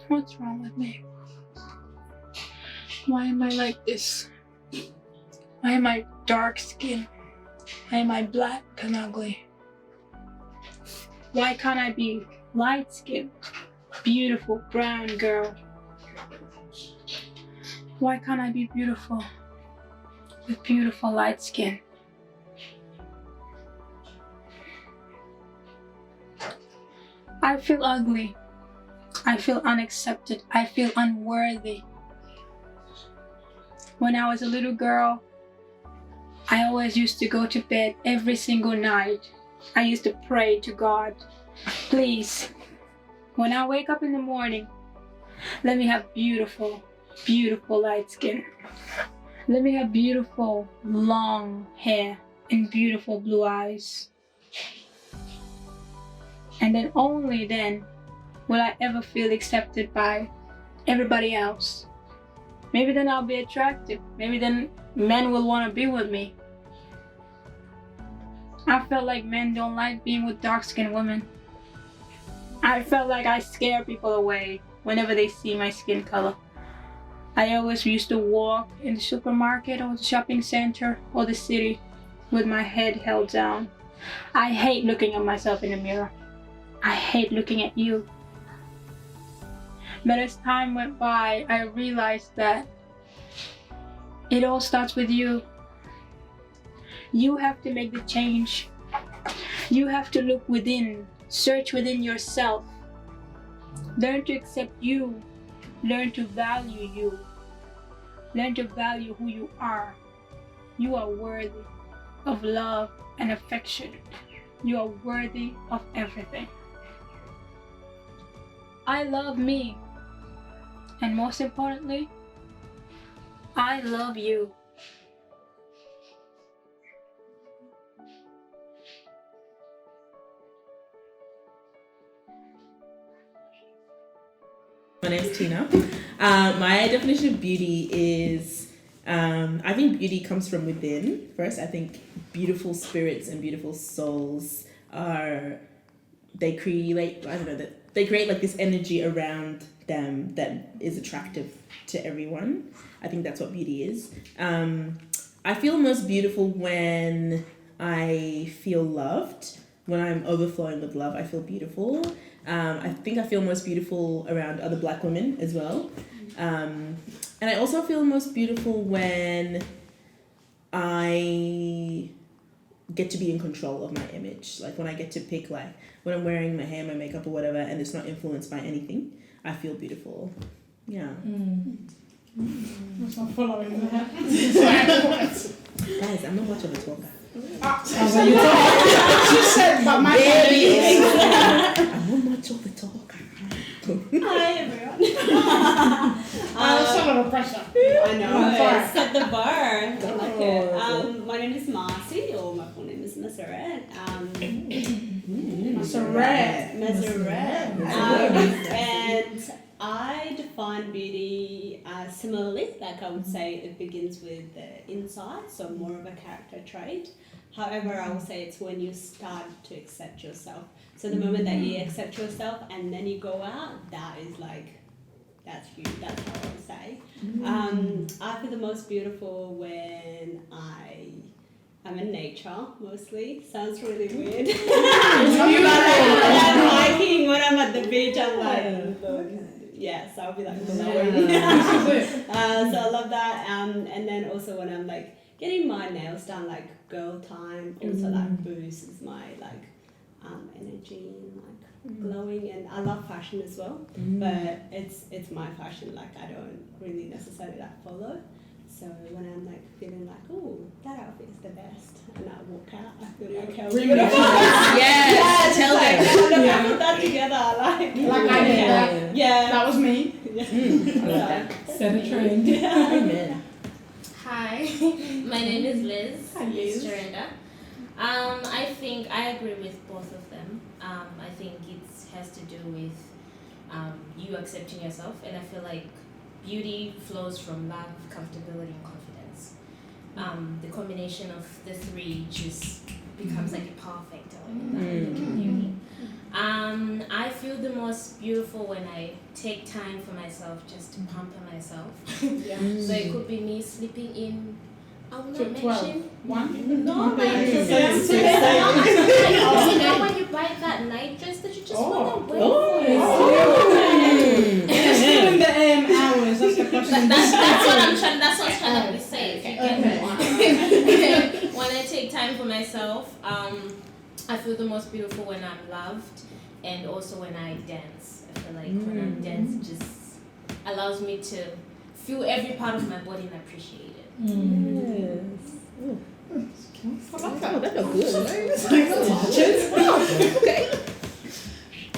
What's wrong with me? Why am I like this? Why am I dark skinned? Why am I black and ugly? Why can't I be light skinned, beautiful brown girl? Why can't I be beautiful with beautiful light skin? I feel ugly. I feel unaccepted. I feel unworthy. When I was a little girl, I always used to go to bed every single night. I used to pray to God, please, when I wake up in the morning, let me have beautiful, beautiful light skin. Let me have beautiful long hair and beautiful blue eyes. And then only then will I ever feel accepted by everybody else. Maybe then I'll be attractive. Maybe then men will want to be with me. I felt like men don't like being with dark-skinned women. I felt like I scare people away whenever they see my skin color. I always used to walk in the supermarket or the shopping center or the city with my head held down. I hate looking at myself in the mirror. I hate looking at you. But as time went by, I realized that it all starts with you. You have to make the change. You have to look within, search within yourself. Learn to accept you. Learn to value you. Learn to value who you are. You are worthy of love and affection. You are worthy of everything. I love me. And most importantly, I love you. My name's Tina. My definition of beauty is, I think beauty comes from within. First, I think beautiful spirits and beautiful souls they create like this energy around them that is attractive to everyone. I think that's what beauty is. I feel most beautiful when I feel loved. When I'm overflowing with love, I feel beautiful. I think I feel most beautiful around other Black women as well. And I also feel most beautiful when I get to be in control of my image. Like when I get to pick, like when I'm wearing my hair, my makeup or whatever, and it's not influenced by anything, I feel beautiful. Yeah. That's not following that. Guys, I'm not much of a talker. She said, but my baby. I'm not much of a talker. Hi everyone. some of the pressure. I know. Set the bar. I like it. My name is Marcy, or my full name is Maseret. Maseret. And I define beauty similarly. Like I would say, it begins with the inside, so more of a character trait. However, I would say it's when you start to accept yourself. So the moment that you accept yourself and then you go out, that is like, that's you. That's how I would say. I feel the most beautiful when I'm in nature mostly. Sounds really weird. I'm hiking when I'm at the beach. I'm like, yes, I'll be like glowing. So I love that. And then also when I'm like getting my nails done, like girl time, also like boosts my like energy and like glowing. And I love fashion as well, but it's my fashion. Like I don't really necessarily like follow. So when I'm like feeling like, oh, that outfit is the best, and I walk out, I feel like how beautiful. Yes, tell them. I put that together. Like I did that. Yeah. That was me. I love that. Set a trend. Amen. Hi, my name is Liz. Hi, Liz. Surrender. I think I agree with both of them. I think it has to do with you accepting yourself, and I feel like beauty flows from love, comfortability, and confidence. the combination of the three just becomes like a perfect element in the community. I feel the most beautiful when I take time for myself, just to pamper myself. So it could be me sleeping in. I will not 12. mention. One? No, like Okay. you know when you buy that night dress that you just want to wear for yourself. It's still in the hours. That's the question. That's what I'm trying to be safe. You get me? When I take time for myself, I feel the most beautiful when I'm loved, and also when I dance. I feel like when I dance, it just allows me to feel every part of my body and appreciate it. Yes. Oh, I like that. that felt good. Okay.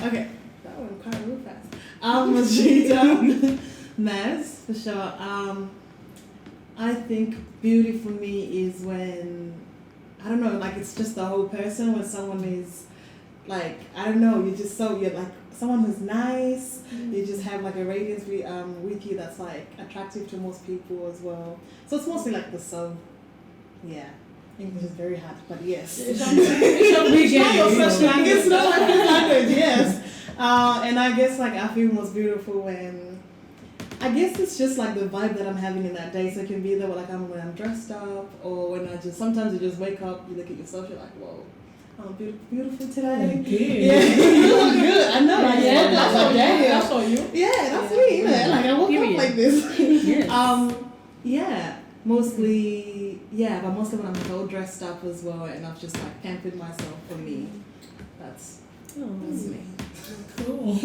Okay, that went quite real fast. Maz, for sure. I think beauty for me is when, I don't know, like it's just the whole person, when someone is like, I don't know, you're like someone who's nice, you just have like a radiance with you that's like attractive to most people as well. So it's mostly like the soul. Yeah. English is very hard, but yes. It's not your first language. It's not my first language, yes. And I guess like I feel most beautiful when, I guess it's just like the vibe that I'm having in that day. So it can be either like when I'm dressed up, or when sometimes you just wake up, you look at yourself, you're like, whoa, I'm beautiful today. Yeah, you look good. I know. Like, Yeah, that's all you. That's all you. Yeah, that's me. Yeah. Like I woke up like this. Yes. Yeah, mostly. Yeah, but mostly when I'm like all dressed up as well, and I've just like pampered myself for me. That's me. Cool.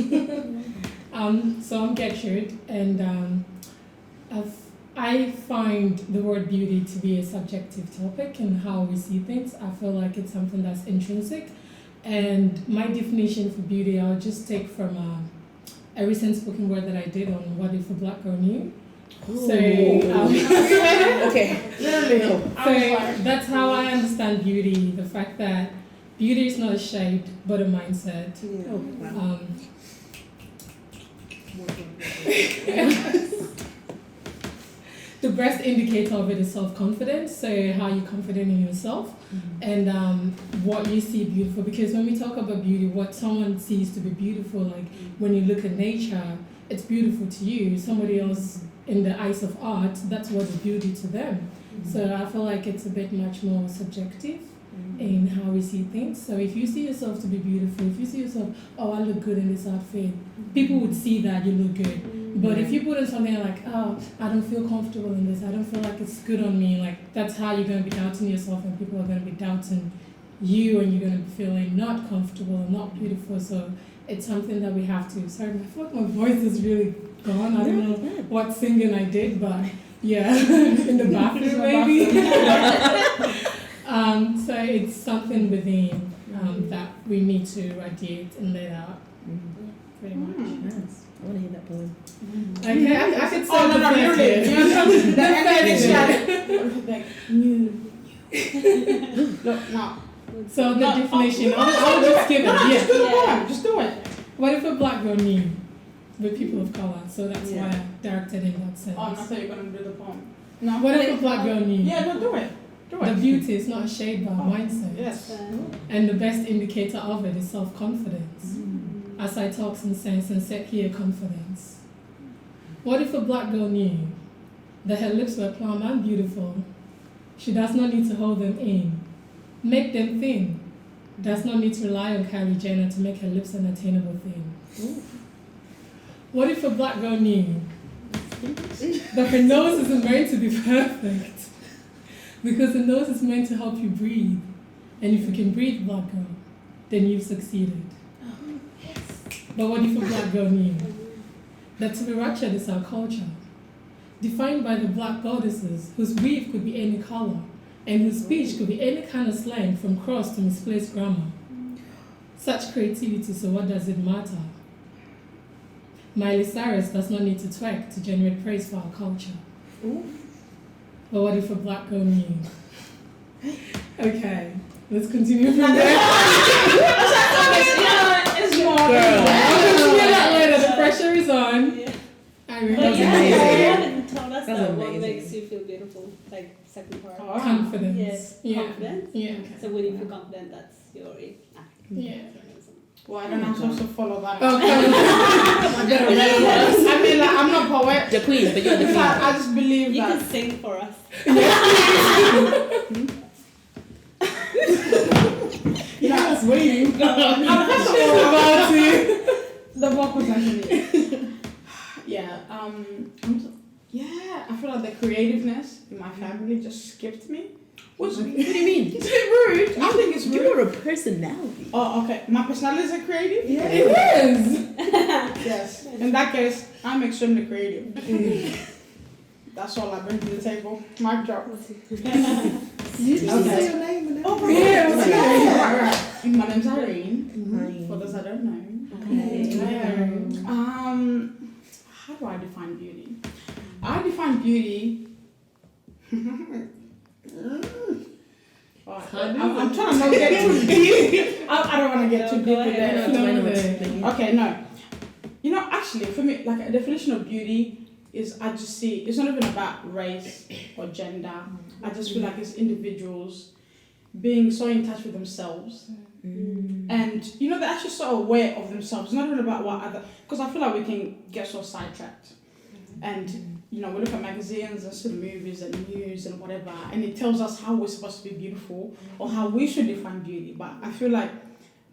So I'm Gertrude, and I find the word beauty to be a subjective topic in how we see things. I feel like it's something that's intrinsic, and my definition for beauty I'll just take from a recent spoken word that I did on What If a Black Girl Knew. So, Okay. so that's how I understand beauty, the fact that beauty is not a shade but a mindset. Yeah. Oh, wow. The best indicator of it is self-confidence, so how you're confident in yourself and what you see beautiful. Because when we talk about beauty, what someone sees to be beautiful, like when you look at nature, it's beautiful to you. Somebody else, in the eyes of art, that's what is beauty to them. So I feel like it's a bit much more subjective in how we see things. So if you see yourself to be beautiful, if you see yourself, oh, I look good in this outfit, people would see that you look good. But if you put in something like, oh, I don't feel comfortable in this, I don't feel like it's good on me, like that's how you're going to be doubting yourself, and people are going to be doubting you, and you're going to be feeling not comfortable and not beautiful. So it's something that we have to. Sorry, I feel like my voice is really gone. I don't know what singing I did, but yeah, in the bathroom maybe. So it's something within that we need to radiate and let out. Pretty much. Yes. I want to hear that poem. Okay, I could say Oh, no, the no, first really? bit. Like, new. Look, no. So the definition, I'll just give it. Just do the Yeah. poem. Just do it. What if a black girl knew with people of color? So that's why I directed in that sense. Oh, I thought you were going to do the poem. No. What if a black girl knew? Yeah, no, do it. Do The it. beauty is not a shade but a mindset. Yes. And the best indicator of it is self-confidence. As I talk some sense and set here confidence. What if a black girl knew that her lips were plump and beautiful? She does not need to hold them in. Make them thin. Does not need to rely on Kylie Jenner to make her lips an attainable thing. What if a black girl knew that her nose isn't meant to be perfect? Because the nose is meant to help you breathe. And if you can breathe, black girl, then you've succeeded. But what if a black girl knew that to be ratchet is our culture, defined by the black goddesses whose weave could be any color, and whose speech could be any kind of slang from cross to misplaced grammar? Such creativity, so what does it matter? Miley Cyrus does not need to twerk to generate praise for our culture. But what if a black girl knew? Okay, let's continue from there. It's more. I'll continue that later. The pressure is on. I But remember. yeah, you haven't told us us That's though. What amazing. makes you feel beautiful? Like second part. Confidence. Yes. Yeah. Confidence. Yeah. So when you feel confident, that's your Yeah. Well, I don't know how to follow that. Okay. I mean, like, I'm not poet. The queen, but you're the It's like, queen. I just believe You that. can sing for us. You know, I was waiting. The vocals actually. Yeah. Yeah. I feel like the creativeness in my family just skipped me. What do you mean? It's a bit rude. I think it's rude. You're a personality. Oh, okay. My personality is creative. Yeah. It is. Yes. In that case, I'm extremely creative. That's all I bring to the table. Mic drop. You just say your name and Oh, everything. yeah. Oh my Right. My name's Irene. For those that don't know. Okay. How do I define beauty? I define beauty. I'm trying to not get too deep. I don't want to get too deep with that. Okay, no. You know, actually, for me, like a definition of beauty is I just see it's not even about race or gender. I just feel like it's individuals being so in touch with themselves. And you know, they're actually so aware of themselves. It's not even about what other, because I feel like we can get so sidetracked. And you know, we look at magazines and see movies and news and whatever, and it tells us how we're supposed to be beautiful or how we should define beauty. But I feel like,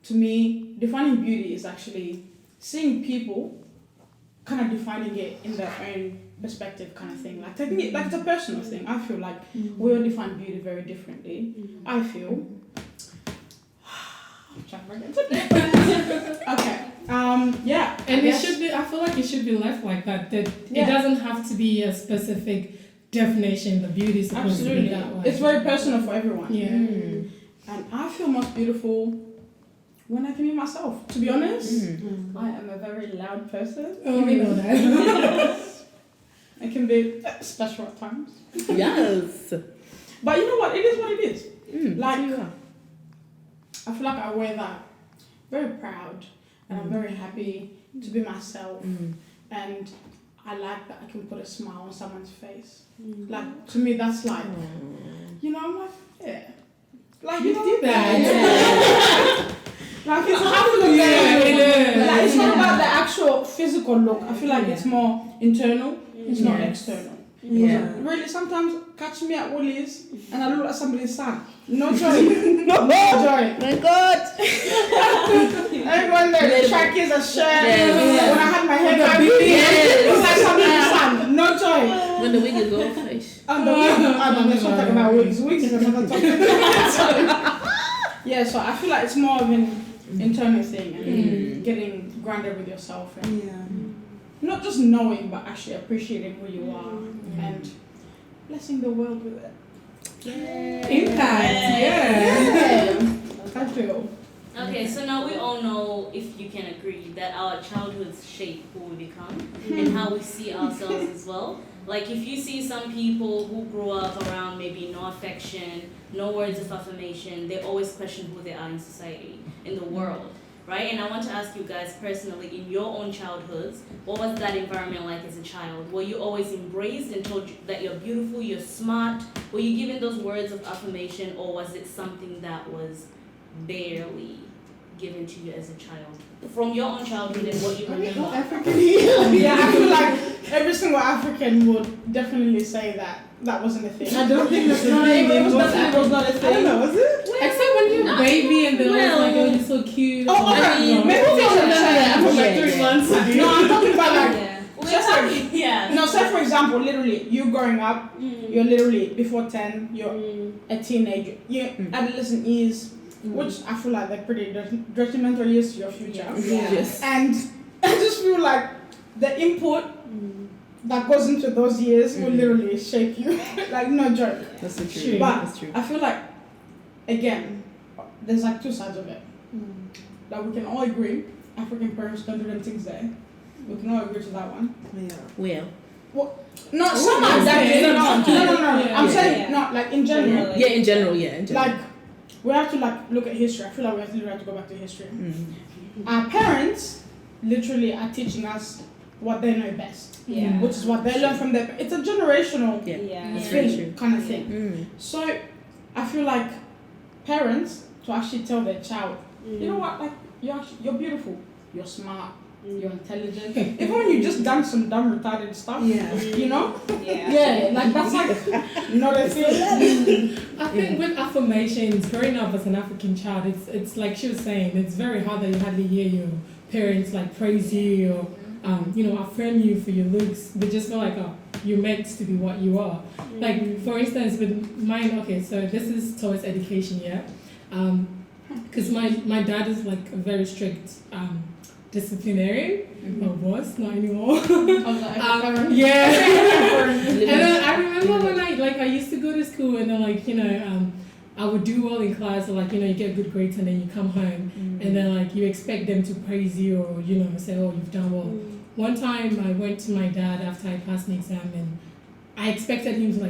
to me, defining beauty is actually seeing people kind of defining it in their own perspective, kind of thing. Like taking it like it's a personal thing. I feel like we all define beauty very differently. I feel. Okay. Yeah. And it should be, I feel like it should be left like that. That Yeah. it doesn't have to be a specific definition. The beauty is supposed to be Absolutely. that way. It's very personal for everyone. Yeah. And I feel most beautiful when I can be myself. To be honest, I am a very loud person. Oh, we know that. I can be special at times. Yes. But you know what? It is what it is. Like, you are. I feel like I wear that very proud. And I'm very happy to be myself. And I like that I can put a smile on someone's face. Like, to me, that's like, you know, I'm like, yeah. Like, you know, that. like it's how you look like, it's not about the actual physical look. I feel like it's more internal. It's not external. Yeah. Really, sometimes catch me at Woolies and I look like somebody's son. No joy. No joy. My God. Everyone there, the trackies, a shirt. Yes. When I had my hair done, it was like somebody's son. No joy. When the wig is off, ish. And the wig, I don't know, let's not talk about wigs. Wigs is another topic. Yeah, so I feel like it's more of an internal thing and getting grounded with yourself and not just knowing but actually appreciating who you are and blessing the world with it. Impact. Yeah. I feel. Okay, so now we all know, if you can agree, that our childhoods shape who we become and how we see ourselves as well. Like if you see some people who grew up around maybe no affection, no words of affirmation, they always question who they are in society, in the world, right? And I want to ask you guys personally, in your own childhoods, what was that environment like as a child? Were you always embraced and told that you're beautiful, you're smart? Were you given those words of affirmation, or was it something that was barely given to you as a child? From your own childhood and what you remember. Yeah, I feel like every single African would definitely say that that wasn't a thing. I don't think that's the thing. It was not a thing. I don't know, was it? Except when you're a baby and they're Well- always like, oh, you're so cute. Oh, I okay. don't know. Maybe it was a child for like 3 Yeah. months. No, I'm talking about like. Yeah. Just like, Yeah. no, say for example, literally, you growing up, you're literally before 10, you're a teenager, you're adolescent years, which I feel like they're pretty detrimental years to your future. Yes. And I just feel like the input that goes into those years will literally shape you. Like, no joke. That's so true. But That's true. I feel like, again, there's like 2 sides of it. Like, we can all agree, African parents don't do them things there. We can all agree to that one. Well. No, some are that. No. Yeah. I'm saying, Yeah. no, like in general. Yeah, in general, yeah. In general. Like, we have to like look at history. I feel like we have to go back to history. Our parents literally are teaching us what they know best, Yeah. which is what they learn from their. It's a generational Yeah. That's very true. kind of thing. Mm. So I feel like parents to actually tell their child, you know what, like you're beautiful, you're smart, you're intelligent. Even when you just done some dumb retarded stuff, you know, Yeah. like that's like not a thing. I think with affirmations, growing up as an African child, it's like she was saying, it's very hard that you hardly hear your parents like praise you or affirm you for your looks. They just feel like, oh, you're meant to be what you are. Like for instance, with mine. Okay, so this is towards education, yeah. Because my dad is like a very strict disciplinarian. Or was, not anymore. Yeah. And then I remember when I used to go to school and then I would do well in class, or you get good grades and then you come home and then you expect them to praise you or say, oh, you've done well. One time I went to my dad after I passed an exam and I expected him to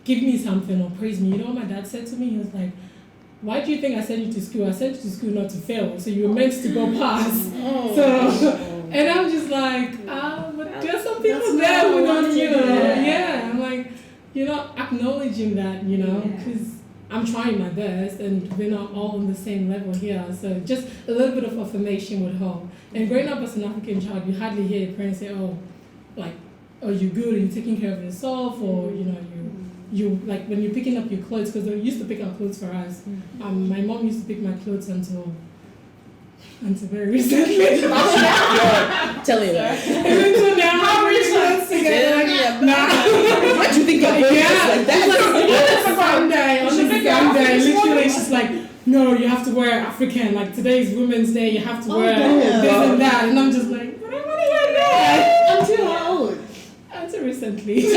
give me something or praise me. You know what my dad said to me? He was like, why do you think I sent you to school? I sent you to school not to fail, so you were meant to go pass. And I'm just like, but there's some people there who don't, I'm like, acknowledging that, because I'm trying my best and we're not all on the same level here. So just a little bit of affirmation would help. And growing up as an African child, you hardly hear your parents say, oh, you're good, or you're taking care of yourself, or, you like when you're picking up your clothes, because they used to pick up clothes for us. My mom used to pick my clothes until very recently. Tell me that. Until now, how recent? What do you think of like that? On the same day, literally, she's like, no, you have to wear African. Like today's Women's Day, you have to wear this and that. And I'm just like, but I want to hear that. Until how old? Until recently. So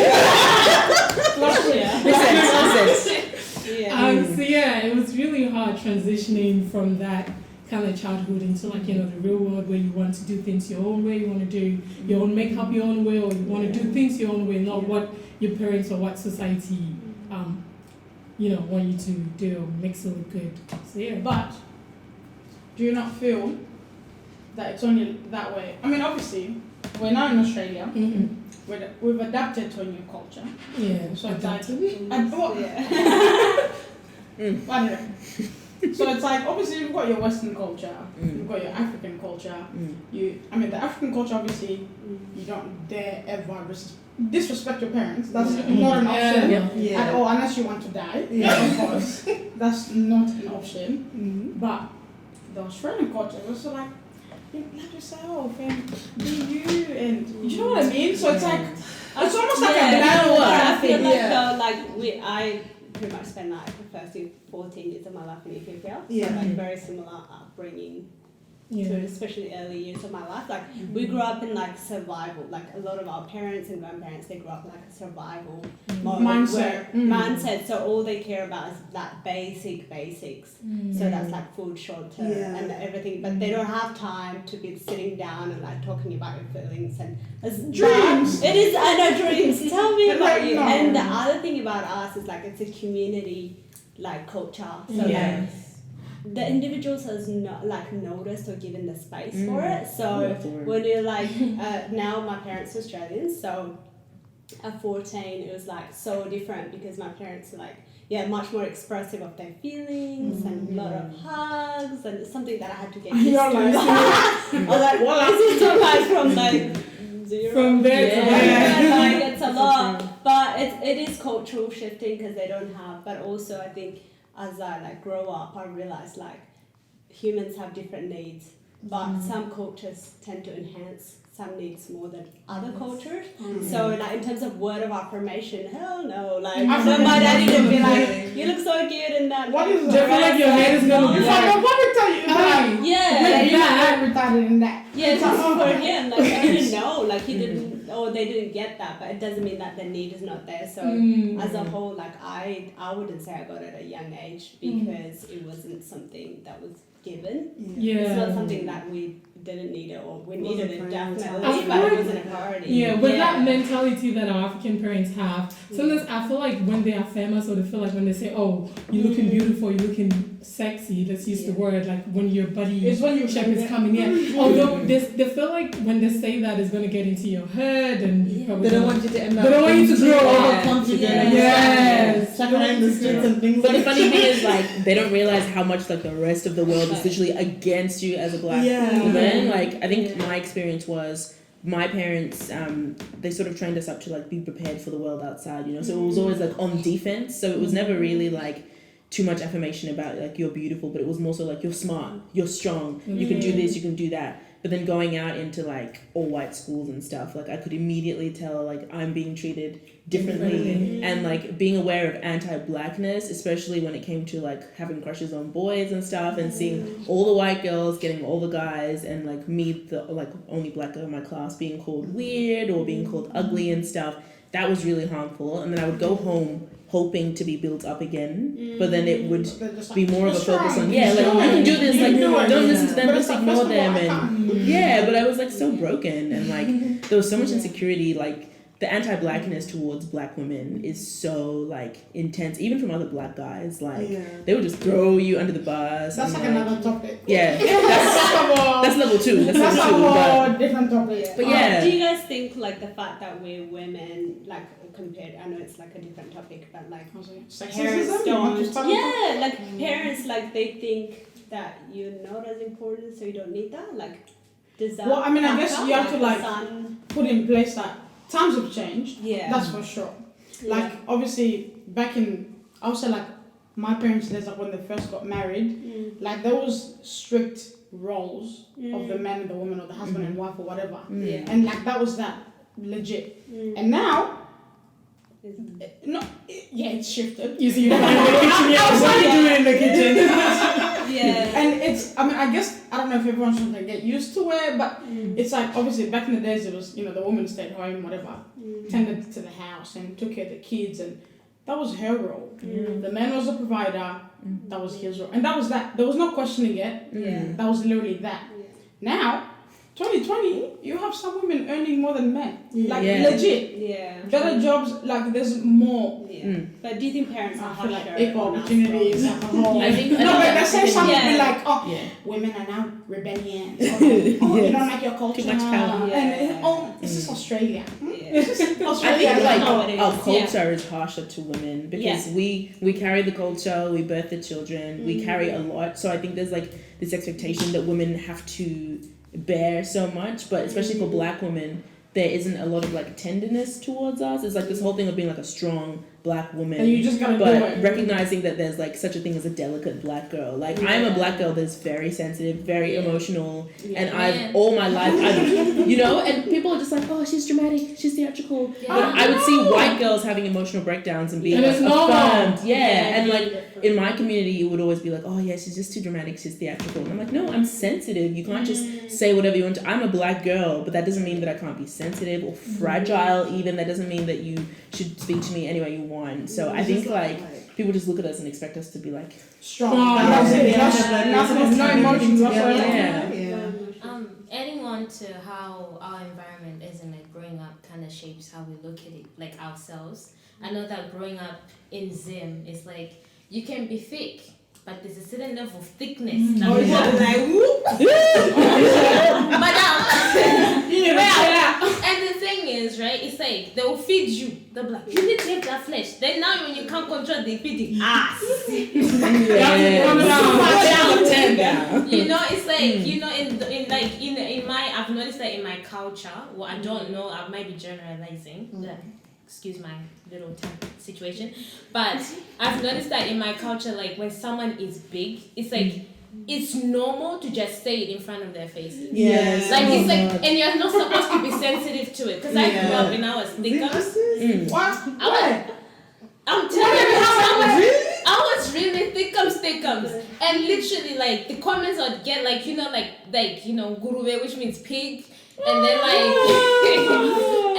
it was really hard transitioning from that kind of childhood into the real world where you want to do things your own way, you want to do your own makeup your own way, or you want to do things your own way, not what your parents or what society want you to do or makes it look good. So But do you not feel that it's only that way? I mean, obviously, we're now in Australia. We've adapted to a new culture. Yeah, So it's like, so it's like, obviously you've got your Western culture, you've got your African culture. The African culture, obviously, you don't dare ever disrespect your parents. That's not an option at all, unless you want to die. Of course, that's not an option. But the Australian culture was so like yourself and be you, and you know what I mean. So it's like it's almost like a battle. I feel I pretty much spent the first 14 years of my life in Ethiopia. So very similar upbringing to especially early years of my life. We grew up in survival. A lot of our parents and grandparents, they grew up in a survival mode mindset. So all they care about is that basics. So that's food, shelter, and everything. But they don't have time to be sitting down and talking about your feelings and dreams. It is, I know, dreams. Tell me about you. And the other thing about us is it's a community culture. So the individuals has not noticed or given the space for it. So when you're now my parents are Australians, so at 14 it was so different because my parents are much more expressive of their feelings and a lot of hugs, and it's something that I had to get used to. I was this is from zero. From there to there. It's a lot, but it is cultural shifting because they don't have. But also I think as I grow up, I realize humans have different needs, but some cultures tend to enhance some needs more than other cultures. So in terms of word of affirmation, hell no. So my daddy would be you look so cute in that. What is your head is gonna be what would tell you? Yeah, retarded in that. Yeah, just for him, he didn't know, he didn't, or they didn't get that, but it doesn't mean that the need is not there. So as a whole, I wouldn't say I got it at a young age because it wasn't something that was given. Yeah. It's not something that we didn't need it, or we needed it Wasn't definitely, prioritized. but it wasn't a priority. Yeah, with that mentality that our African parents have, sometimes I feel like when they are famous, or they feel like when they say, "Oh, you're looking beautiful, you're looking sexy," let's use the word, like when your body It's when you shape is coming in. Although they feel like when they say that, it's gonna get into your head, and you probably They don't want you to end up. They don't want you to grow up. overconfident. Yes. Chucking in the streets and things But the like funny thing is, like, they don't realize how much like the rest of the world is literally against you as a black woman. Like, I think my experience was my parents, they sort of trained us up to like be prepared for the world outside, you know. So it was always like on defense. So it was never really like too much affirmation about like you're beautiful, but it was more so like you're smart, you're strong, you can do this, you can do that. But then going out into like all white schools and stuff, like I could immediately tell like I'm being treated differently, and like being aware of anti-blackness, especially when it came to like having crushes on boys and stuff, and seeing all the white girls getting all the guys, and like me, the like only black girl in my class, being called weird or being called ugly and stuff. That was really harmful. And then I would go home hoping to be built up again, but then it would be more of a focus on like you can do this, like don't listen to them, just ignore them, and but I was like so broken, and like there was so much insecurity. Like the anti-blackness towards black women is so like intense, even from other black guys. Like they would just throw you under the bus. That's like another topic. Yeah, that's level 2. That's That's a level 2. whole different topic. But yeah. Do you guys think like the fact that we're women, like compared, I know it's like a different topic, but like parents Sexism? You want to don't, start like parents, like they think that you're not as important, so you don't need that. Like, does that? Well, I mean, I guess factor? you have to the like son, put in place that times have changed. yeah, That's for sure. Like obviously back in, I would say like my parents' days, like when they first got married, like there was strict roles of the man and the woman, or the husband and wife, or whatever, yeah, and like that was that legit. And now, it's shifted. You see, you're in the kitchen. Yeah, what are you doing in the kitchen? yeah, And it's, I mean, I guess, I don't know if everyone's trying to get used to it, but it's like, obviously, back in the days, it was, you know, the woman stayed home, whatever, tended to the house and took care of the kids, and that was her role. The man was a provider, that was his role. And that was that. There was no questioning it. yeah. That was literally that. Now, 2020, you have some women earning more than men. Like, legit. Yeah. Better jobs, like, there's more. Yeah. But do you think parents are I feel like harsher equal on us opportunities. for- I think No, but they say something Yeah. like, oh, Yeah. women are now rebellion. Oh, you don't like your culture. Too much power. And, oh, this is Australia. Yeah. This is I Australia. think like how it is. our culture is harsher to women because we carry the culture, we birth the children, we carry a lot. So I think there's like this expectation that women have to bear so much, but especially for black women, there isn't a lot of like tenderness towards us. It's like this whole thing of being like a strong black woman, And you just gotta do but it. recognizing that there's like such a thing as a delicate black girl. Like I'm a black girl that's very sensitive, very emotional, and I've all my life, you know, and people are just like, oh, she's dramatic, she's theatrical. But I would see white girls having emotional breakdowns and being And like it's normal. affirmed, and like in my community, it would always be like, oh yeah, she's just too dramatic, she's theatrical. And I'm like, no, I'm sensitive. You can't just say whatever you want to. I'm a black girl, but that doesn't mean that I can't be sensitive or fragile. Even that doesn't mean that you should speak to me any way you want. So I think like people just look at us and expect us to be like Strong. That's it. Nothing, no emotions whatsoever. Yeah. Adding on to how our environment is and like growing up kind of shapes how we look at it, like ourselves. I know that growing up in Zim is like you can be thick, but there's a certain level of thickness. That we have. And the thing is, right, it's like they will feed you. They'll be like, you need to have that flesh. Then now when you can't control, they feed you ass. You know, it's like, you know, in my, I've noticed that in my culture, well, I don't know, I might be generalizing. Excuse my little situation, but I've noticed that in my culture, like when someone is big, it's like it's normal to just say it in front of their faces. Yes. Like it's like, and you're not supposed to be sensitive to it. Because I grew up and I was thickums. What? I'm telling you, I was really thickums, and literally like the comments I'd get, like you know, like you know, gurube, which means pig, and then like,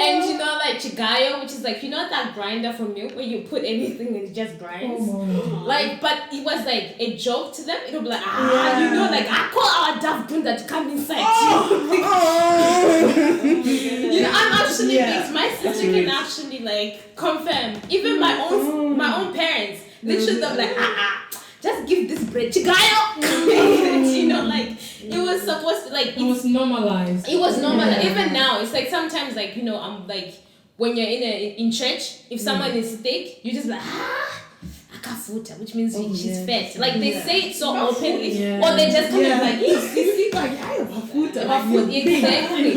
And you know, like chigayo, which is like, you know that grinder for milk where you put anything and it just grinds? Like, but it was like a joke to them. It'll be like, you know, like, I call our Dav Bunda to come inside you know, I'm actually, my sister can actually like confirm. Even my own parents, literally they're like, just give this bread chigayo. You know, like, it was supposed to, like, it was normalized. It was normal. Even now, it's like sometimes, like, you know, I'm like, when you're in church, if someone is sick, you just like, akafuta, which means she's fat. Like, they say it so openly, or they just come in like, exactly.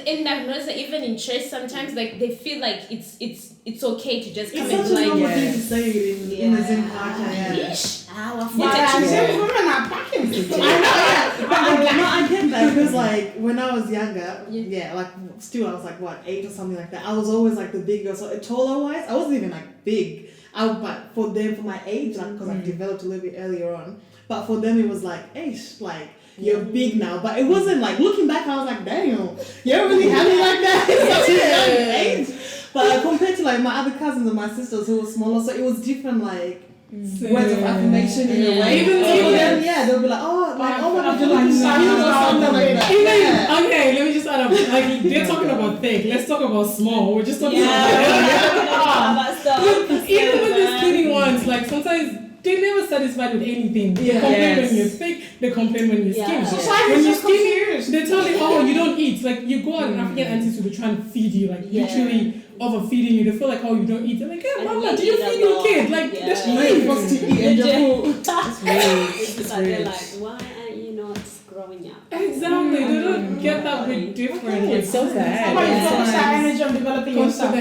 And I've noticed that even in church, sometimes, like, they feel like it's okay to just come and be like, thing to say in the Zen culture. Women are packing. I get that because like when I was younger, like still I was like 8 or something like that. I was always like the big girl. So taller wise, I wasn't even like big. But for them, for my age, like because I developed a little bit earlier on. But for them, it was like, like you're big now. But it wasn't like looking back. I was like, damn, you're really happy like that. It's such a young age. But compared to like my other cousins and my sisters who were smaller, so it was different like. Words of affirmation in a way. Even for them, they'll be like, oh my god, you're looking so cute or something like that. Okay, let me just add up. Like, they're talking about thick. Let's talk about small. We're just talking about stuff. Even with the skinny ones, like sometimes they're never satisfied with anything. They complain when you're thick. They complain when you're skinny. When you're skinny, they tell you, oh, you don't eat. Like, you go out and African aunties will be trying to feed you, like literally overfeeding you. They feel like, oh, you don't eat. They're like, yeah, mama, do you feed your kid? Like, that's really supposed to eat and just That's they're like, why are you not growing up? Exactly. They don't get that bit different. It's so sad. Somebody focus that energy on developing yourself. I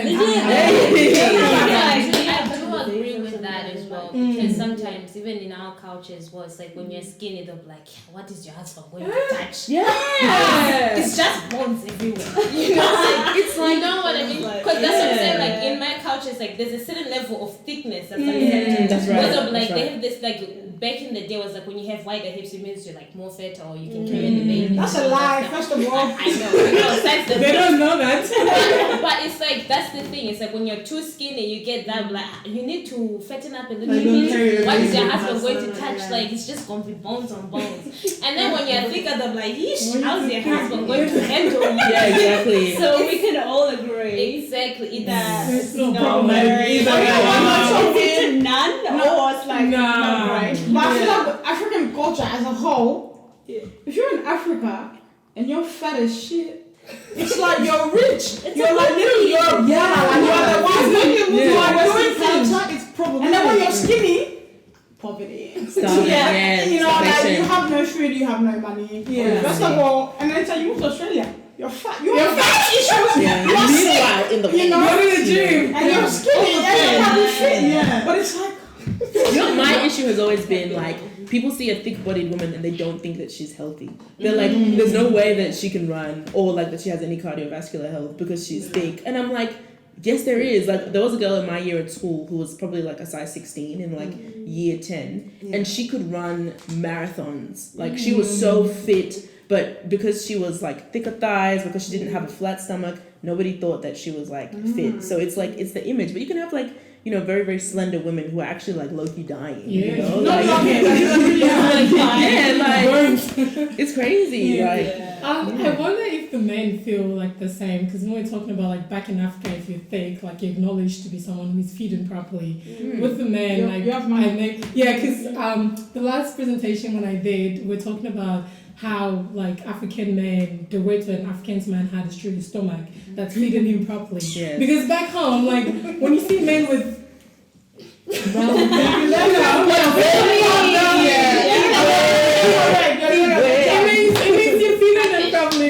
do agree with that as well, because sometimes even in our culture as well, it's like when you're skinny, they'll be like, what is your husband going to touch? It's just bones everywhere. You know, like, it's like, you know what I mean? Because that's what I'm saying, like in my culture, it's like there's a certain level of thickness that's accepted. That's right. Because of like they have this like back in the day was like when you have wider hips, it means you're like more fat or you can carry the baby. That's a lie, first of all. I know. That's the They don't know that. but it's like that's the thing. It's like when you're too skinny, you get that like you need to fatten up a little bit. What is your husband going to touch? Like it's just gonna be bones on bones. And then when you're thicker, they're like, yeesh, how's your husband going to handle you? Yeah, exactly. So we can all agree. Exactly. It's no No, problem. it's none or it's like not right. But I feel like with African culture as a whole, if you're in Africa and you're fat as shit, it's like you're rich. You're like literally you're a like you're the one you are doing things. It's probably And then when you're skinny, poverty. You know, like you have no food, you have no money. First of all, and then you move to Australia. You're fat. You're fat issues. You're sick. In the You know, Go to the gym. and you're skinny and you're having fit. But it's like. You know, my issue has always been like people see a thick-bodied woman and they don't think that she's healthy. They're like, there's no way that she can run or like that she has any cardiovascular health because she's thick. And I'm like, yes, there is. Like there was a girl in my year at school who was probably like a size 16 in like year 10, and she could run marathons. Like she was so fit. But because she was like thicker thighs, because she didn't have a flat stomach, nobody thought that she was like fit. So it's like it's the image. But you can have like, you know, very, very slender women who are actually like low-key dying. You know? It's crazy. I wonder if the men feel like the same, because when we're talking about like back in Africa, if you're thick, like you're acknowledged to be someone who's feeding properly. With the men, because the last presentation when I did, we're talking about how like African men, the way to an African man had is through his stomach that's feeding him properly. Yes. Because back home, like when you see men with it means you're feeding them properly.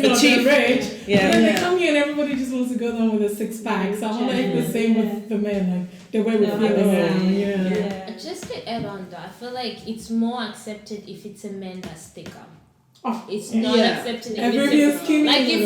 The chief. Rich. And then they come here and everybody just wants to go down with a six-pack. So I wonder if the same with the men, like the way we feel them. Just to add on though, I feel like it's more accepted if it's a man that's thicker. Oh, It's not Yeah. accepted. Everybody is skinny. Like if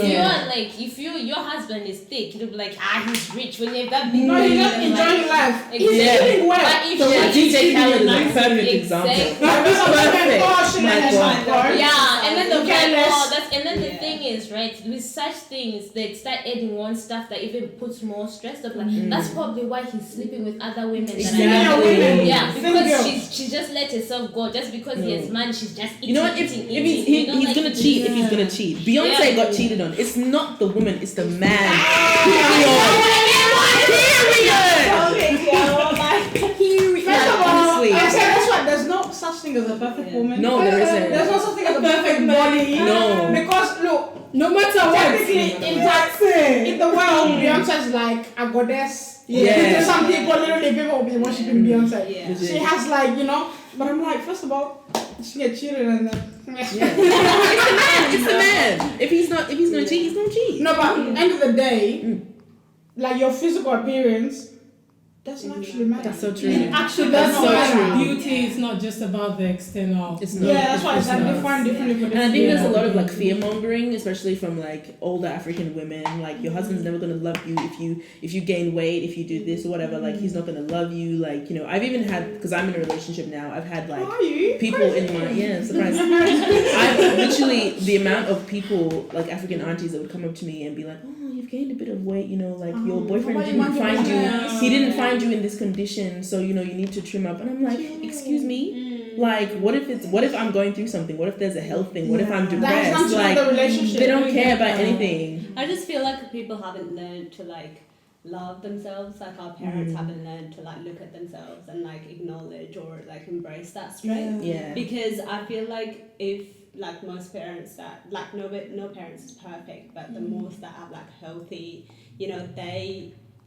Yeah. your husband is thick, you'll be like, he's rich when you're that big. No, belly, you're not and enjoying life. Exactly. He's doing well. But if Yeah, she DJ Khaled is a perfect Exactly. example. Perfect. Perfect. Yeah, and then the Careless. the thing is, right, with such things they start adding on stuff that even puts more stress. Of like that's probably why he's sleeping with other women. Exactly. Yeah, Same because girl. she just let herself go just because he has money. She's just eating, You know what? If eating, he's eating. You know, he's like, gonna cheat, if he's gonna cheat. Beyonce Yeah. got cheated on. It's not the woman, it's the man. First of all, Honestly. I say that's why there's no such thing as a perfect woman. No, there isn't. There's no such thing as a perfect body. No. Because look, No matter what. technically in the world, Beyonce's like a goddess. Yeah. To some people, literally people will be worshiping Beyonce. Yeah. She has like, but I'm like, first of all, she get cheated and then It's the man. If he's gonna cheat, he's gonna cheat. No, but at the end of the day, like your physical appearance doesn't actually matter. That's so true. It actually That's doesn't so matter. Beauty is not just about the external. It's not. Yeah, that's why it's like not. defined differently for And I think different there's a people. lot of like fear mongering, especially from like older African women. Like your husband's never gonna love you if you gain weight, if you do this or whatever. Like he's not gonna love you. Like I've even had, because I'm in a relationship now. I've had like Are you? people in my surprise. I've literally the amount of people like African aunties that would come up to me and be like, "Oh, you've gained a bit of weight. Like your boyfriend Why you didn't want to find be you. nice? He didn't find you in this condition, so you need to trim up." And I'm like, "Excuse me." Like, what if I'm going through something? What if there's a health thing? What if I'm That has depressed? nothing to do Like, with the relationship. they don't care about anything. I just feel like people haven't learned to like love themselves. Like our parents haven't learned to like look at themselves and like acknowledge or like embrace that strength. Yeah. Because I feel like if like most parents that like no parents is perfect, but the most that have like healthy,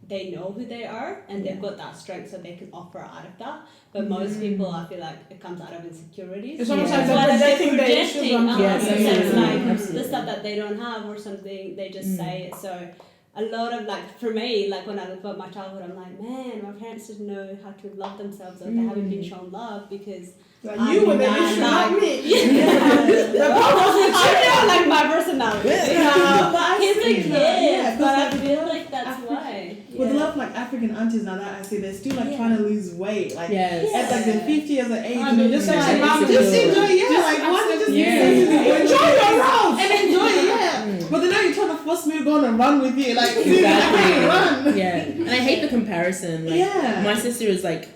they know who they are and they've got that strength so they can offer out of that. But most people, I feel like it comes out of insecurities. It's almost Yeah. like So they're that projecting they're their issues projecting on Yes, so it's absolutely. like Absolutely. the stuff that they don't have or something, they just say it. So a lot of like, for me, like when I look at my childhood, I'm like, man, my parents didn't know how to love themselves or they haven't been shown love because Like you with the issue, not me. The I feel like my personality. But I He's a see kid, that. Yeah, but I because feel like that's why. with a lot of like African aunties now that I see, they're still like trying to lose weight. Like Yes. at like the 50 years of age, Oh, and they're just yeah. like, Yeah. just enjoy, like what? Just Enjoy your route. and enjoy it, yeah. But then now you're trying to force me to go on and run with you, like Exactly. I can't run. Yeah, and I hate the comparison. Like, Yeah. my sister is like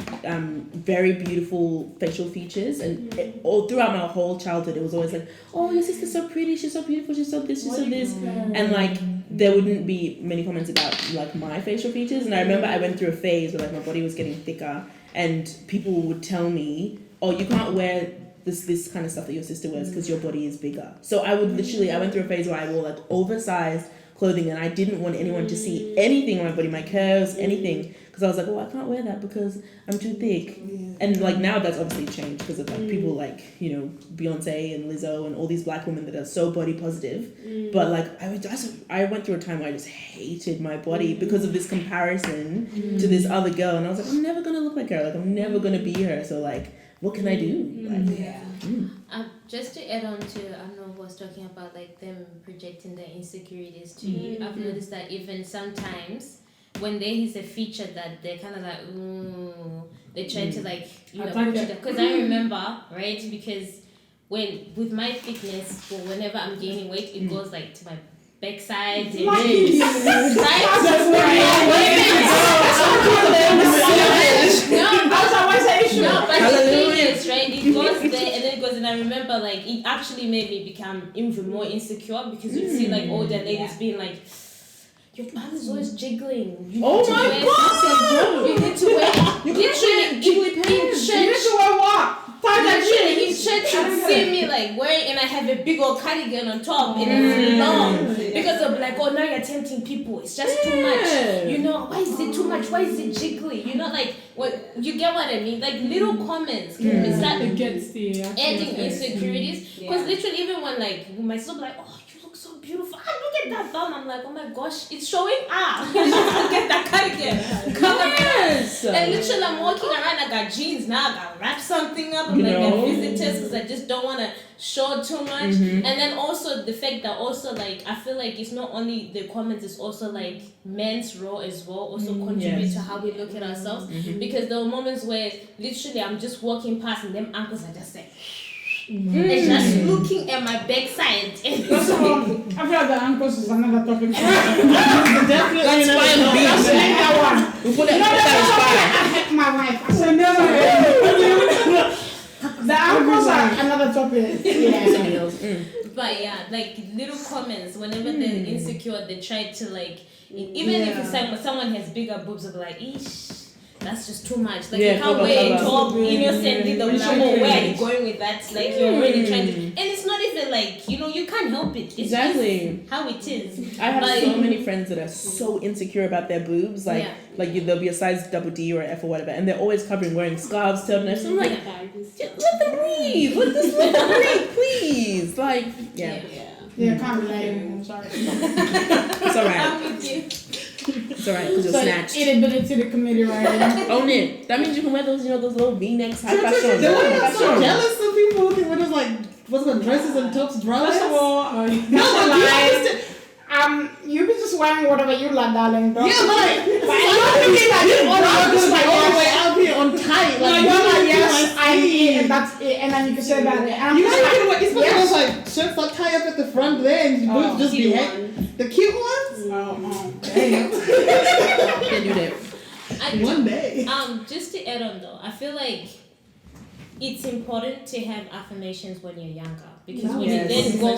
very beautiful facial features, and all throughout my whole childhood, it was always like, "Oh, your sister's so pretty. She's so beautiful. She's so this. She's so this." And like, there wouldn't be many comments about like my facial features. And I remember I went through a phase where like my body was getting thicker, and people would tell me, "Oh, you can't wear this kind of stuff that your sister wears because your body is bigger." So I would literally, I went through a phase where I wore like oversized clothing, and I didn't want anyone to see anything on my body, my curves, anything, because I was like, "Oh, I can't wear that because I'm too thick." And like now that's obviously changed because of like people like Beyonce and Lizzo and all these black women that are so body positive. But like I went through a time where I just hated my body because of this comparison to this other girl, and I was like, I'm never gonna look like her. Like I'm never gonna be her. So like, what can I do? Like, Just to add on to, I know who was talking about like them projecting their insecurities to you. I've noticed that even sometimes when there is a feature that they're kind of like, ooh, they try to like, put it, because I remember, right, because with my fitness, whenever I'm gaining weight, it goes like to my backside and No, but the thing is, right, it goes there and then it goes, and I remember like it actually made me become even more insecure because you see like older ladies being like, your bum is always jiggling. You oh need to my wear god! something. You need to wear literally in church. You need to wear what? Literally in church you see me like wearing, and I have a big old cardigan on top and it's long because of like, oh, now you're tempting people, it's just too much, why is it too much, why is it jiggly, like what you get what I mean, like little comments can start It gets the adding insecurities because literally even when like my sister be like, oh, you look so beautiful. Ah, look at that bum. I'm like, oh my gosh, it's showing up. Get that cardigan. Yes. And literally, I'm walking around. I got jeans now. I got wrap something up. I'm like, they're visitors because I just don't want to show too much. And then also the fact that also like I feel like it's not only the comments, it's also like men's role as well. Also contribute to how we look at ourselves because there were moments where literally I'm just walking past and them uncles are just like. They're just looking at my backside. And First of all, I feel like the ankles is another topic. Definitely. That's fine. Let's leave that one. We put that I hate my wife. I said never. The ankles are another topic. Yeah. But yeah, like little comments whenever they're insecure, they try to like even if it's like someone has bigger boobs, they'll be like, "Eesh, that's just too much." Like you can't wear a top innocently. They'll be like, "Oh, where are you going with that?" Like you're already trying to, and it's not even like you can't help it. It's Exactly. just how it is. I have so many friends that are so insecure about their boobs, like there'll be a size double D or F or whatever, and they're always covering, wearing scarves, turtlenecks. I'm like, let them breathe. Let them breathe, please. Like, Yeah, can't relate. I'm sorry. It's alright. I'm with you. It's alright because you're So snatched. inability to commit it right. Own it. That means you can wear those, those little V-necks, high fashion. The way I'm so jealous of people who can wear those like what's it, dresses and tops, drawers. First of all, you be just wearing whatever you like, darling. Don't Yeah, like but I don't think that you all just just like like all the way yes. out here on tight. No, Like you're like you yes, can I see. eat, and that's it, and then you can say that. And I'm You know just you can like, wear, especially those like shirts that tie up at the front there and you both just be the cute ones. damn. Can't do that. One day. Just to add on though, I feel like it's important to have affirmations when you're younger because when you then go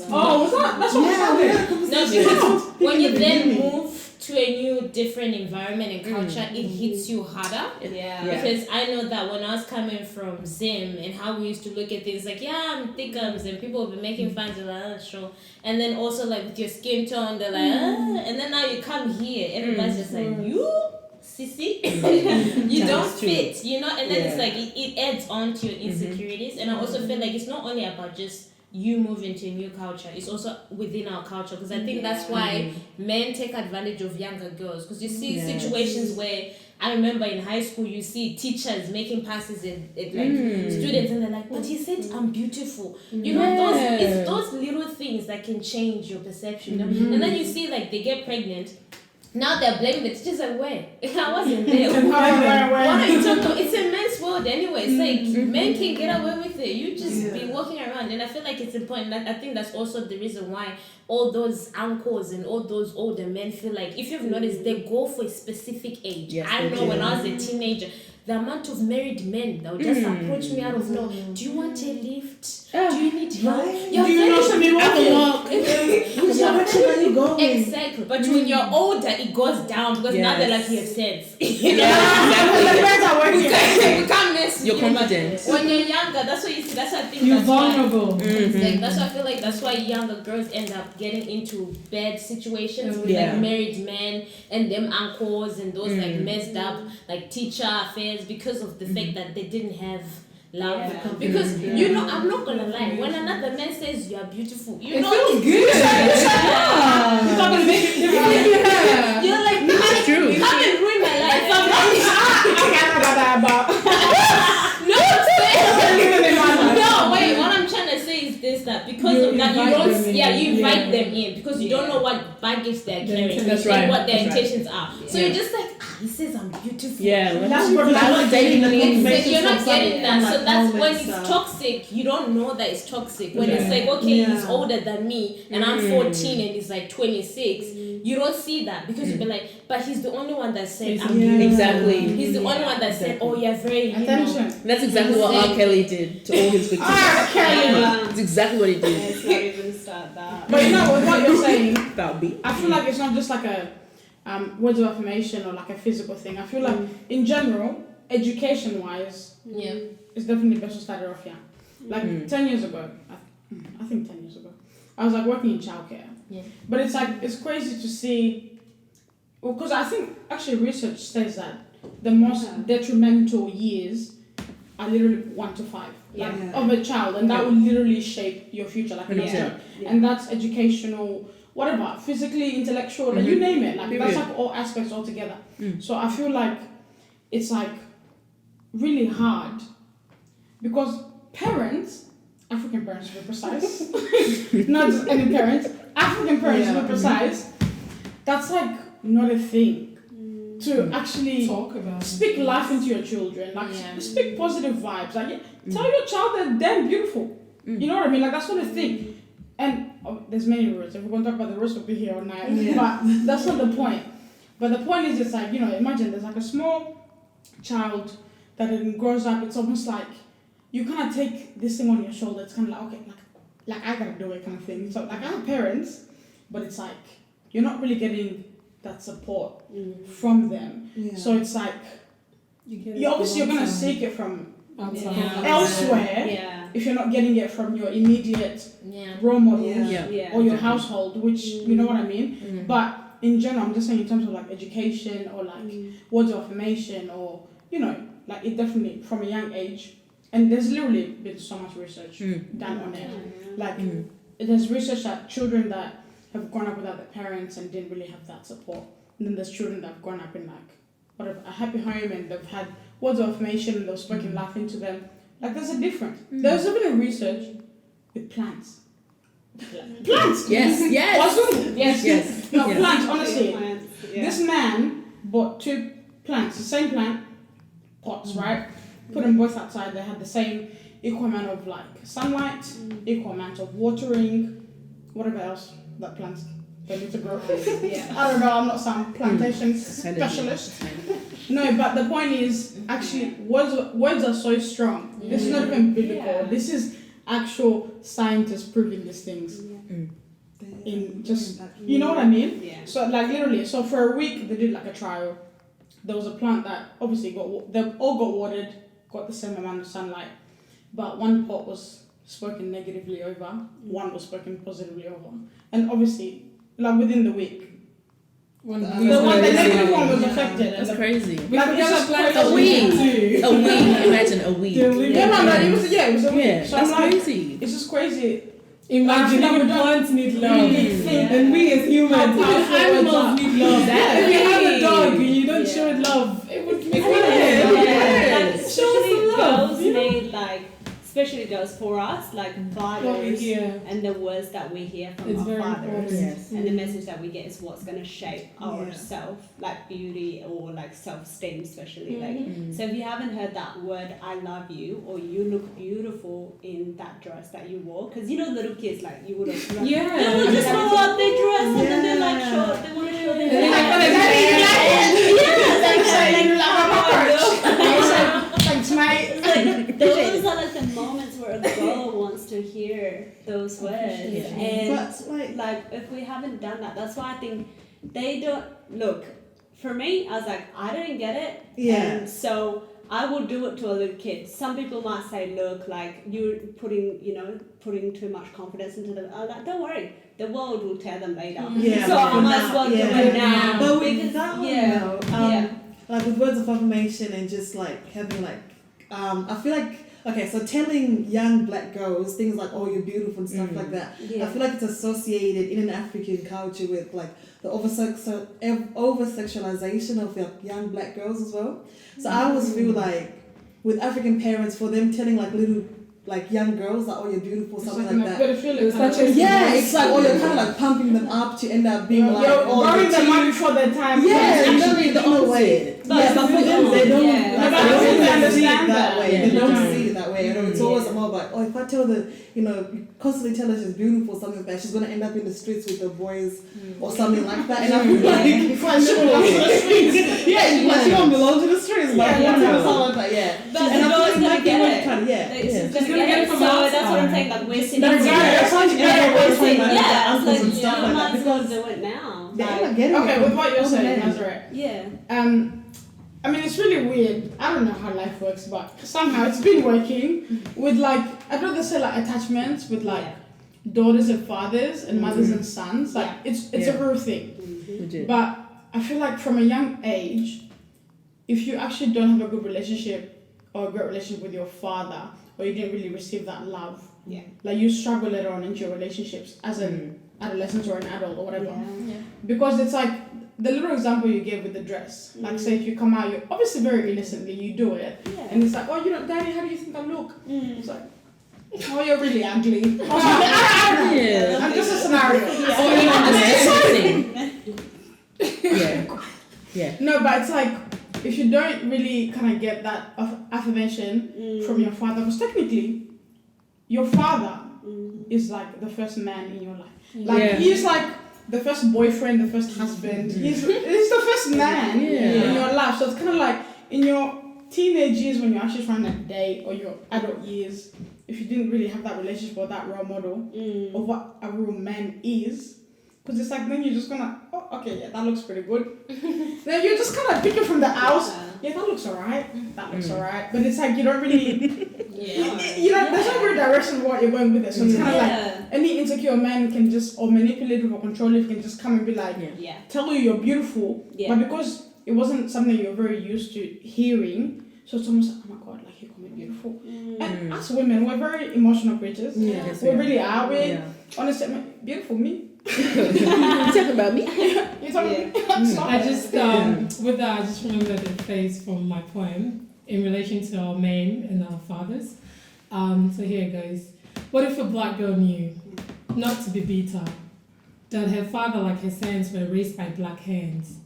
Oh, was that? That's what Yeah, we we had a no, conversation. because when you in the then beginning. move to a new different environment and culture, it hits you harder. Yeah. Because I know that when I was coming from Zim and how we used to look at things like, I'm thickums and people will be making fun of like, sure. And then also like with your skin tone, they're like, and then now you come here, everybody's just like, you? Sissy, you don't fit, and then it's like it adds on to your insecurities. And I also feel like it's not only about just you moving to a new culture, it's also within our culture because I think that's why men take advantage of younger girls because you see situations where I remember in high school you see teachers making passes at like students and they're like, but he said I'm beautiful. It's those little things that can change your perception. And then you see like they get pregnant. Now they're blaming the teachers like, where? I wasn't there. What are you talking about? It's a men's world anyway. It's like men can get away with it. You just be walking around. And I feel like it's important. I think that's also the reason why all those uncles and all those older men feel like, if you've noticed, they go for a specific age. Yes, I know when I was a teenager, the amount of married men that would just approach me out of nowhere. Do you want a lift? Do you need help? Do you know some people can walk? Which direction are you going? Exactly. But when you're older, it goes down because now they're like, you have sense. The friends are working. We can't mess with You're you. confident. When you're younger, that's what you see. That's what I think. You're that's why- vulnerable. Like, that's why I feel like that's why younger girls end up getting into bad situations with like married men and them uncles and those like messed up like teacher affairs because of the fact that they didn't have love. Because I'm not gonna lie, when another man says you are beautiful, It feels good. It's not gonna make it different. you're like, It's true. come and ruin my life. I'm I can't know that about. No, wait, what I'm trying to say is this, that because of that, you invite them in because you don't know what baggage they're carrying That's right. and what their That's right. intentions are. So you're just like, he says I'm beautiful. That's what Validating the So confirmation you're not from getting that. someone, So like, that's home when and it's stuff. toxic, you don't know that it's toxic. When it's like, okay, he's older than me and I'm 14 and he's like 26, you don't see that because you'll be like, but he's the only one that said I'm beautiful. Exactly. He's the only one that said, oh, you're very, attention. That's exactly what R. Kelly did to all his victims. That's exactly what he did. Let's not even start that. But you know what you're saying? That would be. I feel like it's not just like a words of affirmation or like a physical thing. I feel like in general, education wise, it's definitely best to start it off young. Like 10 years ago, I think 10 years ago, I was like working in childcare. Yeah. But it's like, it's crazy to see, because I think actually research says that the most detrimental years are literally 1 to 5 Yeah. like, Yeah. of a child, and that will literally shape your future, like you Yeah. said. Yeah. And that's educational, whatever, physically, intellectual, like you name it. Like that's Period. like all aspects all together. Mm. So I feel like it's like really hard because parents, African parents to be precise, not just any parents, African parents to be precise, that's like not a thing to actually Talk about it. speak life into your children, like Yeah. speak positive vibes, like tell your child that they're beautiful. You know what I mean? Like that's not a thing. And there's many roots. If we're gonna talk about the roots, we'll be here all night. Yeah. But that's not the point. But the point is, it's like, you know, imagine there's like a small child that then grows up. It's almost like you kind of take this thing on your shoulder. It's kind of like, okay, like I gotta do it kind of thing. So like I have parents, but it's like you're not really getting that support from them. Yeah. So it's like You get it you obviously you're gonna outside. seek it from Outside. Yeah. elsewhere Yeah. if you're not getting it from your immediate Yeah. role models Yeah. Yeah. or your household, which you know what I mean. But in general, I'm just saying in terms of like education or like words of affirmation or you know, like it definitely from a young age. And there's literally been so much research done on it. Like there's research that children that have grown up without their parents and didn't really have that support. And then there's children that have grown up in like whatever a happy home and they've had words of affirmation and they've spoken life into them. Like there's a difference. There's even a research with plants. Plants. Yes, yes. Wasn't? Yes. No, Yes. plants. Honestly, Yeah. this man bought 2 plants, the same plant, pots, right? Put them both outside. They had the same equal amount of like sunlight, equal amount of watering, whatever else that plants they need to grow. Yeah. I don't know. I'm not some plantation specialist. No, but the point is actually words are so strong. This is not even biblical. Yeah. This is actual scientists proving these things. In just you know what I mean? Yeah. So like literally, so for a week they did like a trial. There was a plant that obviously they all got watered, got the same amount of sunlight, but one pot was spoken negatively over, one was spoken positively over, and obviously like within the week, One the negative one was Yeah. affected. And That's the, crazy. like it's just crazy. A week. A week. Imagine a week. Yeah, we- Yeah, no, it was a week. Yeah, So I'm that's like, crazy. it's just crazy. Imagine Like, even we don't- plants need love. Yeah. And we as humans, How even powerful animals was need love. that? If you have a dog and you don't Yeah. show it love, it would make Yeah. Like, Yes. especially love, girls you know? need like, especially girls for us, like what we fathers hear. and the words that we hear from It's our very fathers. important. Yes. And the message that we get is what's going to shape our Yeah. self, like beauty or like self-esteem, especially. Like, so if you haven't heard that word, I love you, or you look beautiful in that dress that you wore, because you know, little kids, like you would have, they Yeah. will just pull up their dress and then they're like, Yeah. show, they want to show their And then legs. Thanks, mate. Like, those are like the moments where a girl wants to hear those words, and But like if we haven't done that, that's why I think they don't look. For me, I was like, I didn't get it, Yeah. and so I will do it to a little kid. Some people might say, look, like you're putting too much confidence into them. I'm like, don't worry, the world will tell them later. Yeah, So but I for might now, as well do yeah. it now. But with because that one, yeah, though, yeah. like with words of affirmation and just like having like, I feel like, okay, so telling young black girls things like, oh, you're beautiful and stuff like that. Yeah. I feel like it's associated in an African culture with like the over-sexualization of young black girls as well. So I always feel like with African parents, for them telling like little like young girls like, oh, you're beautiful, something like that. It's such a Yeah, it's like, oh, you're kind of like pumping them up to end up being like, You're oh, growing you're them up before their time. yeah, It's you actually don't the in a way. But Yeah, but for them, they don't, Yeah. like, But they I don't don't see it understand that that. way. Yeah. They don't Yeah. see it that way. And it's always more like, oh, if I tell the, constantly tell her she's beautiful, something like that, she's going to end up in the streets with the boys or something like that. And I'm like, yeah, like she won't belong to the streets, but Yeah, yeah, yeah. something like that, yeah. But And the I girl's feel gonna like get they it. would kind of, yeah. She's Yeah. gonna gonna get get it. it from So that's what I'm outside. saying. Like we're sitting That's here. right. That's why you Yeah, get we're away saying, from like yeah, the it's uncles like and you stuff like might that as well because do it now. they're Like, not getting Okay, it. with what you're All the saying, men. Nazareth. yeah. I mean, it's really weird. I don't know how life works, but somehow it's been working with like, I'd rather say like attachments with like daughters and fathers and mothers and sons. Like it's a Yeah. real thing. Legit. But I feel like from a young age, if you actually don't have a good relationship or a great relationship with your father, or you didn't really receive that love. Yeah. Like you struggle later on into your relationships as an adolescent or an adult or whatever. Yeah. Because it's like the little example you gave with the dress. Like say if you come out, you're obviously very innocently, you do it. Yeah. And it's like, oh, you know, Daddy, how do you think I look? Mm. It's like, oh, you're really ugly. I'm just a scenario. Yeah. No, but it's like, if you don't really kind of get that affirmation from your father, because technically, your father is like the first man in your life. Like, he's like the first boyfriend, the first husband. He's the first man in your life. So it's kind of like, in your teenage years when you're actually trying to date, or your adult years, if you didn't really have that relationship or that role model of what a real man is, because it's like then you're just gonna, oh, okay, yeah, that looks pretty good. Then you're just kind of picking from the house, yeah, that looks alright, that looks alright. But it's like you don't really, you know, there's no real direction of what you're going with it. So it's kind of like any insecure man can just, or manipulative or controlling can just come and be like, tell you you're beautiful, but because it wasn't something you're very used to hearing, so it's almost like, oh my god, like you call me beautiful. And as women, we're very emotional creatures. Yes, we really are. Honestly, beautiful me. You talking about me? You're talking about me? I just, with that, I just remembered a phrase from my poem in relation to our men and our fathers. So here it goes. What if a black girl knew not to be beat up, that her father, like her sons, were raised by black hands,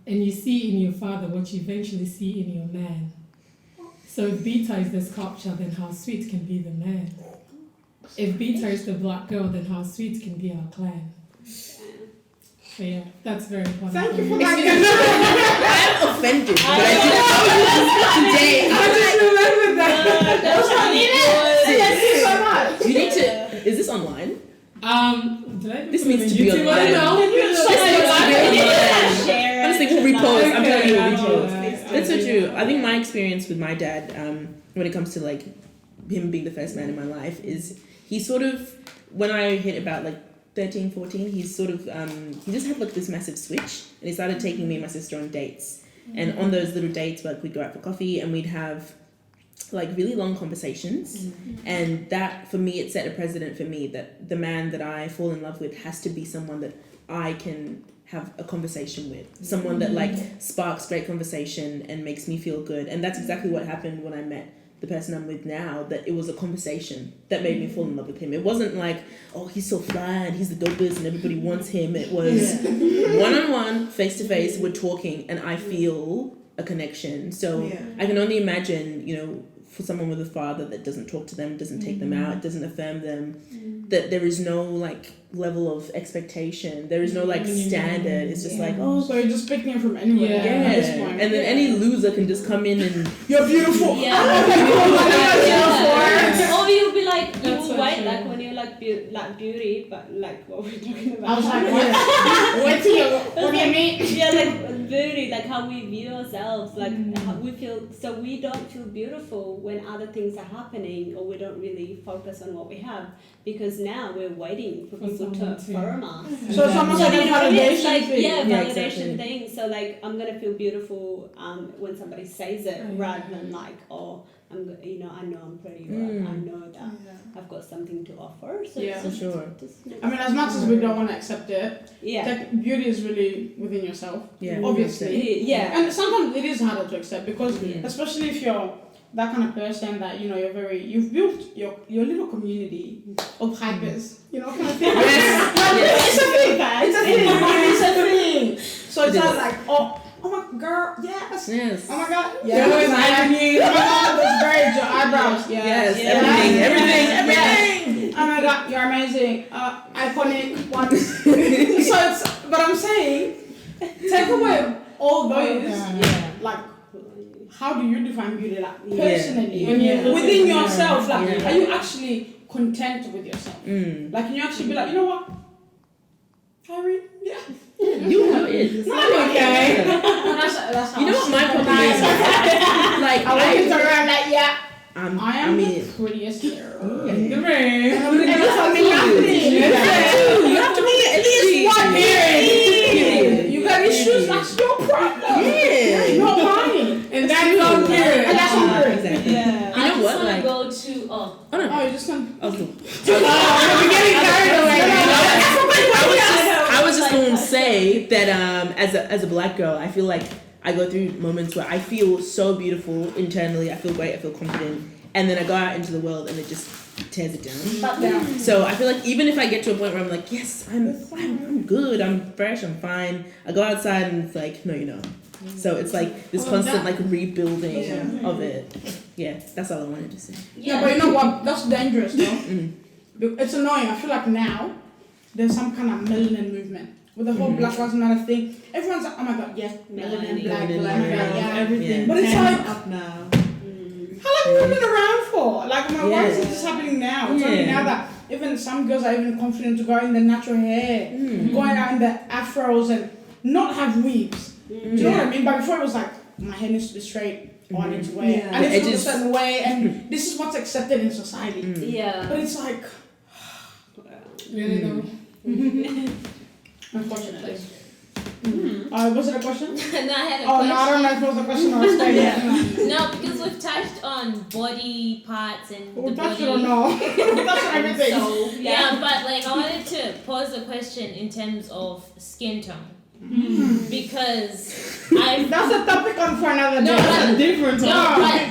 and you see in your father what you eventually see in your man? So if Beta is the sculpture, then how sweet can be the man? If Beta is the black girl, then how sweet can be our clan? So yeah, that's very important. Thank you for I'm offended, but I didn't know today. I just remembered that. Thank you so much. You need to. Is this online? Did I This needs to be YouTube? online. Honestly, we'll repost. I'm telling you, we'll repost. That's so true. I think my experience with my dad, when it comes to like him being the first man in my life, is he sort of, when I hit about like 13, 14, he's sort of, he just had like this massive switch, and he started taking me and my sister on dates. And on those little dates, like we'd go out for coffee and we'd have like really long conversations, and that for me, it set a precedent for me that the man that I fall in love with has to be someone that I can have a conversation with, someone that like sparks great conversation and makes me feel good. And that's exactly what happened when I met the person I'm with now, that it was a conversation that made me fall in love with him. It wasn't like, oh, he's so fly and he's the dopest and everybody wants him. It was one-on-one, face-to-face, we're talking and I feel a connection. So I can only imagine, you know, for someone with a father that doesn't talk to them, doesn't take them out, doesn't affirm them, that there is no like level of expectation, there is no like standard. It's just like, oh, so you're just picking it from anywhere at this point. And then any loser can just come in and you're beautiful. Or you'll be like, you will wait like when you're like beauty, but like what we're talking about. I was like, what do you mean? Yeah, like beauty, like how we view ourselves, like how we feel. So we don't feel beautiful when other things are happening, or we don't really focus on what we have, because now we're waiting for people to affirm us. So it's almost like a validation like, thing. validation thing. So like I'm gonna feel beautiful when somebody says it, rather than like, oh, I know I'm pretty, or I know that I've got something to offer. So it's for just, sure. I mean, as much as we don't want to accept it, yeah, beauty is really within yourself. Yeah, obviously. Yeah, and sometimes it is harder to accept because, especially if you're that kind of person that you've built your little community of hypers, kind of thing. It's a thing. It's a thing. So it's not like, oh my girl, yes. Oh my god, yes. Oh my god, that's great. Your eyebrows, yes. Everything. Oh my god, you're amazing. Iconic ones. So but I'm saying, take away all those, like, how do you define beauty, like personally, within yourself? Like, are you actually content with yourself? Like, can you actually be like, you know what, Irene? You know it. I'm okay. That's you know what my problem is? Like, I look around like, I am the prettiest girl in the room. You have to be at least one period. You got issues, that's your problem. Yeah. Not mine. And that's on period. And that's on period. Oh, you just don't. I was the- We're getting carried away. I was just going to say that as a black girl, I feel like I go through moments where I feel so beautiful internally. I feel great. I feel confident, and then I go out into the world and it just tears it down. So I feel like even if I get to a point where I'm like, yes, I'm good. I'm fresh. I'm fine. I go outside and it's like, no, you're not. So it's like this constant like rebuilding of it. Yeah, that's all I wanted to say. Yeah, but you know what? That's dangerous, though. It's annoying. I feel like now there's some kind of melanin movement with the whole Black Lives Matter thing. Everyone's like, oh my god, yes, melanin, black, Melanin, yeah, everything. But it's like, up now. how long have we been around for? Like, why is Yeah. this happening now? It's Yeah. only now that even some girls are even confident to go in the natural hair, going out in the afros and not have weaves. Do you know what I mean? But before it was like, my hair needs to be straight, or I need to wear, Yeah. I need to look a Edges. certain way, and this is what's accepted in society. Yeah. But it's like, really though. Unfortunately. Was it a question? No, I had a Oh question. no, I don't know if it was a question or a statement. No, because we've touched on body parts and We the touched body. it or no? We touched on everything. So, Yeah, but like I wanted to pose a question in terms of skin tone because I That's a topic on for another day. No, but- Different. no, but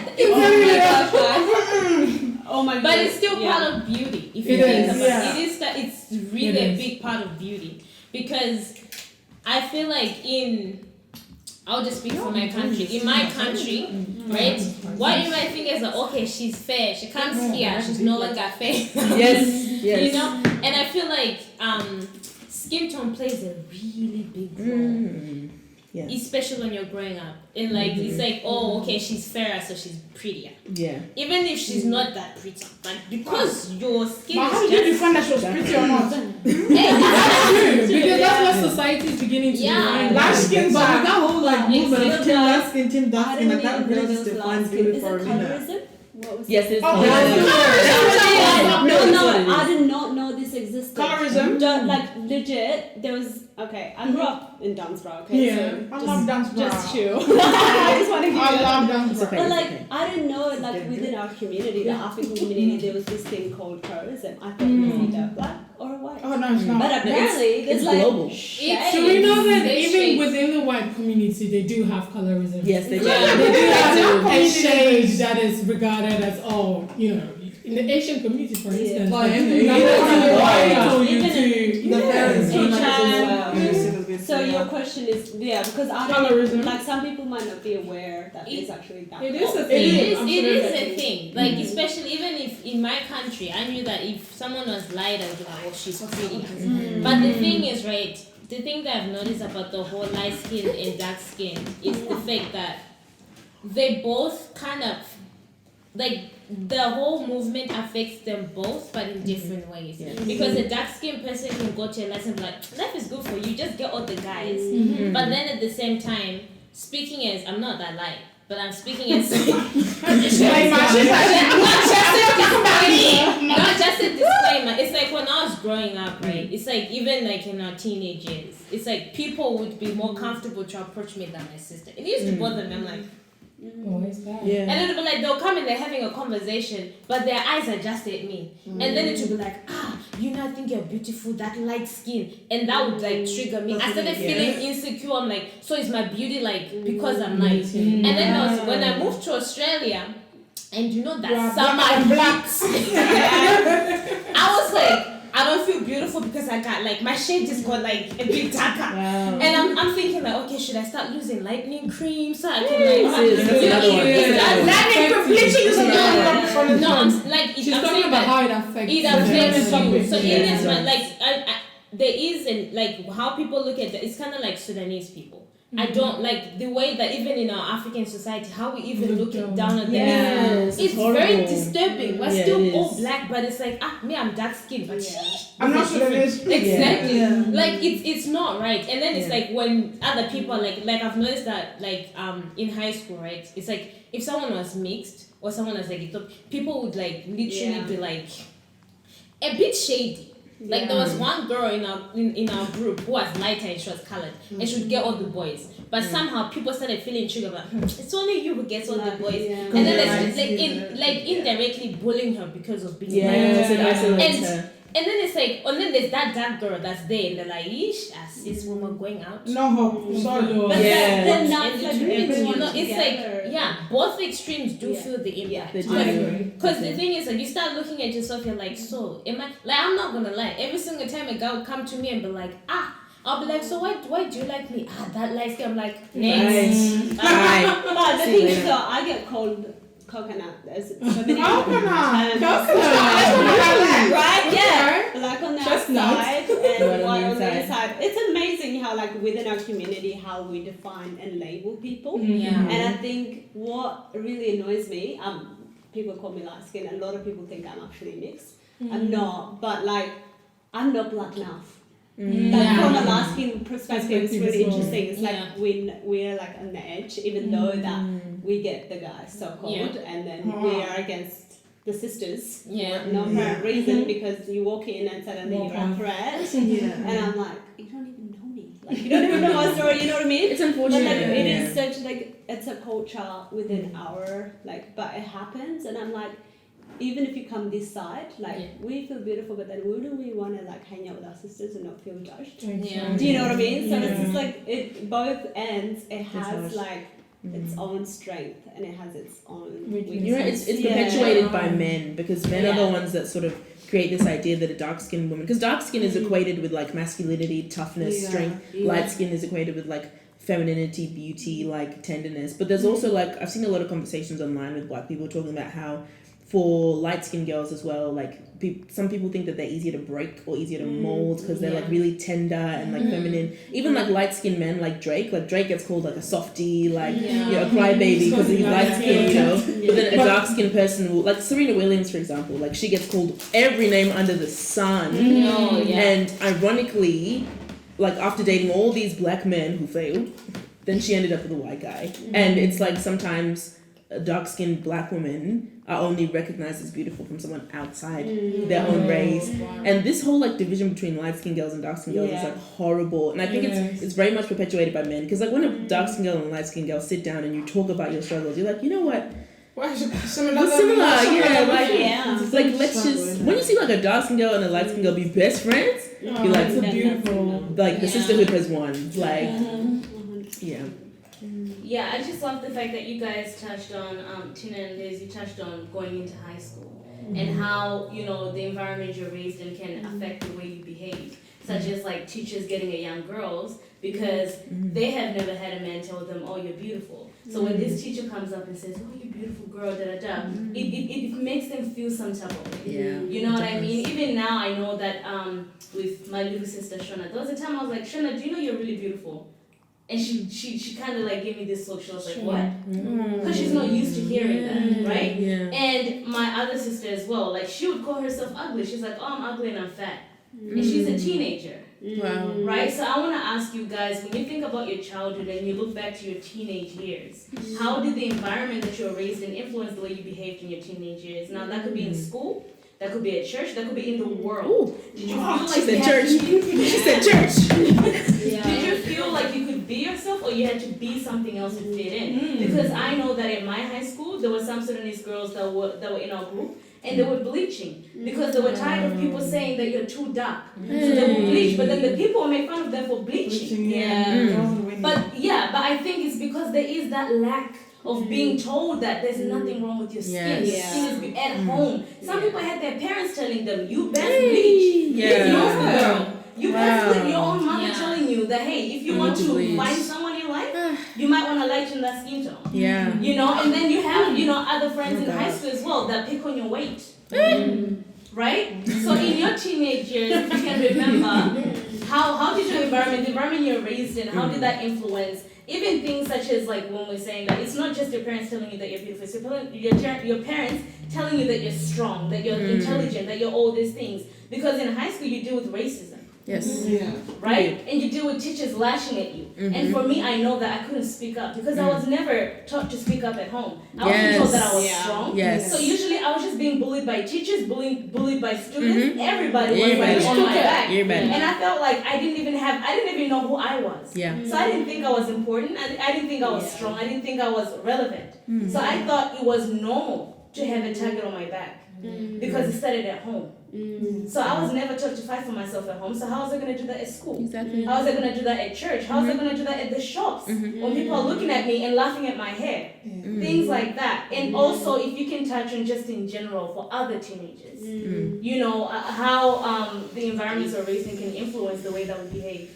Oh my god. but it's still part of beauty if you It think is, about yeah. it. It is that it's really It a is. big part of beauty because I feel like I'll just speak for my country. In my country, right? What you might think is like, okay, she's fair. She comes here, she's no longer fair. Yes. You know? And I feel like skin tone plays a really big role. Yeah. Especially when you're growing up. And like it's like, oh okay, she's fairer, so she's prettier. Yeah. Even if she's not that pretty. Like because your skin But how is did you just define that she was pretty or not? Because that's what society is beginning to Yeah. define. Light skin But side. that whole like movement of It's team like- light skin, team dark I skin, didn't like that even know really there just was defines last beauty Is for it a minute. colorism? What was Yes, it? it's Oh, No, It's no, what it is. I did not know this existed. Colorism? Like legit, there was I grew up in Dunsborough. Okay, Yeah. so I love dance bra. just chill. I just want to give I you love dance It's bra. okay. But like I didn't know like within our community, the African community, there was this thing called colorism. I thought it was either black or white. Oh no, it's not. But apparently there's it's like global. shades. So we know that They even shade. within the white community, they do have colorism. Yes, they do. Yeah, They do have to. a shade that is regarded as in the Asian community, for instance. Like, in the Number Asian one, community, why yeah. told you Even to The parents Yeah. do like Yeah. this. So your question is because I Colorism. don't like some people might not be aware that it's actually that. It is a close. thing. It is a Absolutely. thing. Like especially even if in my country I knew that if someone was light I'd be like, oh she's pretty. But the thing is, right, the thing that I've noticed about the whole light skin and dark skin is the fact that they both kind of like the whole movement affects them both but in different ways. Yeah. Because a dark skinned person can go to a lesson and be like, life is good for you, just get all the guys. But then at the same time, speaking as I'm not that light, but I'm speaking as not just a disclaimer. It's like when I was growing up, right? It's like even like in our teenage years, it's like people would be more comfortable to approach me than my sister. It used to bother me. I'm like, Why is that? Yeah. and it'll be like they'll come and they're having a conversation, but their eyes are just at me. And then it will be like, I think you're beautiful, that light skin. And that would like trigger me. I started feeling insecure. I'm like, so is my beauty like because I'm light? And then when I moved to Australia, and you know that summer heat, I was like, I don't feel beautiful because I got like my shade just got like a bit darker. Wow. And I'm thinking like, okay, should I start using lightening cream so I can like That's another one. Lightning cream, bleaching is another one. no, I'm like She's I'm talking saying about that how it affects it the affects person. you. So Yeah. in this one, like there is and like how people look at that, it's kind of like Sudanese people. I don't like the way that even in our African society, how we even look down at them. Yes, It's horrible. very disturbing. We're Yeah, still it all is. black, but it's like me, I'm dark skinned, but I'm not sure it is. exactly. Yeah. Like it's not right. And then it's like when other people like I've noticed that like in high school, right? It's like if someone was mixed or someone was like people would like literally be like a bit shady. Like there was one girl in our group who was lighter and she was colored and she would get all the boys. But somehow people started feeling triggered about it's only you who gets all the boys. And then there's indirectly bullying her because of being lighter. And then it's like, and then there's that dark girl that's there, and they're like, "Ish, as this woman going out." No, sorry. But they're not like it's like, both extremes do feel the impact. Because the thing is, like, you start looking at yourself, you're like, so am I? Like, I'm not gonna lie. Every single time a guy would come to me and be like, I'll be like, so why do you like me? That light skin. I'm like, next. But the thing is, I get called coconut. There's so many coconut. Right? Yeah. Black on the outside and white on the inside. It's amazing how, like, within our community, how we define and label people. And I think what really annoys me, people call me light skin. A lot of people think I'm actually mixed. I'm not, but like, I'm not black enough. Like from a light skin perspective, it's really interesting. It's like when we're like on the edge, even though that we get the guys so called, and then we are against the sisters for no apparent reason because you walk in and suddenly you're a threat. And I'm like, you don't even know me. Like, you don't even know my story. You know what I mean? It's unfortunate. But like, it is such like it's a culture within our like, but it happens, and I'm like. Even if you come this side, like we feel beautiful, but then wouldn't we want to like hang out with our sisters and not feel judged? Do you know what I mean? So it's just like it both ends. It has like its own strength and it has its own weakness. You know, it's perpetuated by men because men are the ones that sort of create this idea that a dark-skinned woman, because dark skin is equated with like masculinity, toughness, strength. Light skin is equated with like femininity, beauty, like tenderness. But there's also like I've seen a lot of conversations online with black people talking about how for light-skinned girls as well, like some people think that they're easier to break or easier to mold because they're like really tender and like feminine. Even like light-skinned men like Drake gets called like a softie, like you know, a crybaby because he's light-skinned, you know. But then a dark-skinned person will, like Serena Williams, for example, like she gets called every name under the sun. And ironically, like after dating all these black men who failed, then she ended up with a white guy. And it's like sometimes dark-skinned black women are only recognized as beautiful from someone outside their own race. And this whole like division between light-skinned girls and dark-skinned girls is like horrible. And I think it's very much perpetuated by men because like when a dark-skinned girl and a light-skinned girl sit down and you talk about your struggles, you're like, you know what? We're similar. Like let's just when you see like a dark-skinned girl and a light-skinned girl be best friends, you're like, it's beautiful. Like the sisterhood has won. Like Yeah, I just love the fact that you guys touched on, Tina and Liz, you touched on going into high school and how, you know, the environment you're raised in can affect the way you behave, such as like teachers getting at young girls because they have never had a man tell them, oh, you're beautiful. So when this teacher comes up and says, oh, you beautiful girl, it makes them feel some type of way. You know what I mean? Even now, I know that with my little sister, Shona, there was a time I was like, Shona, do you know you're really beautiful? And she kind of like gave me this look. She was like, what? Because she's not used to hearing that, right? And my other sister as well, like she would call herself ugly. She's like, oh, I'm ugly and I'm fat. And she's a teenager. Right? So I want to ask you guys, when you think about your childhood and you look back to your teenage years, how did the environment that you were raised in influence the way you behaved in your teenage years? Now that could be in school, that could be at church, that could be in the world. Did you feel like she said church? She said church. Did you feel like you could be yourself or you had to be something else to fit in? Because I know that in my high school, there were some Sudanese girls that were in our group and they were bleaching because they were tired of people saying that you're too dark. So they would bleach, but then the people would make fun of them for bleaching. But I think it's because there is that lack of being told that there's nothing wrong with your skin. Your skin is at home. Some people had their parents telling them, you best bleach. You best bleach. Your own mother telling you that, hey, if you want to find someone you like, you might want to lighten that skin tone. You know, and then you have, you know, other friends in high school as well that pick on your weight. Right? So in your teenage years, if you can remember, how did your environment, the environment you're raised in, how did that influence even things such as like when we're saying that it's not just your parents telling you that you're beautiful, it's your parents telling you that you're strong, that you're intelligent, that you're all these things. Because in high school you deal with racism. Yes. Yeah. right? And you deal with teachers lashing at you. And for me, I know that I couldn't speak up because I was never taught to speak up at home. I wasn't told that I was strong. Yes. So usually I was just being bullied by teachers, bullied by students. Everybody was Everybody. like on my back. Everybody. And I felt like I didn't even know who I was. Yeah. So I didn't think I was important. I didn't think I was strong. I didn't think I was relevant. So I thought it was normal to have a target on my back because it started at home. So I was never taught to fight for myself at home. So how was I going to do that at school? Exactly. How was I going to do that at church? How was I going to do that at the shops when people are looking at me and laughing at my hair? Things like that. And also, if you can touch on just in general for other teenagers, you know, how the environments we're raising can influence the way that we behave.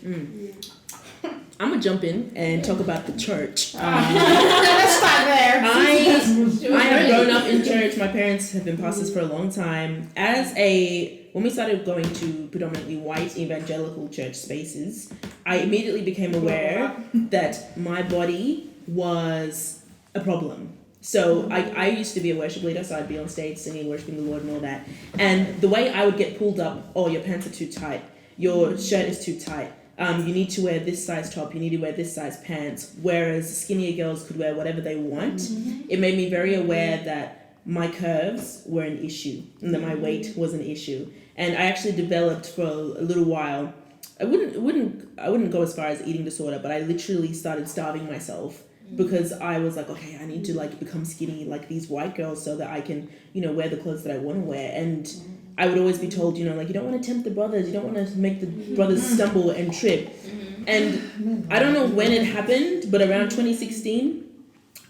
I'm gonna jump in and talk about the church. Let's start there. I have grown up in church. My parents have been pastors for a long time. When we started going to predominantly white evangelical church spaces, I immediately became aware that my body was a problem. So I used to be a worship leader, so I'd be on stage singing, worshiping the Lord and all that. And the way I would get pulled up, oh, your pants are too tight, your shirt is too tight. You need to wear this size top, you need to wear this size pants, whereas skinnier girls could wear whatever they want. It made me very aware that my curves were an issue and that my weight was an issue. And I actually developed for a little while, I wouldn't go as far as eating disorder, but I literally started starving myself because I was like, okay, I need to like become skinny like these white girls so that I can, you know, wear the clothes that I want to wear. And I would always be told, you know, like, you don't want to tempt the brothers, you don't want to make the brothers stumble and trip. And I don't know when it happened, but around 2016,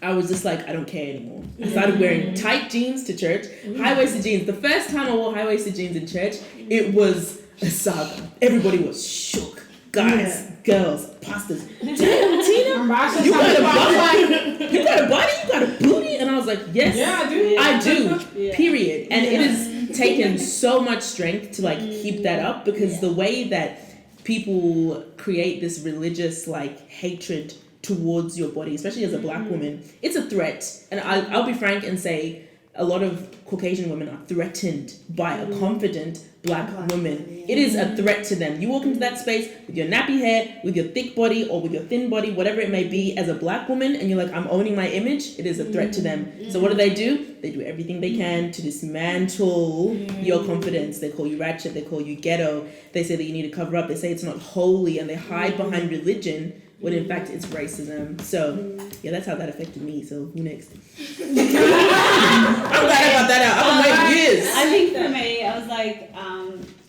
I was just like, I don't care anymore. I started wearing tight jeans to church, high-waisted jeans. The first time I wore high-waisted jeans in church, it was a saga. Everybody was shook. Guys, girls, pastors. Damn, Tina, you got a body, you got a booty? And I was like, yes, I do, period. And it has taken so much strength to like keep that up because the way that people create this religious like hatred towards your body, especially as a black woman, it's a threat. And I'll be frank and say a lot of Caucasian women are threatened by a confident black woman. It is a threat to them. You walk into that space with your nappy hair, with your thick body or with your thin body, whatever it may be, as a black woman, and you're like, I'm owning my image, it is a threat to them. So what do? They do everything they can to dismantle your confidence. They call you ratchet, they call you ghetto, they say that you need to cover up, they say it's not holy, and they hide behind religion when in fact it's racism. So yeah, that's how that affected me. So who next? I'm glad I got that out. I've been waiting years. I think for me, I was like,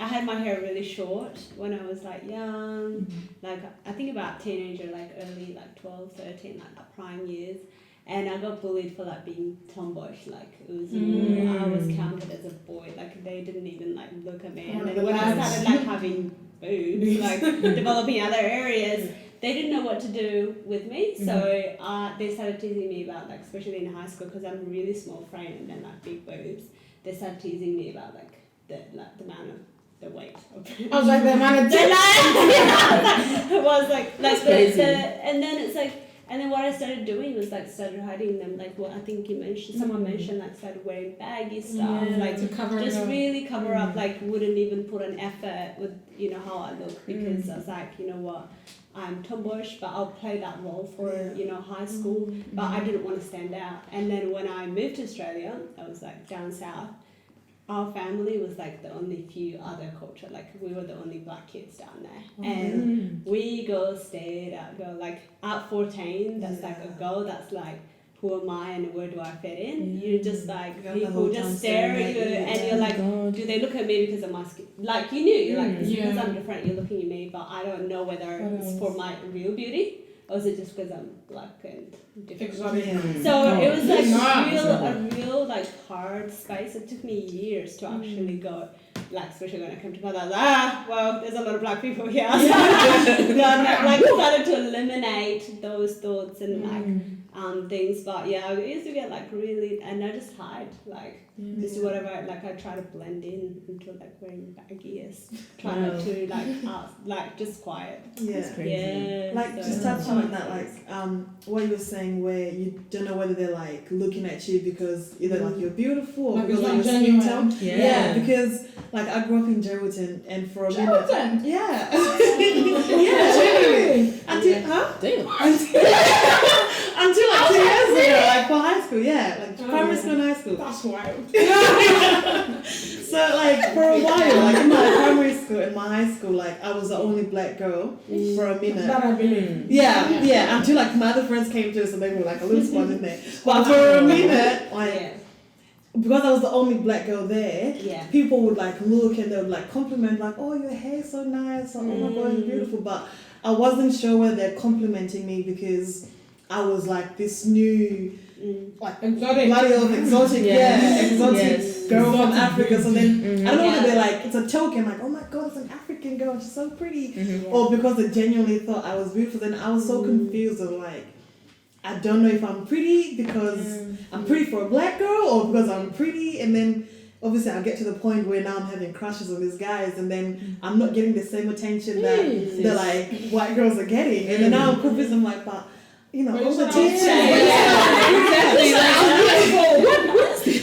I had my hair really short when I was like young, like I think about teenager, like early, like 12, 13, like the prime years. And I got bullied for like being tomboyish, like it was, I was counted as a boy, like they didn't even like look at me. And then when I started like having boobs, like developing other areas, they didn't know what to do with me, so they started teasing me about, like, especially in high school, because I'm really small frame and like big boobs. They started teasing me about like the amount of the weight. I was like, the amount of it was like and then it's like, and then what I started doing was like started hiding them, like what I think you mentioned. Someone mentioned like started wearing baggy stuff, like to cover just it up. really cover up, like wouldn't even put an effort with how I look, because I was like, you know what, I'm tomboyish, but I'll play that role for high school, but I didn't want to stand out. And then when I moved to Australia, I was like down south. Our family was like the only few other culture, like we were the only black kids down there, and we stayed at like at 14. That's like a girl. That's like, who am I and where do I fit in? You're just like, people just stare at you and you're like, do they look at me because of my skin? Like you knew, you're like, because I'm different, you're looking at me, but I don't know whether it's for my real beauty or is it just because I'm black and different. So it was like a real like hard space. It took me years to actually go, like especially when I came to Canada, I was like, well, there's a lot of black people here. So like started to eliminate those thoughts and like things. But yeah, I used to get like really, and I just hide like just whatever. Like I try to blend in into like wearing baggies, try not to like just quiet. Yeah. Yeah. Like just touching on that, like what you were saying, where you don't know whether they're like looking at you because either like you're beautiful or Like because it's like not your skin genuine. tone. Yeah. Yeah, because like I grew up in Geraldton, and for a minute, Geraldton? yeah, Really? until huh? Damn. Until like 2 years ago, like for high school, yeah, like primary school and high school. That's wild. So like for a while, like in my primary school and my high school, like I was the only black girl for a minute. That I believe. Yeah, until like my other friends came too, so they were like a little spot in there. But for a minute, like because I was the only black girl there, people would like look and they would like compliment, like, oh, your hair's so nice, or oh my god, you're beautiful. But I wasn't sure whether they're complimenting me because I was like this new, like Exotic. bloody old exotic, exotic girl from Africa. So then I don't know whether they're like, it's a token, like, oh my god, it's an African girl, she's so pretty, or because they genuinely thought I was beautiful. Then I was so confused of like, I don't know if I'm pretty because I'm pretty for a black girl or because I'm pretty, and then obviously I get to the point where now I'm having crushes on these guys, and then I'm not getting the same attention that the like white girls are getting, and then now I'm confused. I'm like, but you know, all the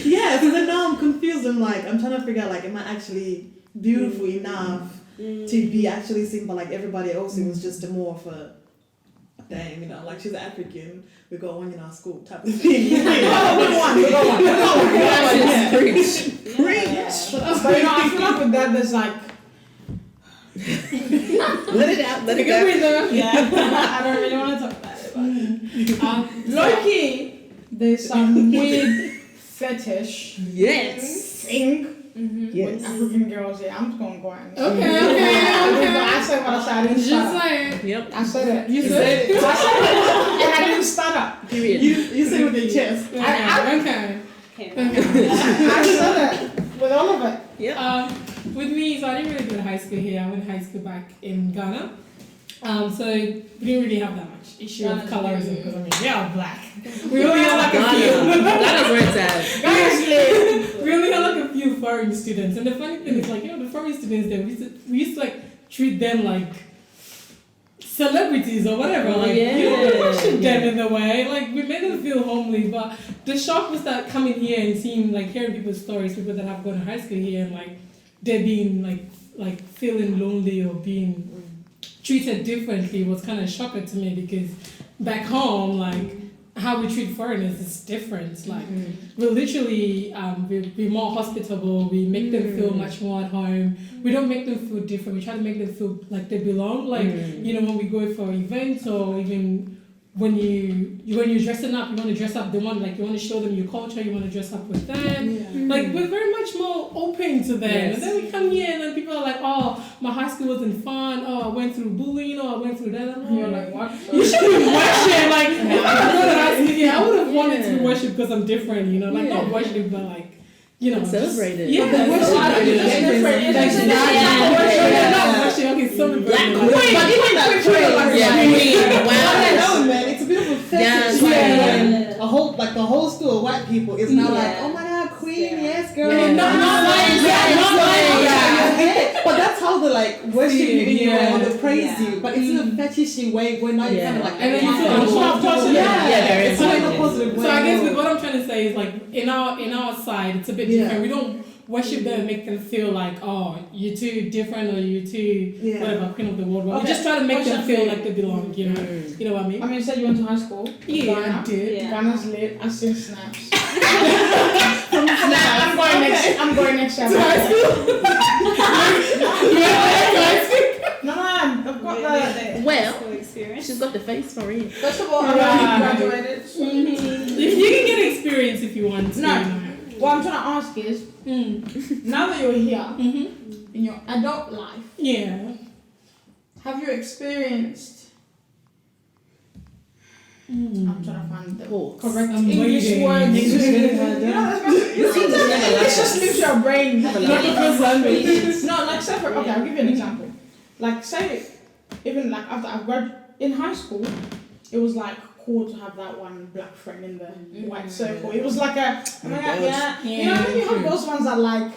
yeah. So then now I'm confused. I'm like, I'm trying to figure out like, am I actually beautiful enough to be actually seen by like everybody else? It was just more of a dang, you know, like she's African, we got one in our school type of thing. We got one. Preach. But you know, I feel like with that, there's like. Let it out. Let it go. Yeah. I don't really want to talk about it. But, low key, there's some weird fetish. Yes. Thing. Yes. With African girls, yeah, I'm just gonna go and Okay. I said what I said. I didn't Just start up. like Yep. I said it. You said it. I said it, and I didn't start up. Period. You say with your chest. okay. I said it with all of it. Yep. With me, so I didn't really go to high school here. I went to high school back in Ghana. So we didn't really have that much issue of colorism because I mean we are black. We only had like a few. Ghana's where it's at. We only had like a few foreign students, and the funny thing is like, you know, the foreign students there, we used to like treat them like celebrities or whatever. Like you don't worship them in a way. Like we made them feel homely, but the shock was that coming here and seeing like hearing people's stories, people that have gone to high school here, and like they're being like feeling lonely or being treated differently was kind of shocking to me, because back home, like how we treat foreigners is different. Like we're literally we're more hospitable. We make them feel much more at home. We don't make them feel different. We try to make them feel like they belong. Like you know, when we go for events or even when you're dressing up, you want to dress up. You want to show them your culture. You want to dress up with them. Like we're very much more open to them. Yes. And then we come here and then people are like, oh, my high school wasn't fun. Oh, I went through bullying. Oh, I went through that. And You're like, what? you should be worshipped. Like if I go to high school, I would have wanted to be worshipped because I'm different. You know, like not worshipped, but like. You know, Celebrated. Yeah, But not worship. Okay, celebrate. Black queen. But even that phrase, Wow. I know, man. It's a beautiful fetish. Yes. A whole like the whole school of white people is now like, oh my god, queen, yes, girl. But that's how they like worship you in your way, or they praise you. But it's in a fetishy way where now you're kind of like, And then you feel positive. it's not in a positive way. So I guess with what I'm trying to say is like in our side, it's a bit different. We don't worship them and make them feel like, oh, you're too different or you're too whatever, queen of the world. We just try to make them feel like they belong. You know, you know what I mean? I mean, you said you went to high school. Yeah, Ghana. I did. Ghana's lit. I seen snaps. I'm going next year. No, I've got the. Well, experience. she's got the face for it. First of all, I graduated. You can get experience if you want to. No. What I'm trying to ask is, now that you're here in your adult life, have you experienced? I'm trying to find the correct English words. It just leaves your brain. No, like say for okay, I'll give you an example. Like say, even like after I graduated in high school, it was like cool to have that one black friend in the white circle. It was like a, oh my God, yeah. You know, then you have those ones that like,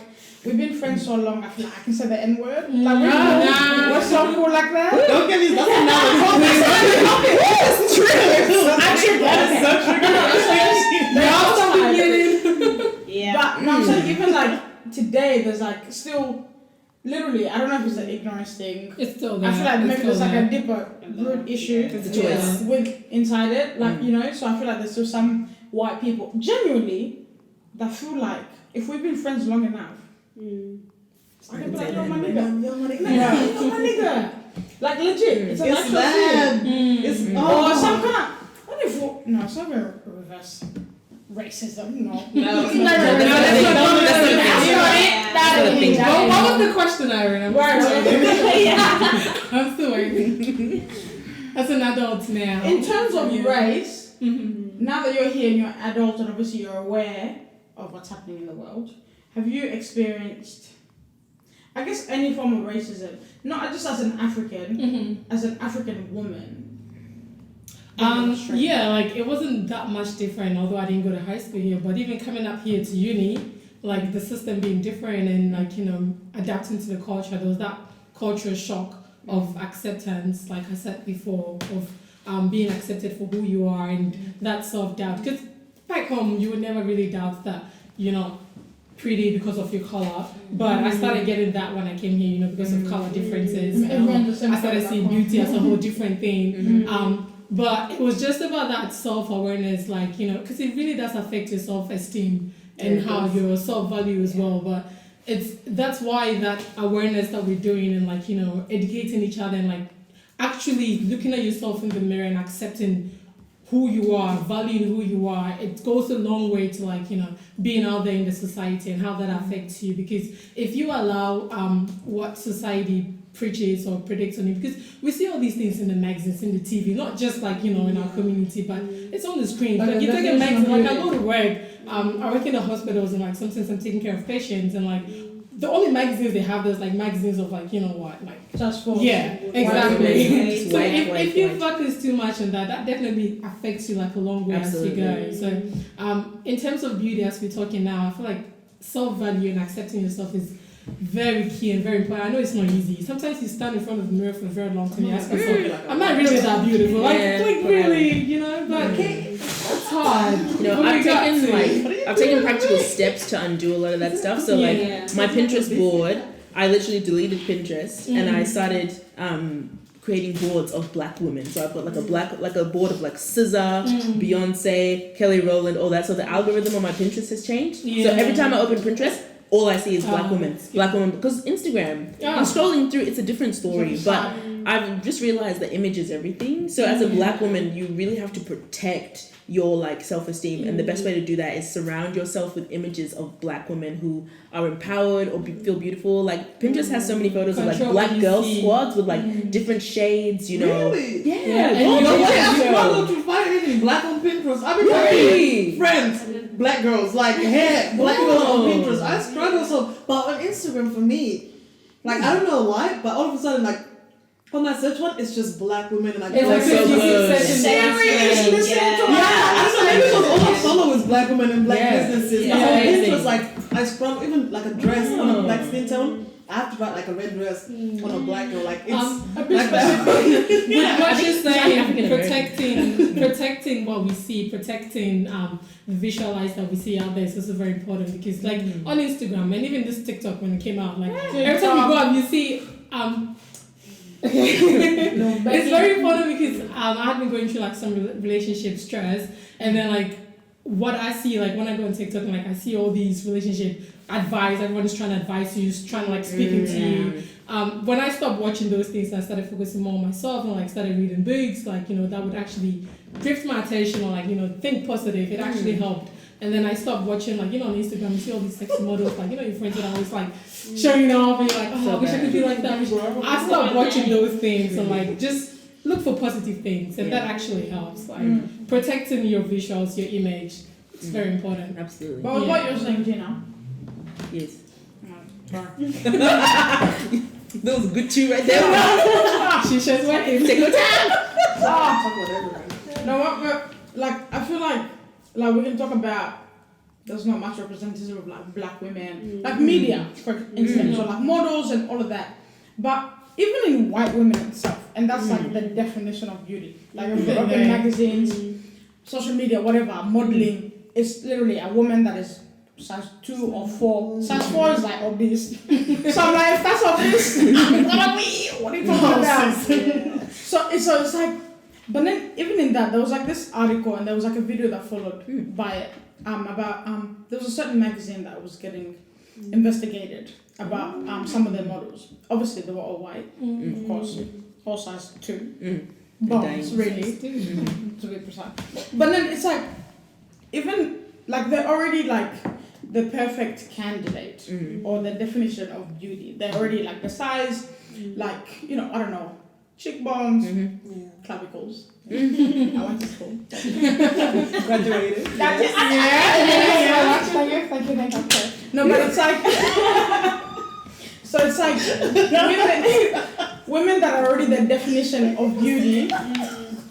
we've been friends so long, I feel like I can say the N-word. Like, we're so cool like that. Don't get me started now. It's true. Actually, That's so true. Yeah. But no, I'm saying even like today, there's like still, literally, I don't know if it's an ignorance thing. It's still there. I feel like It's maybe still there's like there. a deeper root issue It's a choice. with inside it, like you know. So I feel like there's still some white people genuinely that feel like if we've been friends long enough, I can be like, yo, my nigga, yo, my nigga, like legit. It's an It's actual bad. thing. It's Or some kind of, what if, no, it's not very reverse racism, no. That's What was the question, Irene? I'm still waiting. As an adult now. In terms of race, now that you're here and you're an adult and obviously you're aware of what's happening in the world, have you experienced, I guess, any form of racism? Not just as an African, as an African woman. Yeah, like it wasn't that much different, although I didn't go to high school here, but even coming up here to uni, like the system being different and like, you know, adapting to the culture, there was that cultural shock of acceptance, like I said before, of being accepted for who you are and that self-doubt. Because back home, you would never really doubt that you're not pretty because of your color, but I started getting that when I came here, you know, because of color differences. I started seeing beauty as a whole different thing. But it was just about that self-awareness, like, you know, because it really does affect your self-esteem and how your self-value as well. But that's why that awareness that we're doing and like, you know, educating each other and like actually looking at yourself in the mirror and accepting who you are, valuing who you are, it goes a long way to like, you know, being out there in the society and how that affects you. Because if you allow what society preaches or predicts on you, because we see all these things in the magazines, in the TV, not just like, you know, in our community, but it's on the screen. Like you take a magazine, like I go to work, I work in the hospitals and like sometimes I'm taking care of patients and like the only magazines they have, there's like magazines of like, you know what, like Just for exactly. So if you white. focus too much on that, that definitely affects you like a long way as you go. So in terms of beauty, as we're talking now, I feel like self-value and accepting yourself is very key and very important. I know it's not easy. Sometimes you stand in front of the mirror for a very long time and you ask yourself, am I really that beautiful? Like really, you know, but it's hard. You know, I've taken practical steps to undo a lot of that stuff. So like my Pinterest board, I literally deleted Pinterest and I started creating boards of black women. So I've got like a board of like SZA, Beyonce, Kelly Rowland, all that. So the algorithm on my Pinterest has changed. So every time I open Pinterest, all I see is black women. Because Instagram, I'm scrolling through, it's a different story. But I've just realized that image is everything. So as a black woman, you really have to protect your like self-esteem, and the best way to do that is surround yourself with images of black women who are empowered or feel beautiful. Like Pinterest has so many photos of like black girl squads with like different shades, you know. Really? Yeah. I struggle to find anything black on Pinterest. I've been finding friends, black girls, like hair, black girls on Pinterest. I struggle so, but on Instagram for me, like I don't know why, but all of a sudden like on my search one, it's just black women and like it's like so good. Seriously, I don't know, maybe because all I follow is black women and black businesses. But on Pinterest, like I scroll even like a dress on a black skin tone. I have to buy like a red dress on a black girl. Like it's like that. What you're saying, protecting what we see, protecting the visualize that we see out there is also very important because like on Instagram and even this TikTok when it came out, like every time you go up, you see it's very important because I've been going through like some relationship stress, and then like what I see like when I go on TikTok and like I see all these relationship advice, everyone is trying to advise you, trying to like speaking to you. When I stopped watching those things, I started focusing more on myself and like started reading books, like you know that would actually drift my attention or like you know think positive. It actually helped. And then I stopped watching, like, you know, on Instagram, you see all these sexy models, like, you know, your friends are always, like, showing off, and you're like, oh, I wish I could be like that. I stopped watching those things, and, like, just look for positive things, and that actually helps. Like, protecting your visuals, your image, it's very important. Absolutely. But what you're saying, Gina? Yes. That was a good chew right there. She says, what is Take your time. Talk about everything. No, like I feel like we can talk about there's not much representation of like black women, like media, for instance, or like models and all of that. But even in white women itself, and that's like the definition of beauty. Like if you look in magazines, social media, whatever, modeling, it's literally a woman that is size 2 or 4. Size 4 is like obvious. So I'm like, if that's obvious, what are you talking about? So it's like, but then even in that, there was like this article and there was like a video that followed by it about there was a certain magazine that was getting investigated about some of their models. Obviously, they were all white, of course, all size 2. Bones, really, to be precise. But then it's like, even like they're already like the perfect candidate or the definition of beauty. They're already like the size, like, you know, I don't know, cheekbones, clavicles. I went to school. Graduated. That's it. Thank you. No, but it's like, so it's like women that are already the definition of beauty,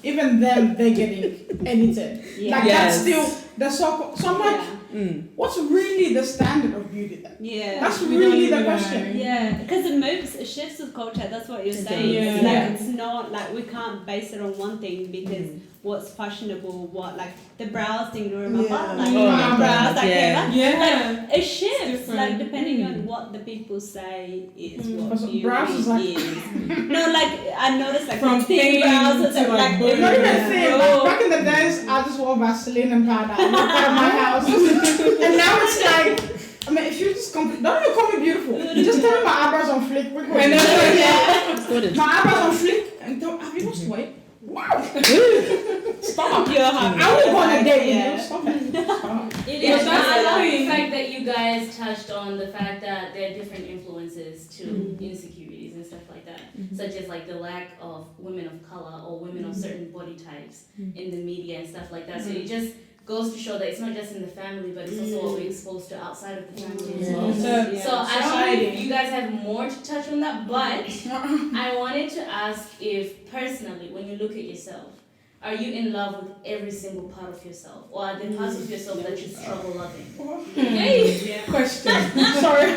even them, they're getting edited. Like that's still the so I'm like, what's really the standard of beauty then? Yeah. That's really the question. Yeah, because it shifts with culture. That's what you're saying. Yeah. It's like it's not like we can't base it on one thing because what's fashionable, what like the brows thing. You remember? Yeah. Like brows, like like, it shifts like depending on what the people say is what beauty brows is like no, like I noticed like From thin brows or something like not even thin. Like, back in the days, I just wore Vaseline and powder. I walked out of my house, and now it's like. I mean, if you just don't even call me beautiful. Just tell me my eyebrows on flick. My eyebrows on flick. And have you lost weight? Wow. Stop. You're happy. I will go on a date with you. Stop it. It Yeah, is. I that's love the the thing. fact that you guys touched on the fact that there are different influences to insecurities and stuff like that, such as like the lack of women of color or women of certain body types in the media and stuff like that. So it just goes to show that it's not just in the family, but it's also what we're exposed to outside of the family as well. So I don't know if you guys have more to touch on that, but I wanted to ask if personally, when you look at yourself, are you in love with every single part of yourself, or are there parts of yourself that you struggle loving? Question. Sorry.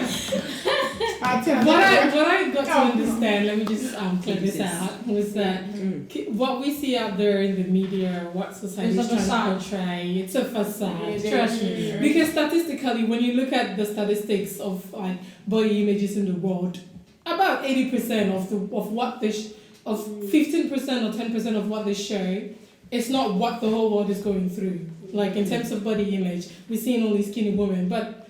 What I got to understand, let me just clear this out, was that what we see out there in the media, what society is trying to portray, it's a facade. Trust me. Because statistically, when you look at the statistics of like body images in the world, about 80% of what they 15% or 10% of what they show, it's not what the whole world is going through. Like in terms of body image, we're seeing only skinny women, but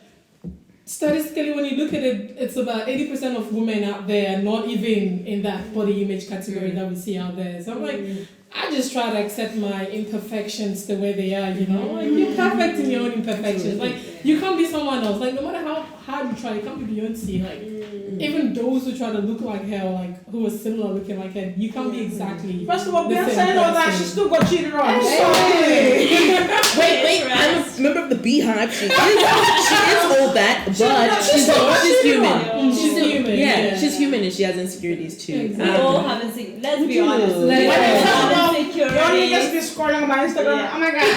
statistically, when you look at it, it's about 80% of women out there not even in that body image category that we see out there. So I'm like, I just try to accept my imperfections the way they are, you know? Like, you're perfect in your own imperfections. Like, you can't be someone else. Like, no matter how hard you try, you can't be Beyonce. Like, even those who try to look like her, like, who are similar looking like her, you can't be exactly. First of all, the Beyonce same and all that, person. she still got cheated on. Wait, I'm a member of the Beehive. She is all that, but she's human. She's human. Yeah, she's human and she has insecurities too. We all have insecurities. Let's be honest. Y'all niggas be scrolling on my Instagram. Oh my god.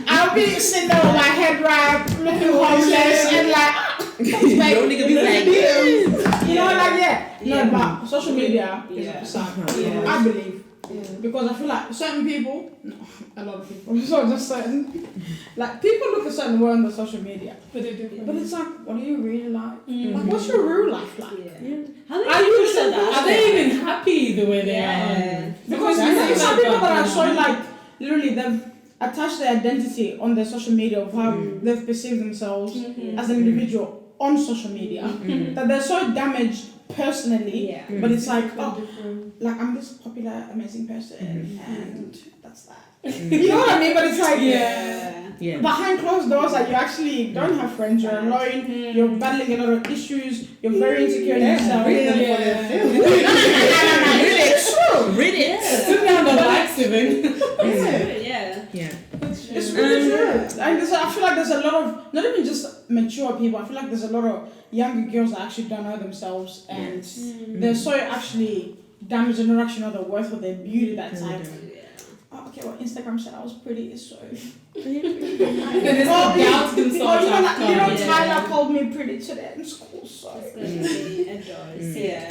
I'll be sitting there with my head wrapped, looking homeless, and like, Your nigga be like, you know, like No, but social media is a facade. I believe. Because I feel like certain people, no, a lot of people, it's not just certain, like people look a certain way on the social media, but it's like, what do you really like? Like, what's your real life like? How many Are people you said that? Are they even happy the way they are? Because you see some people that are showing like, literally they've attached their identity on their social media of how they've perceived themselves as an individual on social media, that they're so damaged personally, but it's like, oh, like I'm this popular, amazing person, and that's that. You know what I mean? But it's like, behind closed doors, like you actually don't have friends, you're alone, you're battling a lot of issues, you're very insecure in yourself. Really, it's true. Really? Sit down the likes even. It's really true. And I feel like there's a lot of, not even just mature people, I feel like there's a lot of younger girls that actually don't know themselves and they're so actually damaged and don't actually know the worth of their beauty that's like, oh, okay, well, Instagram said I was pretty, so. Doubts themselves after. Tyler called me pretty today in school, so.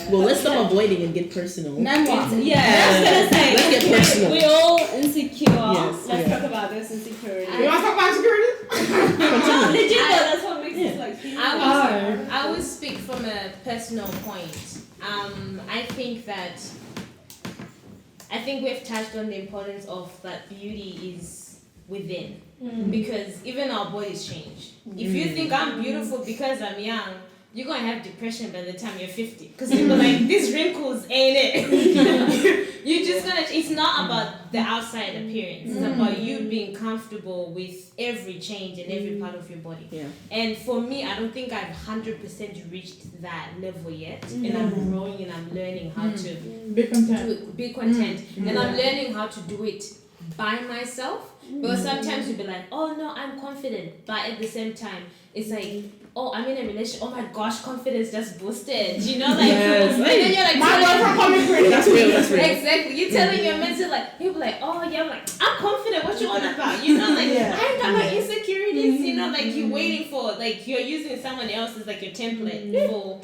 Well, let's stop avoiding and get personal. I was gonna say, Let's get personal. we're all insecure. Yes, Let's yeah. talk about this insecurity. You want to talk about insecurity? No, legit though, that's what makes us like feel. I will speak from a personal point. I think we've touched on the importance of that beauty is within. Because even our bodies change. If you think I'm beautiful because I'm young, you're going to have depression by the time you're 50. Because people are like, these wrinkles ain't it. You're just going to, it's not about the outside appearance. It's about you being comfortable with every change and every part of your body. Yeah. And for me, I don't think I've 100% reached that level yet. And I'm growing and I'm learning how to be content. And I'm learning how to do it by myself. But sometimes you'll be like, oh no, I'm confident. But at the same time, it's like, oh, I'm in a relationship. Oh my gosh, confidence just boosted. You know, like, and then you're like, my boyfriend called me pretty. That's real. Exactly. You're telling your mentor, like, people like, oh yeah, I'm like, I'm confident. What you on about? You know, like, I ain't got my insecurities. You know, like you're waiting for, like, you're using someone else as like your template for.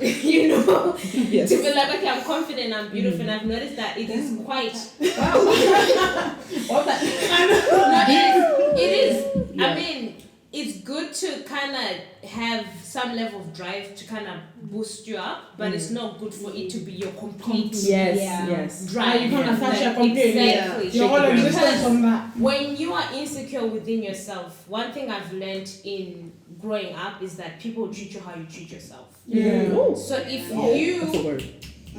You know, to be like, okay, I'm confident, I'm beautiful, and I've noticed that it is quite. It is. Yeah. I mean, it's good to kind of have some level of drive to kind of boost you up, but it's not good for it to be your complete Yes. drive. You can't attach your complete. Exactly. You're all existence on that. When you are insecure within yourself, one thing I've learned in growing up is that people treat you how you treat yourself. So if That's the word.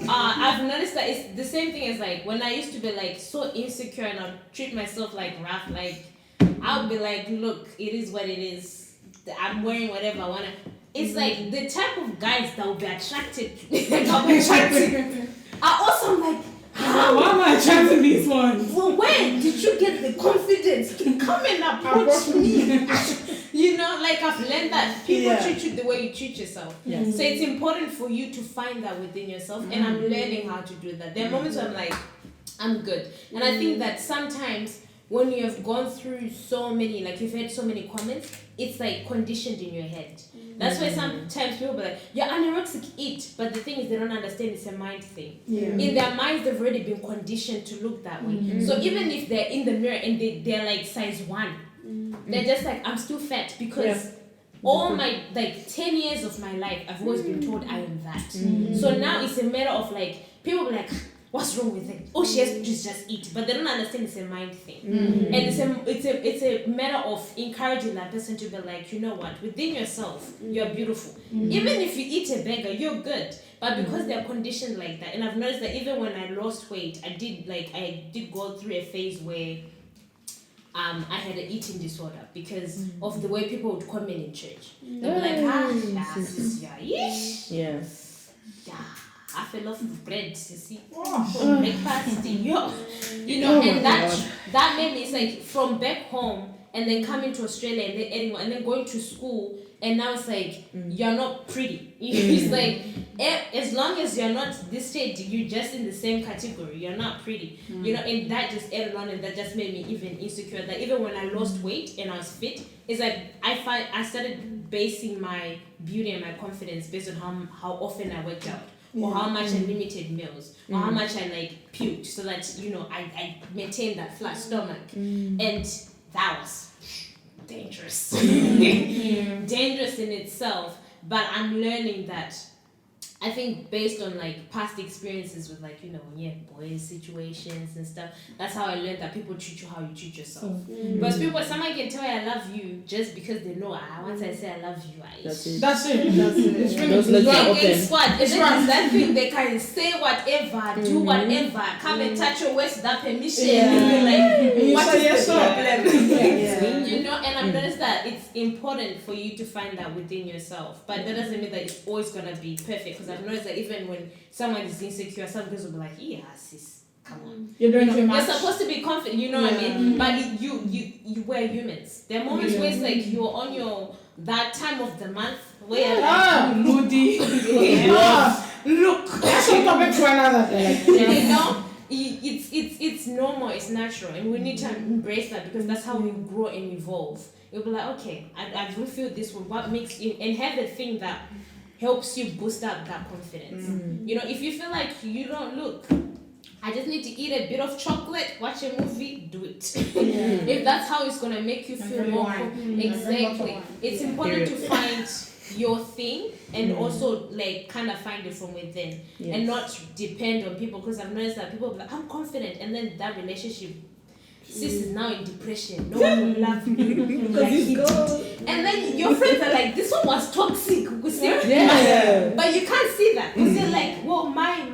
I've noticed that it's the same thing as like when I used to be like so insecure and I'd treat myself like rough, like I would be like, look, it is what it is. I'm wearing whatever I wanna. It's like the type of guys that will be attracted are also like, Why am I attracting these ones? well, where did you get the confidence to come and approach me? You know, like I've learned that people treat you the way you treat yourself. Yes. So it's important for you to find that within yourself, and I'm learning how to do that. There are moments where I'm like, I'm good. And I think that sometimes when you have gone through so many, like you've had so many comments, it's like conditioned in your head. That's why sometimes people be like, you're anorexic, eat. But the thing is, they don't understand it's a mind thing. In their minds, they've already been conditioned to look that way. So even if they're in the mirror and they're like size 1, they're just like, I'm still fat because all my, like 10 years of my life, I've always been told I am that. So now it's a matter of like, people be like, what's wrong with it? Oh, she has to just eat. But they don't understand it's a mind thing. And it's a matter of encouraging that person to be like, you know what, within yourself, you're beautiful. Even if you eat a burger, you're good. But because they're conditioned like that, and I've noticed that even when I lost weight, I did go through a phase where I had an eating disorder because of the way people would comment in church. They'd be like, sis, yeah. I fell off of bread, you see, for breakfast, you know, and that made me, it's like from back home and then coming to Australia and then going to school, and now it's like you're not pretty. It's like as long as you're not this stage, you're just in the same category. You're not pretty, you know, and that just added on, and that just made me even insecure. That even when I lost weight and I was fit, it's like I started basing my beauty and my confidence based on how often I worked out. Or how much I limited meals, or how much I like puked, so that, you know, I maintained that flat stomach. And that was dangerous. Dangerous in itself. But I'm learning that I think based on like past experiences with like, you know, when you have boys situations and stuff, that's how I learned that people treat you how you treat yourself. Because someone can tell you I love you just because they know once I say I love you, That's it. It's Those gang squad. It's that thing they can say whatever, do whatever, come and touch your waist without permission. And you're like, what is the problem? You know, and I've noticed that it's important for you to find that within yourself. But that doesn't mean that it's always gonna be perfect. Because I've noticed that even when someone is insecure, some girls will be like, yeah, sis, come on. You're doing too much. You're supposed to be confident, you know what I mean? But you we're humans. There are moments where it's like you're on that time of the month where you're like, moody. Look. That's a topic for another day. You know? it's normal, it's natural, and we need to embrace that because that's how we grow and evolve. You'll be like, okay, I don't feel this way. What makes you, and have the thing that helps you boost up that confidence. You know, if you feel like you don't look, I just need to eat a bit of chocolate, watch a movie, do it. If that's how it's gonna make you feel more exactly. It's important to find your thing and also like kind of find it from within and not depend on people, because I've noticed that people be like, I'm confident, and then that relationship sis is now in depression. No one will love me because he did. And then your friends are like, this one was toxic. But you can't see that because they're like, well, my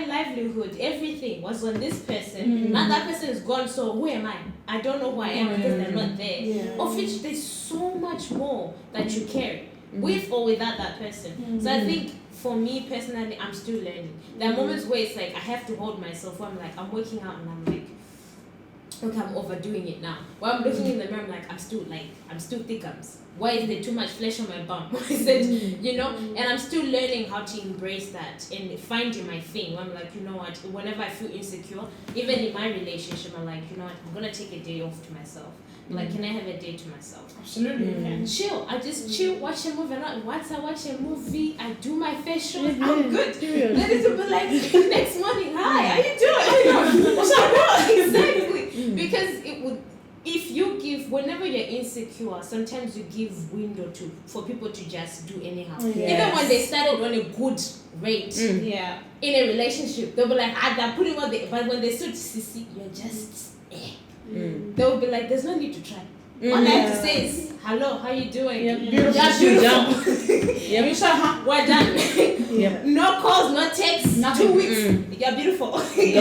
livelihood, everything was on this person. Now that person is gone, so who am I? I don't know who I am because they're not there. Of which there's so much more that you carry with or without that person. So I think for me personally, I'm still learning. There are moments where it's like I have to hold myself, where I'm like, I'm working out and I'm like, okay, I'm overdoing it now. While I'm looking in the mirror, I'm like, I'm still thickums. Why is there too much flesh on my bum? Is it, you know? And I'm still learning how to embrace that and finding my thing. Where I'm like, you know what? Whenever I feel insecure, even in my relationship, I'm like, you know what? I'm gonna take a day off to myself. Like, can I have a day to myself? Absolutely. Chill. I just chill, watch a movie. Once I watch a movie, I do my facial. I'm good. Then it will be like next morning. Hi, how you doing? What's up? Exactly. Because it would. If you give, whenever you're insecure, sometimes you give window for people to just do anyhow. Even when they started on a good rate, in a relationship, they'll be like, they're putting what they. But when they start to see, you're just. They will be like, there's no need to try. All I have to say is, hello, how you doing? Beautiful. We're done. No calls, no texts, nothing. 2 weeks. You're beautiful. You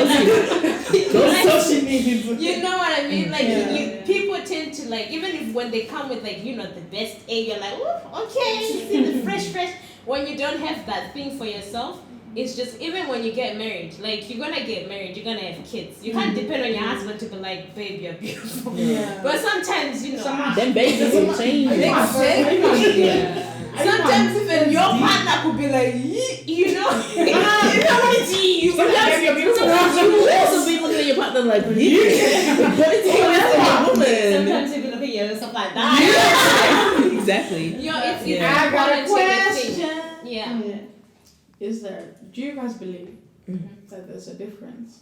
know what I mean? Like, people tend to like, even if when they come with like, you know, the best A, you're like, oh, okay, see the fresh. When you don't have that thing for yourself, it's just, even when you get married, like, you're gonna get married, you're gonna have kids. You can't depend on your husband to be like, babe, you're beautiful. But sometimes, you know, then babies will change. Sometimes even your partner could be like, you know, sometimes you also be looking at your partner like, what is Sometimes you look at you and stuff like that. Exactly. It's I got a question. Do you guys believe that there's a difference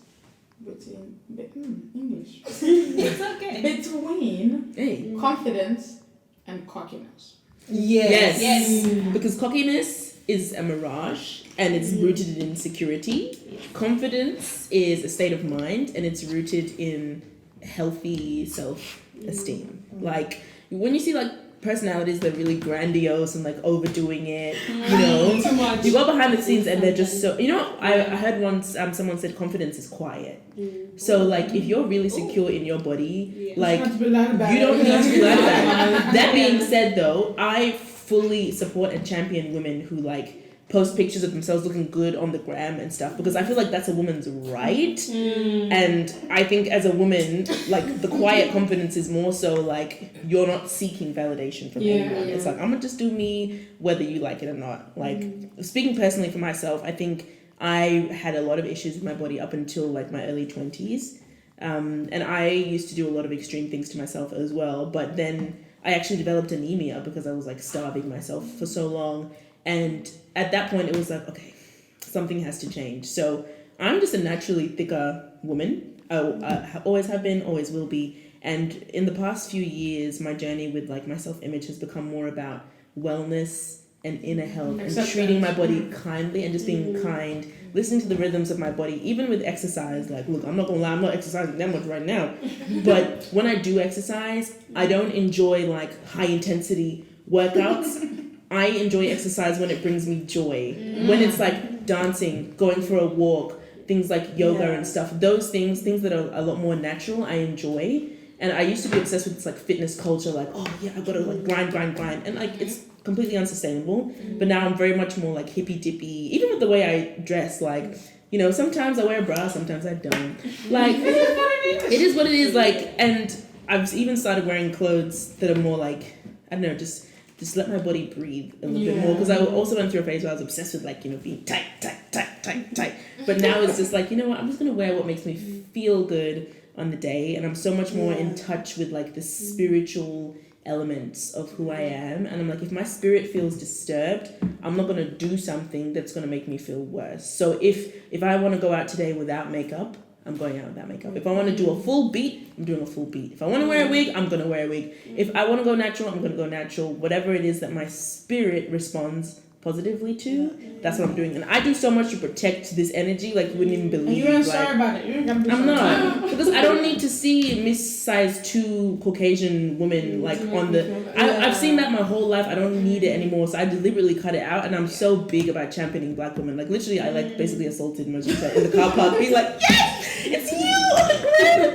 between English? It's okay. Between confidence and cockiness. Yes. Because cockiness is a mirage and it's rooted in insecurity. Confidence is a state of mind and it's rooted in healthy self-esteem. Like, when you see like personalities that are really grandiose and like overdoing it, you know, too much. You go behind the scenes and they're just so, you know, I heard once someone said confidence is quiet. So like, if you're really secure in your body, like, you don't need to be lied about. That being said though, I fully support and champion women who like post pictures of themselves looking good on the gram and stuff, because I feel like that's a woman's right. And I think as a woman, like, the quiet confidence is more so like, you're not seeking validation from anyone. It's like, I'm gonna just do me whether you like it or not. Like, speaking personally for myself, I think I had a lot of issues with my body up until like my early 20s. And I used to do a lot of extreme things to myself as well, but then I actually developed anemia because I was like starving myself for so long. And at that point, it was like, okay, something has to change. So I'm just a naturally thicker woman. I always have been, always will be. And in the past few years, my journey with like my self-image has become more about wellness and inner health and treating my body kindly and just being kind, listening to the rhythms of my body, even with exercise. Like, look, I'm not gonna lie, I'm not exercising that much right now. But when I do exercise, I don't enjoy like high intensity workouts. I enjoy exercise when it brings me joy. When it's like dancing, going for a walk, things like yoga and stuff. Those things that are a lot more natural, I enjoy. And I used to be obsessed with this like fitness culture, like, oh yeah, I've got to like grind. And like, it's completely unsustainable. But now I'm very much more like hippy dippy, even with the way I dress. Like, you know, sometimes I wear a bra, sometimes I don't. Like, it is what it is. Like, and I've even started wearing clothes that are more like, I don't know, just let my body breathe a little bit more, because I also went through a phase where I was obsessed with like, you know, being tight. tight. But now it's just like, you know what, I'm just gonna wear what makes me feel good on the day, and I'm so much more in touch with like the spiritual elements of who I am. And I'm like, if my spirit feels disturbed, I'm not gonna do something that's gonna make me feel worse. So if I want to go out today without makeup, I'm going out without makeup. If I want to do a full beat, I'm doing a full beat. If I want to wear a wig, I'm gonna wear a wig. If I want to go natural, I'm gonna go natural. Whatever it is that my spirit responds positively to, that's what I'm doing. And I do so much to protect this energy, like you wouldn't even believe. And you ain't sorry about it. You ain't gotta be I'm sorry. not, because I don't need to see Miss Size 2 Caucasian woman like on the. I've seen that my whole life. I don't need it anymore, so I deliberately cut it out. And I'm so big about championing Black women. Like literally, I like basically assaulted Majita in the car park, being like, "Yes, it's you on the ground."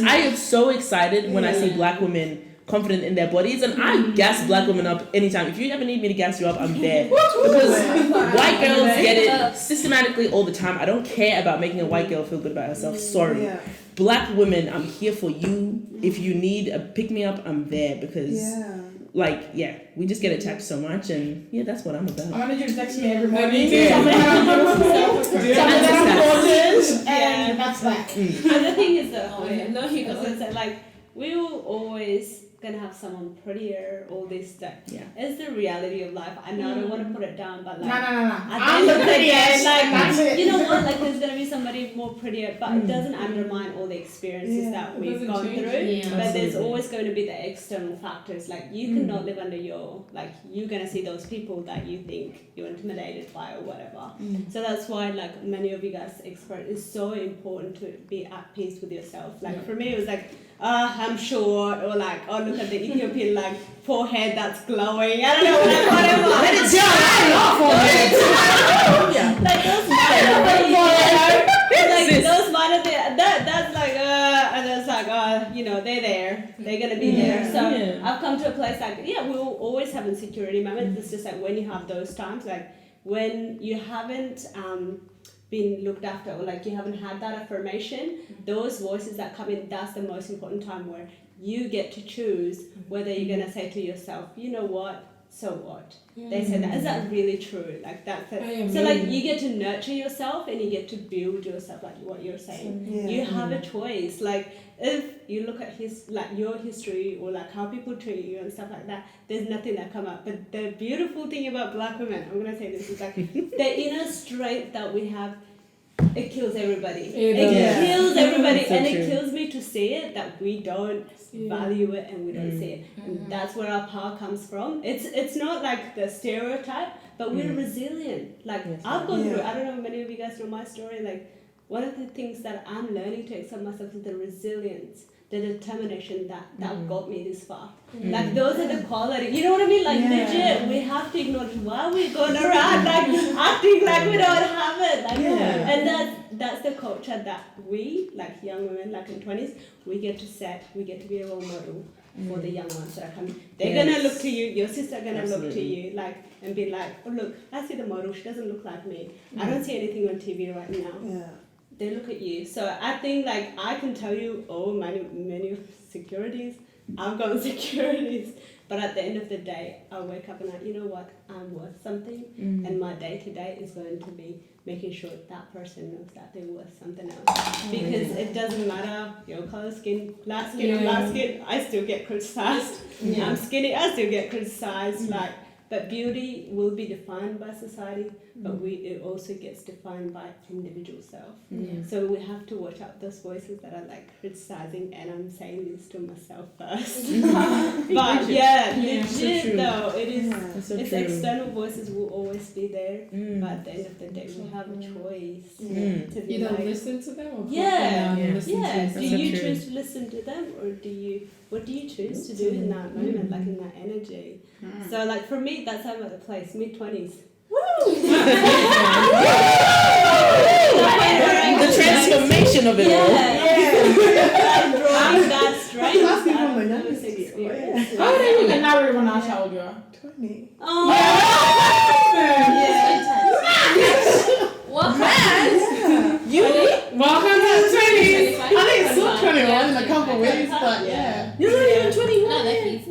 I am so excited when I see Black women confident in their bodies, and I gas Black women up anytime. If you ever need me to gas you up, I'm there. Because white girls get it systematically all the time. I don't care about making a white girl feel good about herself. Sorry. Black women, I'm here for you. If you need a pick-me-up, I'm there, because we just get attached so much, and that's what I'm about. I wanted you to text me every morning. Yeah. And that's that. And the thing is that No, he doesn't. like we will always gonna have someone prettier, all this stuff. Yeah. It's the reality of life. I know I don't want to put it down, but like No. I'm the prettiest. That's it. You know what? Like there's gonna be somebody more prettier, but it doesn't undermine all the experiences that we've doesn't gone change through. it. Yeah. But there's Absolutely. always going to be the external factors. Like you cannot live under your you're gonna see those people that you think you're intimidated by or whatever. So that's why like many of you guys expert is so important to be at peace with yourself. Like for me it was like I'm short, or like, oh look at the Ethiopian like forehead that's glowing. I don't know, whatever. Let it shine. Like those minor that's like and it's like they're there. They're gonna be there. So I've come to a place like we'll always have insecurity moments. It's just like when you have those times, like when you haven't been looked after, or like you haven't had that affirmation, those voices that come in, that's the most important time where you get to choose whether you're gonna say to yourself, you know what, so what? They said that. Is that really true? Like that's it. So like you get to nurture yourself and you get to build yourself, like what you're saying. You have a choice. Like if you look at your history, or like how people treat you and stuff like that, there's nothing that come up. But the beautiful thing about Black women, I'm gonna say this, is like the inner strength that we have. It kills everybody. It kills everybody, So and true. it kills me to see it that we don't value it and we don't see it. And that's where our power comes from. It's not like the stereotype, but we're resilient. Like I've gone through. I don't know if many of you guys know my story. Like one of the things that I'm learning to accept myself is the resilience, the determination that got me this far. Like those are the qualities. You know what I mean? Like legit, we have to acknowledge why we're going around like acting like we don't have it. Like, and that's the culture that we, like young women, like in 20s, we get to set. We get to be a role model for the young ones that are coming. They're gonna look to you. Your sister gonna look to you, like, and be like, oh look, I see the model. She doesn't look like me. I don't see anything on TV right now. They look at you. So I think like I can tell you many securities. I've got securities. But at the end of the day, I'll wake up and you know what, I'm worth something. And my day to day is going to be making sure that person knows that they're worth something else. Because it doesn't matter your color skin, light skin or black skin, I still get criticized. I'm skinny, I still get criticized. But beauty will be defined by society, but it also gets defined by individual self. So we have to watch out those voices that are like criticizing, and I'm saying this to myself first. But legit though, it is. It's external voices will always be there, but at the end of the day, we have a choice to be You don't like, listen to them, or listen to Do you choose to listen to them, or what do you choose to do in that moment, like in that energy? So like for me, that's how I'm at the place, mid-20s. The transformation of it all. I'm drawing that strength out of those experiences. How old are you? And now we want to ask how old you are. 20. Oh, What? Welcome to the 20s. I think it's still 21 in a couple weeks, but yeah. You're not even 21. No, like he's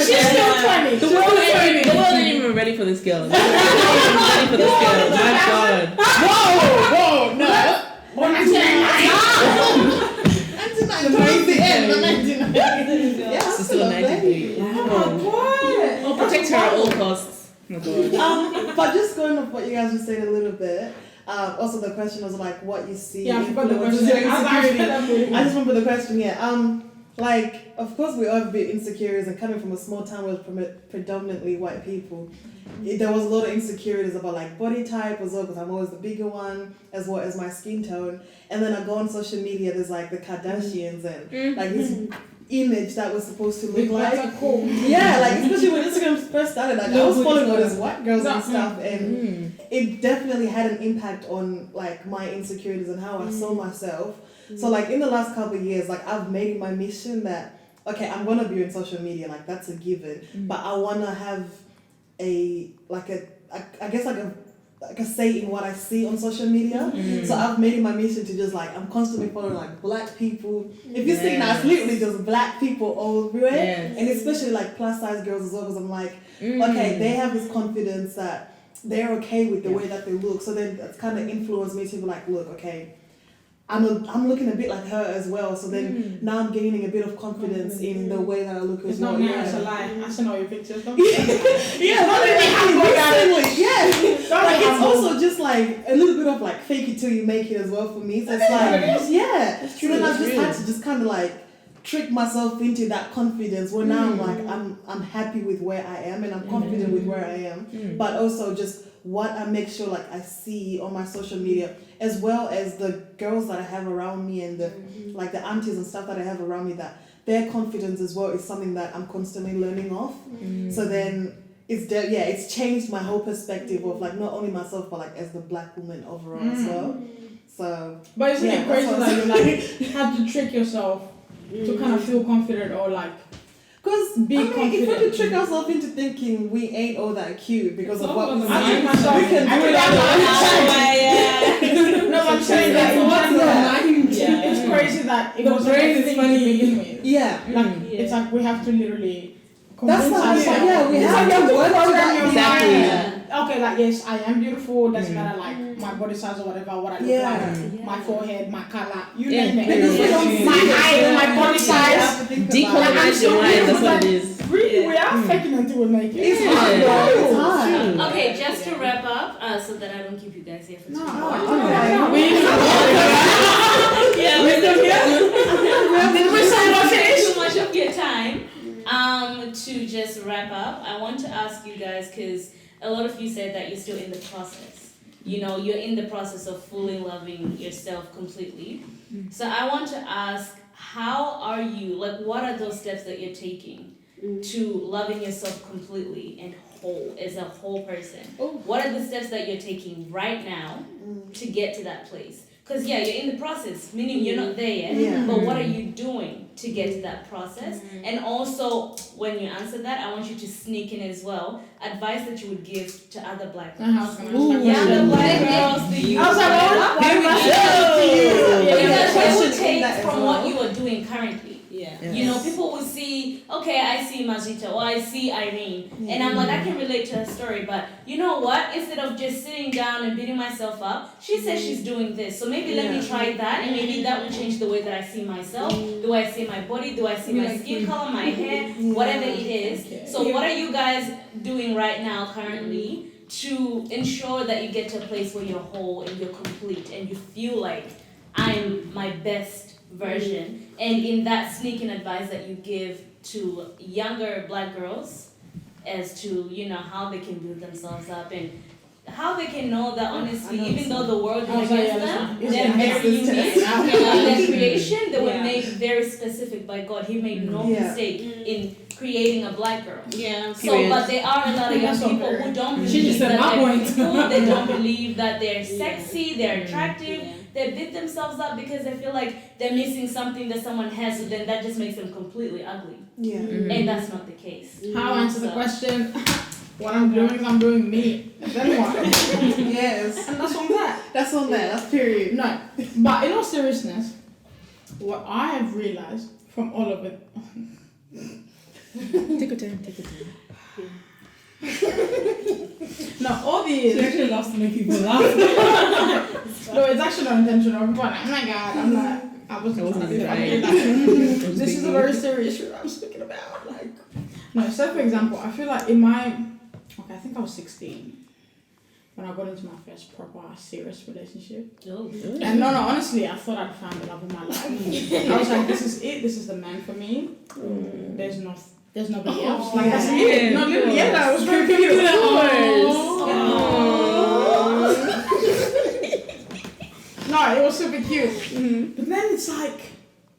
She's still 20. The world ain't even even ready for this girl. Not even ready for this girl. My God. Whoa, no. She's still 93. Oh, protect her at all costs. Oh my God. But just going off what you guys were saying a little bit, also the question was like what you see. Yeah, I forgot the influences question. your insecurity. I just I remember the question, yeah. Like, of course we all have a bit insecurities, and coming from a small town with predominantly white people, there was a lot of insecurities about like body type as well, because I'm always the bigger one, as well as my skin tone. And then I go on social media, there's like the Kardashians and like this image that was supposed to look like. Yeah, like especially when Instagram first started, like I was following all these white girls and stuff, and it definitely had an impact on like my insecurities and how I saw myself. So like in the last couple of years, like I've made it my mission that okay, I'm gonna be on social media, like that's a given, but I wanna have a say in what I see on social media. So I've made it my mission to just like I'm constantly following like black people. If you see now, it's literally just black people all everywhere, and especially like plus size girls as well, because I'm like, okay, they have this confidence that they're okay with the way that they look. So then that's kind of influenced me to be like, look, okay, I'm looking a bit like her as well. So then now I'm gaining a bit of confidence in the way that I look as well. It's not it's a lie. I seen all your pictures. Don't yeah, like it's also just like a little bit of like fake it till you make it as well for me. So it's like yeah. So then I just had to just kind of like trick myself into that confidence where now I'm like I'm happy with where I am and I'm confident with where I am, but also just what I make sure like I see on my social media, as well as the girls that I have around me and the like the aunties and stuff that I have around me, that their confidence as well is something that I'm constantly learning off. So then it's changed my whole perspective of like not only myself but like as the black woman overall as well. So but isn't it crazy that you like had to trick yourself to kind of feel confident or like because if we could trick ourselves into thinking we ain't all that cute because of what we I see, myself, we can do it. No, I'm saying that it's crazy that it was a thing to begin with. Yeah. Like it's like we have to literally that's convince what ourselves. yeah, we have to work program your exactly. mind. Okay, like yes, I am beautiful, doesn't matter like my body size or whatever, what I look like, my forehead, my color, you name it. My height, my body size. Decolonize your mind, that's what it is. Really, we are faking until we make it. It's hard, bro. It's hard. Okay, just to wrap up, so that I don't keep you guys here for too long. We're still here. Too much of your time. To just wrap up, I want to ask you guys, because a lot of you said that you're still in the process. You know, you're in the process of fully loving yourself completely. So I want to ask, how are you, like what are those steps that you're taking to loving yourself completely and whole, as a whole person? What are the steps that you're taking right now to get to that place? Because you're in the process, meaning you're not there yet, but what are you doing to get to that process? And also, when you answer that, I want you to sneak in as well advice that you would give to other black girls. Younger black girls, the youth. Because they would take from what you are doing currently. You know, people will see, okay, I see Mazita or I see Irene, and I'm like, I can relate to her story, but you know what? Instead of just sitting down and beating myself up, she says she's doing this, so maybe let me try that, and maybe that will change the way that I see myself, the way I see my body, do I see my skin color, my hair, whatever it is. So what are you guys doing right now currently to ensure that you get to a place where you're whole and you're complete and you feel like I'm my best version? And in that sneaking advice that you give to younger black girls as to, you know, how they can build themselves up and how they can know that honestly, even though the world is against them, they're very unique. Their creation, they were made very specific by God. He made no mistake in creating a black girl. So, but there are a lot of young people who don't believe that they're beautiful, they don't believe that they're sexy, they're attractive. They beat themselves up because they feel like they're missing something that someone has, so then that just makes them completely ugly. And that's not the case. How I answer the question? What I'm doing is I'm doing me. Then what? Yes. And that's on that. That's on that. That's period. No. But in all seriousness, what I have realized from all of it. Take your time. No, all She these. actually loves to make people laugh. No, it's actually not intentional. People are like, oh my god, I'm not. I wasn't trying to be funny. Like, this is a very serious issue I'm speaking about. Like, no. So for example, I feel like I think I was 16 when I got into my first proper serious relationship. Oh. And no, honestly, I thought I'd found the love of my life. I was like, this is it. This is the man for me. There's nobody else. Like that's it. No, literally, yeah, that was very cute. No, it was super cute. But then it's like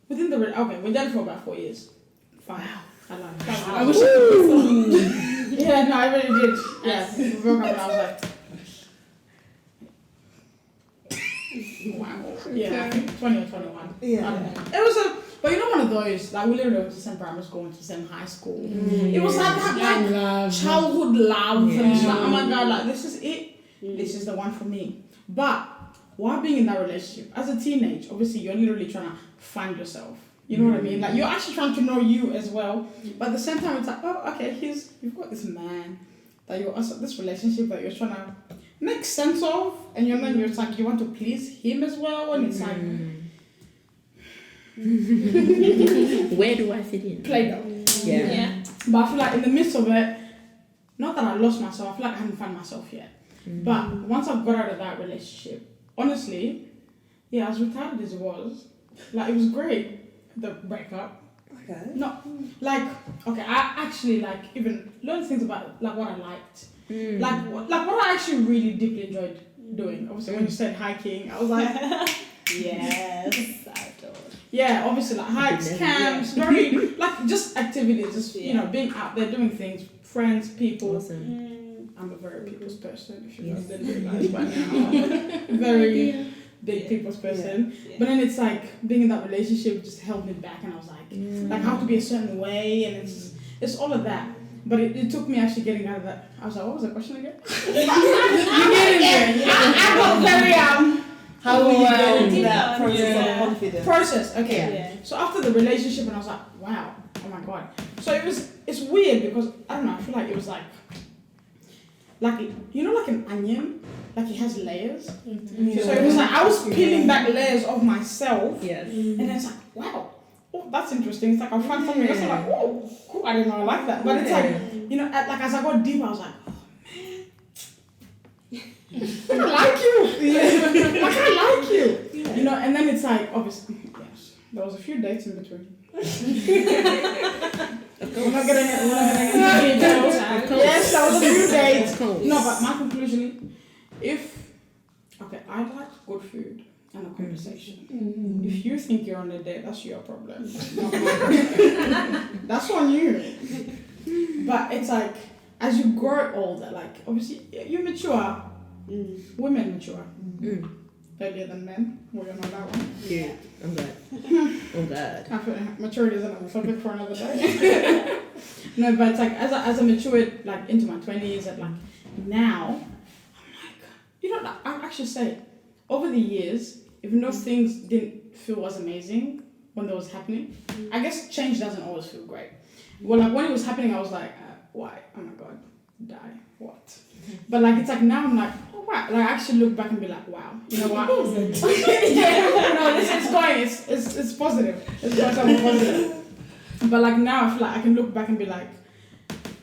within the we're done for about 4 years. Fine. Wow. I love it. I wish I could. Yeah, no, I really did. Yeah, we broke up and I was like. Wow. Yeah, 20 or 21. Yeah. I don't know. It was but you know one of those, like we literally went to the same primary school, went to the same high school. It was like that like childhood love and it's like, oh my god, like this is it. This is the one for me. But while being in that relationship, as a teenage, obviously you're literally trying to find yourself. You know what I mean? Like you're actually trying to know you as well. But at the same time it's like, oh okay, you've got this man that you're also this relationship that you're trying to make sense of, and you're like you want to please him as well, and it's like where do I fit in? Play-Doh. Yeah. But I feel like in the midst of it, not that I lost myself, I feel like I haven't found myself yet. But once I got out of that relationship, honestly, yeah, as retarded as it was, like it was great, the breakup. Okay. No, like, okay, I actually like even learned things about like what I liked. Like what I actually really deeply enjoyed doing. Obviously when you said hiking, I was like Yes, I thought. yeah, obviously like hikes, camps, very like just activities, just you know, being out there doing things, friends, people. Awesome. I'm a very people's person, if you guys didn't realize by now. Very big people's person. Yeah. But then it's like being in that relationship just held me back, and I was like how to be a certain way, and it's all of that. But it took me actually getting out of that. I was like, what was the question again? I got very How will you get into Yeah. that process Yeah. of confidence? process. Okay. Yeah. So after the relationship, and I was like, wow, oh my god. So it's weird because I don't know. I feel like it was like you know, like an onion, like it has layers. So it was like I was peeling back layers of myself, Yes. and then it's like, wow, oh that's interesting. It's like I'll find something else. I'm like, oh, cool. I didn't know I like that. But it's like, you know, like as I got deeper, I was like, oh man, I like you. Like I like you. You know, and then it's like, obviously, yes, there was a few dates in between. We're not gonna get details. Yes, there was a few dates. No, but my conclusion, I like good food and a conversation. If you think you're on a date, that's your problem. Not mine. That's on you. But it's like, as you grow older, like obviously you mature. Women mature earlier than men. We all know that one. Yeah. I'm glad. Oh God. I feel like maturity is another subject for another day. No, but it's like as I matured like into my 20s and like now, I'm like, you know, I actually say over the years, even though things didn't feel as amazing when they was happening, I guess change doesn't always feel great. Well, like when it was happening, I was like, why? Oh my God, die? What? But like it's like now I'm like, oh wow, like I actually look back and be like, wow, you know what? Yeah, no, it's going, it's positive. It's going something positive. But like now I feel like I can look back and be like,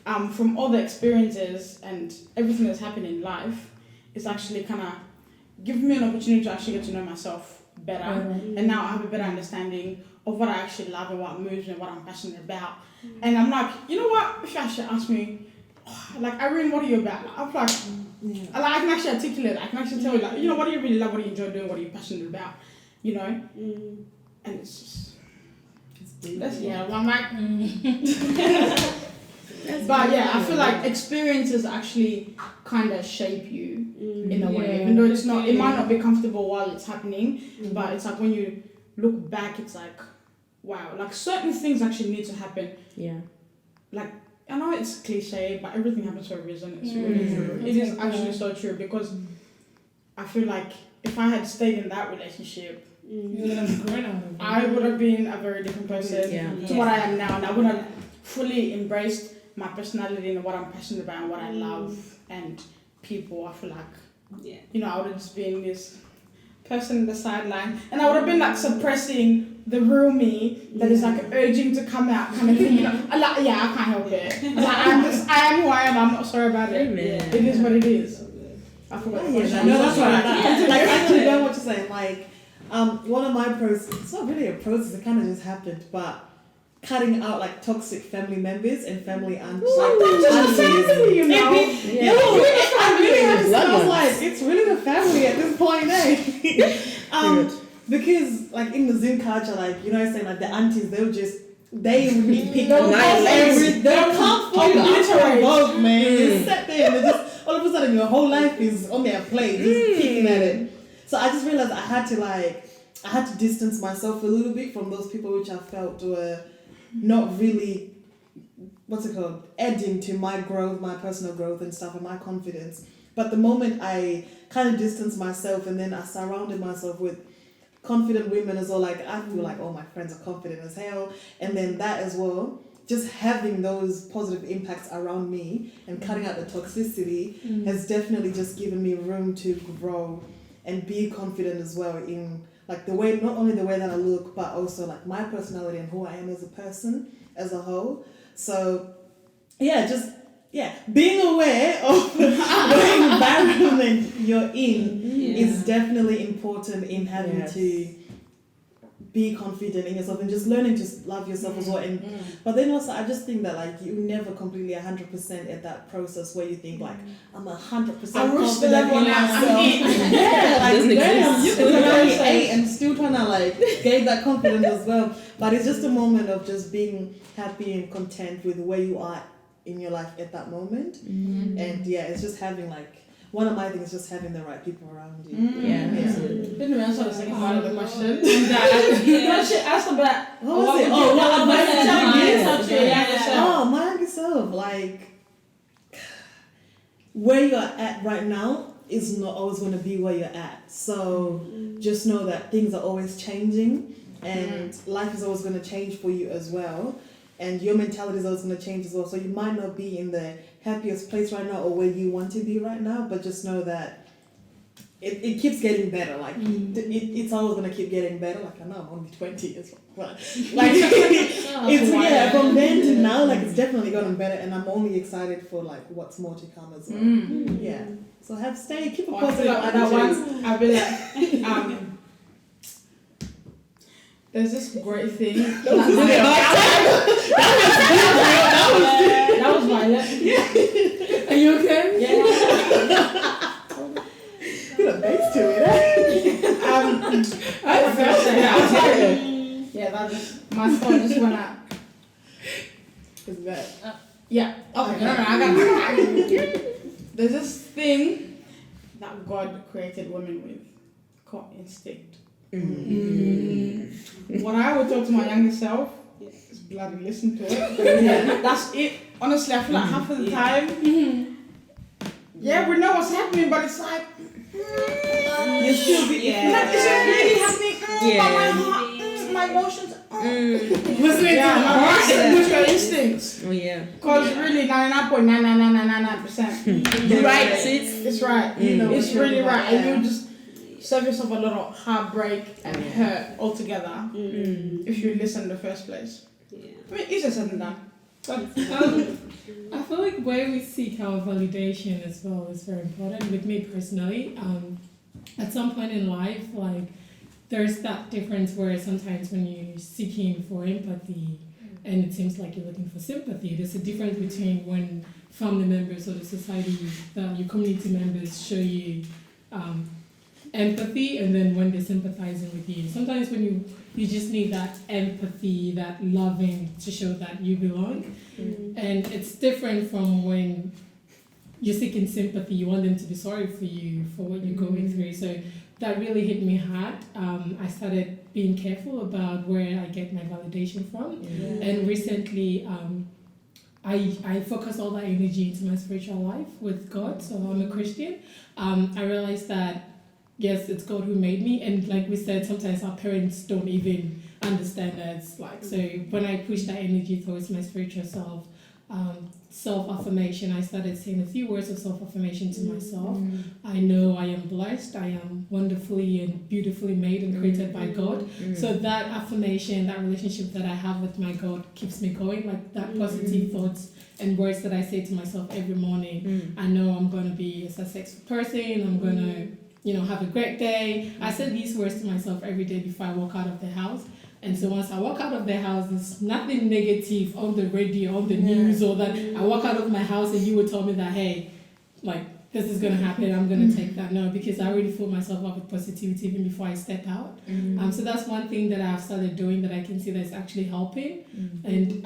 from all the experiences and everything that's happened in life, it's actually kind of given me an opportunity to actually get to know myself better. And now I have a better understanding of what I actually love and what moves me and what I'm passionate about. And I'm like, you know what? If you actually ask me, like, Irene, what are you about? Like, I'm like, I can actually articulate it. I can actually tell you, like, you know, what do you really love? What do you enjoy doing? What are you passionate about? You know? And it's just... I'm like... But yeah, I feel like experiences actually kind of shape you in a way. Even though it's not... It might not be comfortable while it's happening, but it's like when you look back, it's like, wow. Like, certain things actually need to happen. Yeah. Like, I know it's cliche, but everything happens for a reason. It's really true. It is actually so true because I feel like if I had stayed in that relationship, I would have been a very different person to what I am now, and I would have fully embraced my personality and what I'm passionate about and what I love, and people, I feel like, Yeah. I would have just been this person in the sideline, and I would have been like suppressing the real me that is like urging to come out, kind of thing. I can't help it. I am who I am. I'm not sorry about it. Amen. It is what it is. I forgot. No, that's right. Like, I actually know what you're saying. Like, one of my process, it's not really a process, it kind of just happened, but cutting out like toxic family members and family aunts. Like, Just family, you know. I really have to I was like, it's really the family at this point, eh? Because like in the Zoom culture, like, saying like the aunties, they would need people. They'll come for you after both, man. You sit there and they're just, all of a sudden your whole life is on their plate, just kicking at it. So I just realized I had to distance myself a little bit from those people which I felt were not really, adding to my growth, my personal growth and stuff, and my confidence. But the moment I kind of distanced myself and then I surrounded myself with confident women as well, like I feel like all my friends are confident as hell, and then that as well, just having those positive impacts around me and cutting out the toxicity has definitely just given me room to grow and be confident as well in like the way, not only the way that I look, but also like my personality and who I am as a person as a whole. So being aware of the environment you're in is definitely important in having to be confident in yourself and just learning to love yourself as well. And but then also I just think that like you never completely 100% at that process where you think like I'm 100% confident in myself. You can be 8 and still trying to like gain that confidence as well. But it's just a moment of just being happy and content with where you are in your life at that moment. And it's just having like, one of my things is just having the right people around you. Absolutely. Didn't answer the second part of the question. She asked about what was it? What advice advice did you give? My younger self, like where you're at right now is not always going to be where you're at. So just know that things are always changing and life is always going to change for you as well. And your mentality is always going to change as well. So you might not be in the happiest place right now or where you want to be right now, but just know that it keeps getting better. Like it's always going to keep getting better. Like I know I'm only 20 years old, but like it's from then to now, like it's definitely gotten better, and I'm only excited for like what's more to come as well. So keep a positive attitude. I'll be like there's this great thing. That was violent. Are you okay? Yeah. Put a bass to it. That just my phone just went out. Is that? Yeah. Okay. No, I got it. There's this thing that God created women with called instinct. What I would talk to my younger self is bloody listen to it. That's it. Honestly, I feel like half of the time, we know what's happening, but it's like, you still be, like, is it really happening? My heart, my emotions. Listening to my heart with your instincts. Because really, 99.99999%. You're right. It's right. It's really right. And you just save yourself a lot of heartbreak and hurt altogether if you listen in the first place. I mean, easier said than done. But I feel like where we seek our validation as well is very important. With me personally, at some point in life, like there's that difference where sometimes when you're seeking for empathy and it seems like you're looking for sympathy, there's a difference between when family members or the society, your community members show you empathy, and then when they're sympathizing with you. Sometimes when you just need that empathy, that loving to show that you belong. And it's different from when you're seeking sympathy, you want them to be sorry for you for what you're going through. So that really hit me hard. I started being careful about where I get my validation from. And recently I focus all that energy into my spiritual life with God. So I'm a Christian. I realized that yes, it's God who made me, and like we said, sometimes our parents don't even understand that it's like. So when I push that energy towards my spiritual self, self-affirmation. I started saying a few words of self-affirmation to myself. I know I am blessed. I am wonderfully and beautifully made and created by God. So that affirmation, that relationship that I have with my God keeps me going. Like that positive thoughts and words that I say to myself every morning. I know I'm going to be a successful person. I'm going to, have a great day. I say these words to myself every day before I walk out of the house. And so once I walk out of the house, there's nothing negative on the radio, on the news, or that I walk out of my house and you would tell me that, hey, like, this is going to happen, I'm going to take that. No, because I already fill myself up with positivity even before I step out. So that's one thing that I've started doing that I can see that's actually helping. And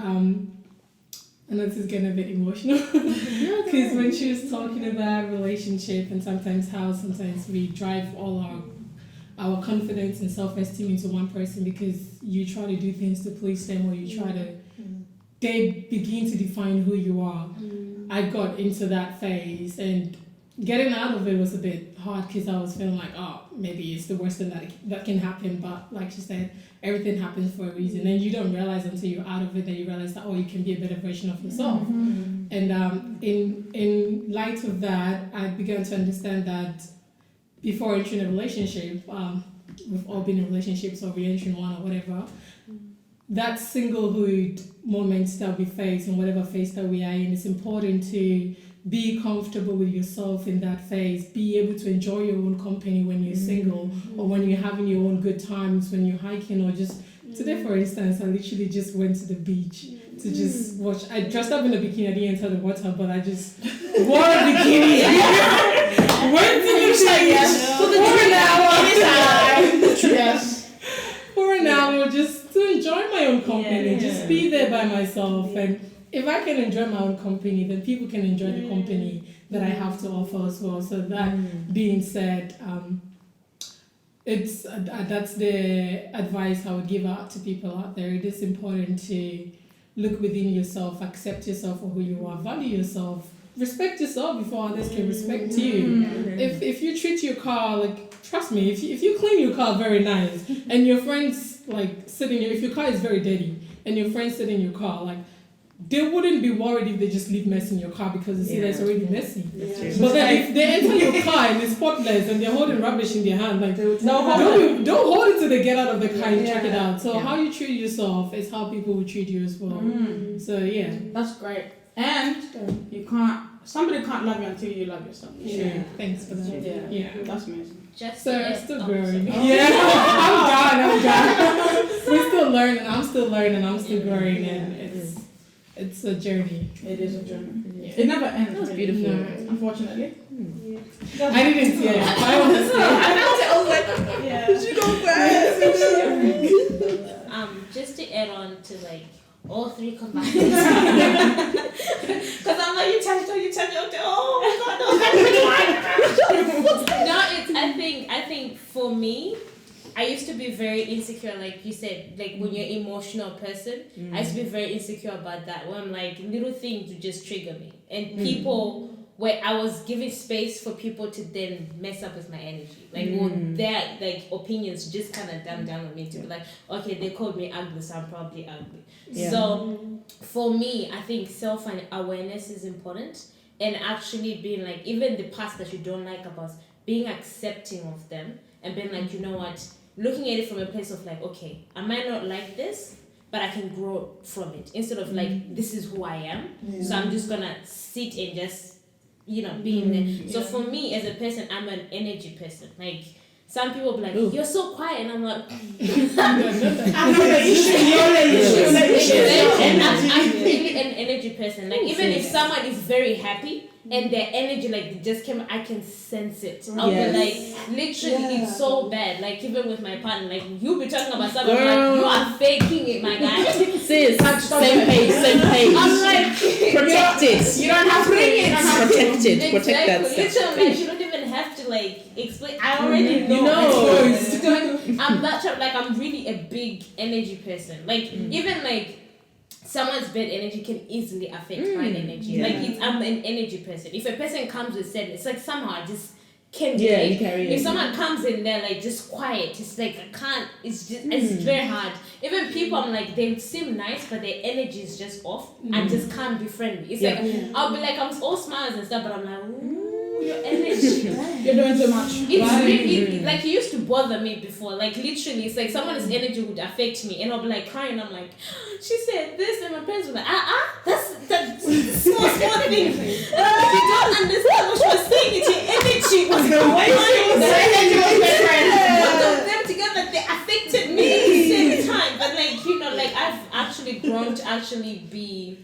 I know this is getting a bit emotional because when she was talking about relationship and sometimes how sometimes we drive all our confidence and self-esteem into one person because you try to do things to please them or you try to, they begin to define who you are. I got into that phase and getting out of it was a bit hard because I was feeling like, oh, maybe it's the worst thing that can happen. But like she said, everything happens for a reason. And you don't realize until you're out of it that you realize that, oh, you can be a better version of yourself. And in light of that, I began to understand that before entering a relationship, we've all been in relationships or re-entering one or whatever, that singlehood moments that we face and whatever phase that we are in, it's important to be comfortable with yourself in that phase, be able to enjoy your own company when you're single or when you're having your own good times, when you're hiking or just, today for instance, I literally just went to the beach to just watch. I dressed up in a bikini, I didn't enter the water, but I just wore a bikini. Went to the beach for an hour just to enjoy my own company, just be there by myself. And if I can enjoy my own company, then people can enjoy the company that I have to offer as well. So that being said, that's the advice I would give out to people out there. It is important to look within yourself, accept yourself for who you are, value yourself, respect yourself before others can respect you. If you treat your car, like, trust me, if you clean your car very nice and your friends like sitting if your car is very dirty and your friends sit in your car, like, they wouldn't be worried if they just leave mess in your car because they see that it's already messy. But then if they enter your car and it's spotless and they're holding rubbish in their hand, like, don't hold it till they get out of the car and check it out. So how you treat yourself is how people will treat you as well. So that's great. And somebody can't love you until you love yourself. Thanks for that. That's amazing. Just I'm still growing. I'm done. We're still learning. I'm still learning. I'm still growing, and it's a journey. It is a journey. It never ends. That's beautiful. No. Unfortunately. I didn't see it. I want to see it. I was like, did you go fast? Just to add on to like all three combined. Because I'm like, you touched oh my god, no, I think for me, I used to be very insecure, like you said, like when you're an emotional person, I used to be very insecure about that, where I'm like, little things would just trigger me. And people, where I was giving space for people to then mess up with my energy. Like, or their like opinions just kind of dumb down on me to be like, okay, they called me ugly, so I'm probably ugly. Yeah. So for me, I think self-awareness is important. And actually being like, even the parts that you don't like about, being accepting of them and being like, you know what, looking at it from a place of like, okay, I might not like this, but I can grow from it. Instead of like, this is who I am. Yeah. So I'm just gonna sit and just, be in there. Yeah. So for me as a person, I'm an energy person. Like, some people be like, you're so quiet, and I'm like, I'm really an energy person. Like, even if someone is very happy and their energy, like, they just came, I can sense it. I'll be like, literally, it's so bad. Like, even with my partner, like, you'll be talking about something, like, you are faking it, my guy. Sis, same page. I'm like, protect it. You don't have to bring it. Protect it. Protect that stuff. Literally, like, you don't even have to, like, explain. I already know. I'm that type, like, I'm really a big energy person. Like, even, like, someone's bad energy can easily affect my energy. Yeah. Like, I'm an energy person. If a person comes with sadness, it's like somehow I just can't you carry if someone comes in there like just quiet, it's like I can't. It's just it's very hard. even people, I'm like, they seem nice, but their energy is just off. I just can't be friendly. It's like, I'll be like, I'm all smiles and stuff, but I'm like, ooh, your energy. You're doing too much. It's really, like, it used to bother me before. Like, literally, it's like someone's energy would affect me, and I'll be like crying. I'm like, she said this, and my parents were like, that's small thing. You don't understand what she was saying. It's your energy was going both of them together, they affected me at the same time. But like, you know, like I've actually grown to actually be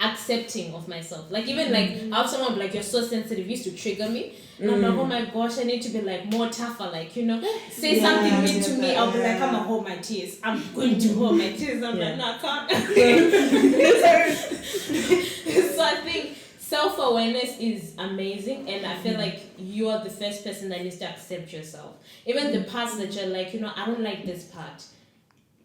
accepting of myself. Like even like how someone be like, you're so sensitive, used to trigger me. And I'm like, oh my gosh, I need to be like more tougher, like, you know, say something mean to me, I'll be like, I'm gonna hold my tears. I'm going to hold my tears. I'm like, no, I can't. So I think self-awareness is amazing, and I feel like you are the first person that needs to accept yourself. Even the parts that you're like, you know, I don't like this part.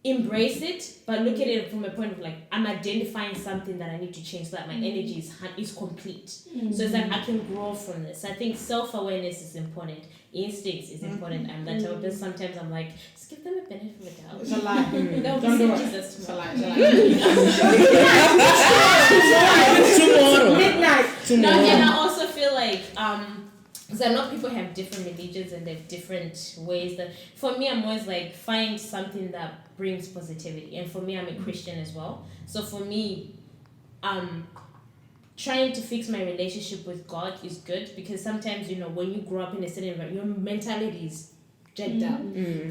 Embrace it, but look at it from a point of like, I'm identifying something that I need to change so that my energy is complete. So it's like I can grow from this. I think self-awareness is important. Instincts is important. I'm that type of person. Sometimes I'm like, just give them a benefit of the doubt. It's a lie. They'll Don't do be it. Jesus It's a tomorrow. lie. Midnight. No, and I also feel like because I know people have different religions and they have different ways that. For me, I'm always like, find something that brings positivity, and for me, I'm a Christian as well. So for me, trying to fix my relationship with God is good, because sometimes, you know, when you grow up in a certain environment, your mentality is jacked up.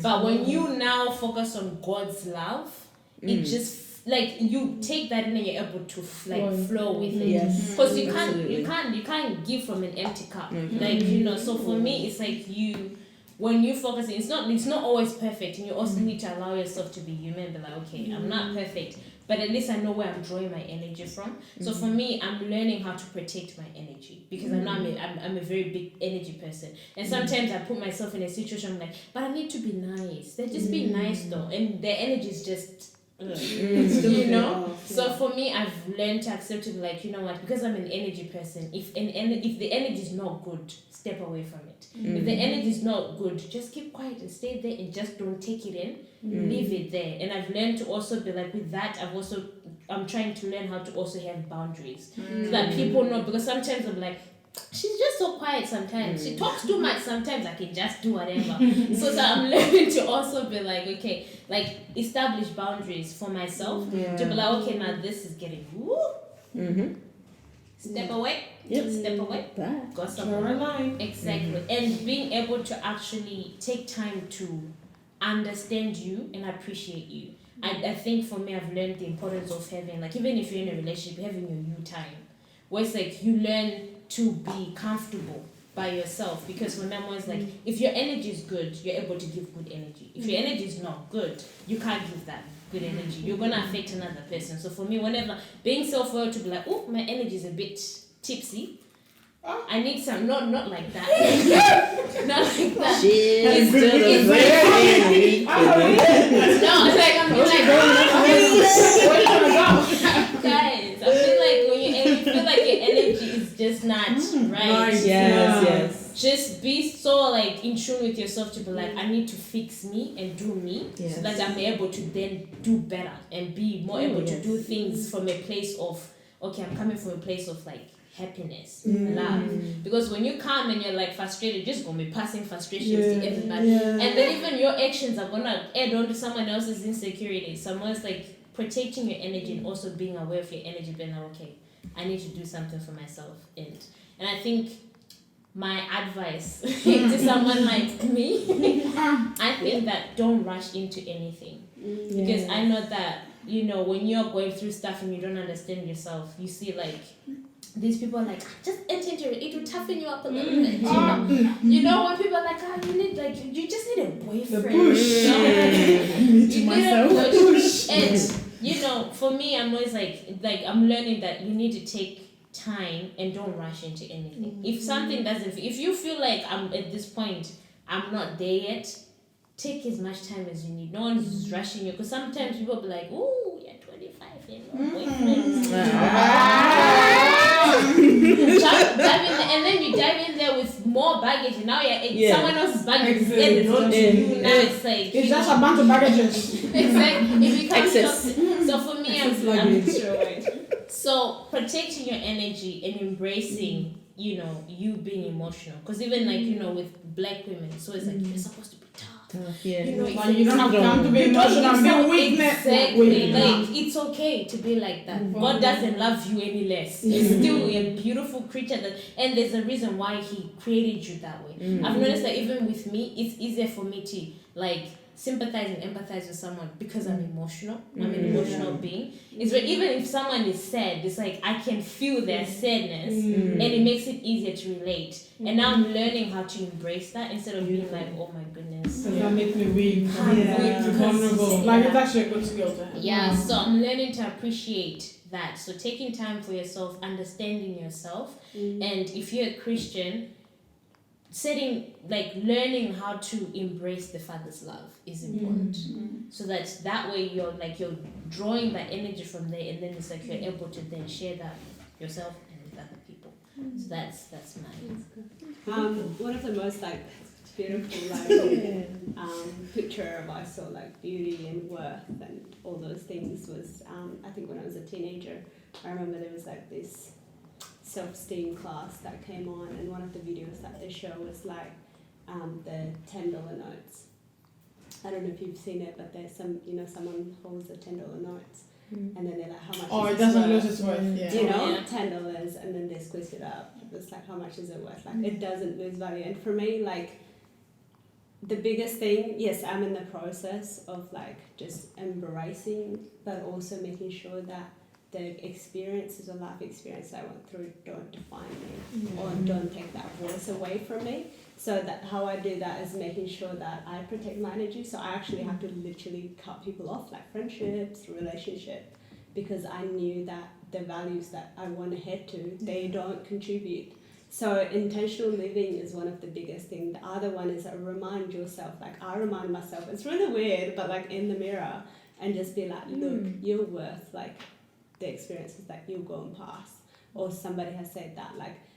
But when you now focus on God's love, it just like you take that in and you're able to like flow with it. Yes. Because you can't give from an empty cup. Like, you know, so for me it's like when you focus, it's not always perfect, and you also need to allow yourself to be human and be like, okay, I'm not perfect, but at least I know where I'm drawing my energy from. So for me, I'm learning how to protect my energy, because I know I'm a very big energy person, and sometimes I put myself in a situation, I'm like, but I need to be nice. They're just being nice though, and their energy is just you know. So for me, I've learned to accept it, like, you know what, because I'm an energy person, if the energy is not good, step away from it. If the energy is not good, just keep quiet and stay there and just don't take it in. Leave it there. And I've learned to also be like, with that, I'm trying to learn how to also have boundaries, so that people know, because sometimes I'm like, she's just so quiet sometimes. She talks too much sometimes. I can just do whatever. so I'm learning to also be like, okay, like establish boundaries for myself, to be like, okay, now this is getting step away. Step away. Go somewhere. Exactly. And being able to actually take time to understand you and appreciate you. I think for me, I've learned the importance of having, like, even if you're in a relationship, having your you time, where it's like you learn to be comfortable by yourself. Because for me, I'm always like, if your energy is good, you're able to give good energy. If your energy is not good, you can't give that good energy. You're gonna affect another person. So for me, whenever being self-aware, to be like, oh, my energy is a bit tipsy, I need some, not like that. Not like that. She's still the No, it's like I'm like, guys, I feel like when you feel like your energy is just not right. Yes. Just be so like in tune with yourself to be like, I need to fix me and do me, so that I'm able to then do better and be more able to do things from a place of, okay, I'm coming from a place of like happiness, love. Because when you come and you're like frustrated, you're just gonna be passing frustrations to everybody, and then even your actions are gonna add on to someone else's insecurity. So I'm always like protecting your energy and also being aware of your energy, being like, okay, I need to do something for myself. And I think my advice to someone like me, I think that don't rush into anything, because I know that, you know, when you're going through stuff and you don't understand yourself, you see like these people are like, just enter into it will toughen you up a little bit, you know, when people are like, you need, like, you just need a boyfriend, you need a push. And you know, for me, I'm always like I'm learning that you need to take time and don't rush into anything. If something doesn't, if you feel like I'm at this point, I'm not there yet, take as much time as you need. No one's rushing you, because sometimes people be like, oh, you're 25 and no boyfriend. And then you dive in there with more baggage. Now Yeah. someone else's baggage is Exactly. added onto you. Now it's like It's just a bunch of baggages. exactly. It becomes Excess. so for me, Excess I'm luggage. so protecting your energy and embracing, you being emotional. Because even like with black women, so it's like you're supposed to be tough. Yeah. Like you don't have time to be emotional and be weakness. Exactly. Like it's okay to be like that. God doesn't love you any less. You're still a beautiful creature and there's a reason why He created you that way. I've noticed that even with me, it's easier for me to like sympathize and empathize with someone because I'm emotional. I'm an emotional being. It's where even if someone is sad, it's like I can feel their sadness and it makes it easier to relate. And now I'm learning how to embrace that instead of being like, oh my goodness. That makes me weak. Yeah. Vulnerable. Like it's actually a good skill to have. Yeah, so I'm learning to appreciate that. So taking time for yourself, understanding yourself, and if you're a Christian, learning how to embrace the Father's love is important. So that way you're drawing that energy from there, and then it's like you're able to then share that with yourself and with other people. So that's mine. One of the most beautiful picture of I saw beauty and worth and all those things was I think when I was a teenager. I remember there was this self-esteem class that came on, and one of the videos that they show was the $10 notes. I don't know if you've seen it, but there's someone holds the $10 notes, and then they're like, how much? Oh, is it this doesn't worth? lose its worth. Yeah. $10, and then they squeeze it up. It's like, how much is it worth? It doesn't lose value. And for me, the biggest thing, yes, I'm in the process of just embracing, but also making sure that the experiences or life experiences I went through don't define me or don't take that voice away from me. So that how I do that is making sure that I protect my energy. So I actually have to literally cut people off, friendships, relationship, because I knew that the values that I want to head to, they don't contribute. So intentional living is one of the biggest things. The other one is remind yourself, I remind myself, it's really weird, but in the mirror, and just be look, you're worth the experiences that you're going past, or somebody has said that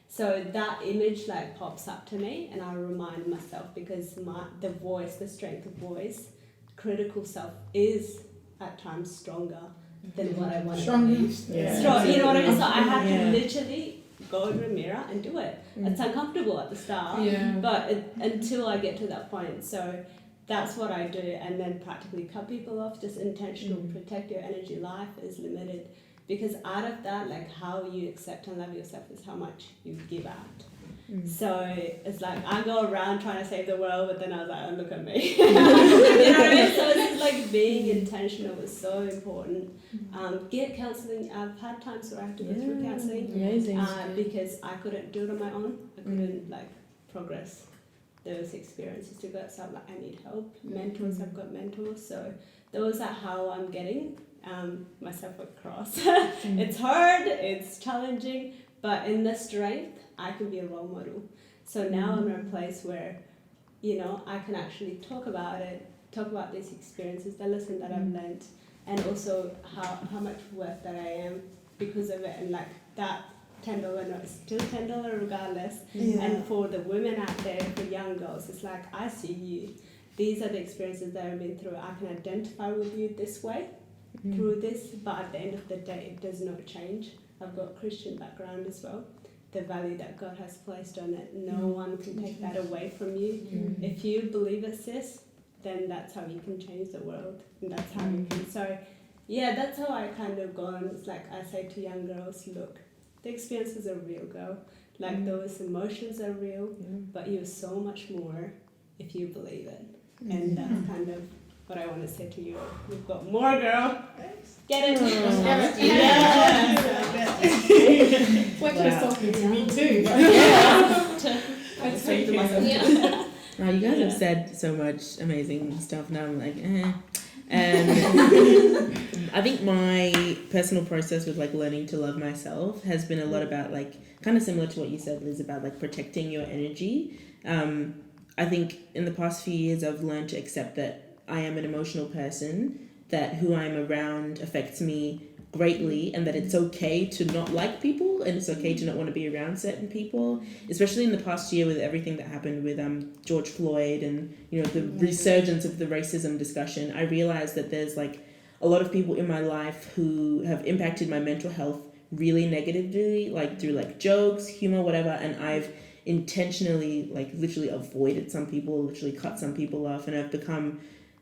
so that image pops up to me, and I remind myself, because the strength of voice, critical self is at times stronger than what I want to be. Yeah. You know what I mean? So I have to literally go in the mirror and do it. It's uncomfortable at the start, but until I get to that point. So that's what I do, and then practically cut people off, just intentional, protect your energy. Life is limited. Because out of that, how you accept and love yourself is how much you give out. So it's I go around trying to save the world, but then I was like, oh, look at me. You know what I mean? So it's just being intentional is so important. Get counselling. I've had times where I have to go through counselling. Amazing. Because I couldn't do it on my own. I couldn't progress those experiences to go. So I'm I need help. Mentors, I've got mentors. So those are how I'm getting myself across. It's hard, it's challenging, but in the strength, I can be a role model. So now I'm in a place where, I can actually talk about it, talk about these experiences, the lesson that I've learned, and also how much worth that I am because of it, and that $10 note is still $10 regardless. And for the women out there, for young girls, it's I see you. These are the experiences that I've been through. I can identify with you this way. Through this, but at the end of the day, it does not change. I've got Christian background as well. The value that God has placed on it, no one can take that away from you. If you believe it, sis, then that's how you can change the world, and that's how you can. So, that's how I kind of go on. It's I say to young girls, look, the experiences are real, girl. Those emotions are real, but you're so much more if you believe it, and that's kind of what I want to say to you. You've got more, girl. Get it? What you're talking to me too. I take it myself. Wow, you guys have said so much amazing stuff. Now I'm I think my personal process with learning to love myself has been a lot about kind of similar to what you said, Liz, about protecting your energy. I think in the past few years I've learned to accept that I am an emotional person, that who I'm around affects me greatly, and that it's okay to not like people, and it's okay to not want to be around certain people, especially in the past year with everything that happened with George Floyd and, you know, the resurgence of the racism discussion. I realized that there's like a lot of people in my life who have impacted my mental health really negatively, like through like jokes, humor, whatever, and I've intentionally like literally avoided some people, literally cut some people off, and I've become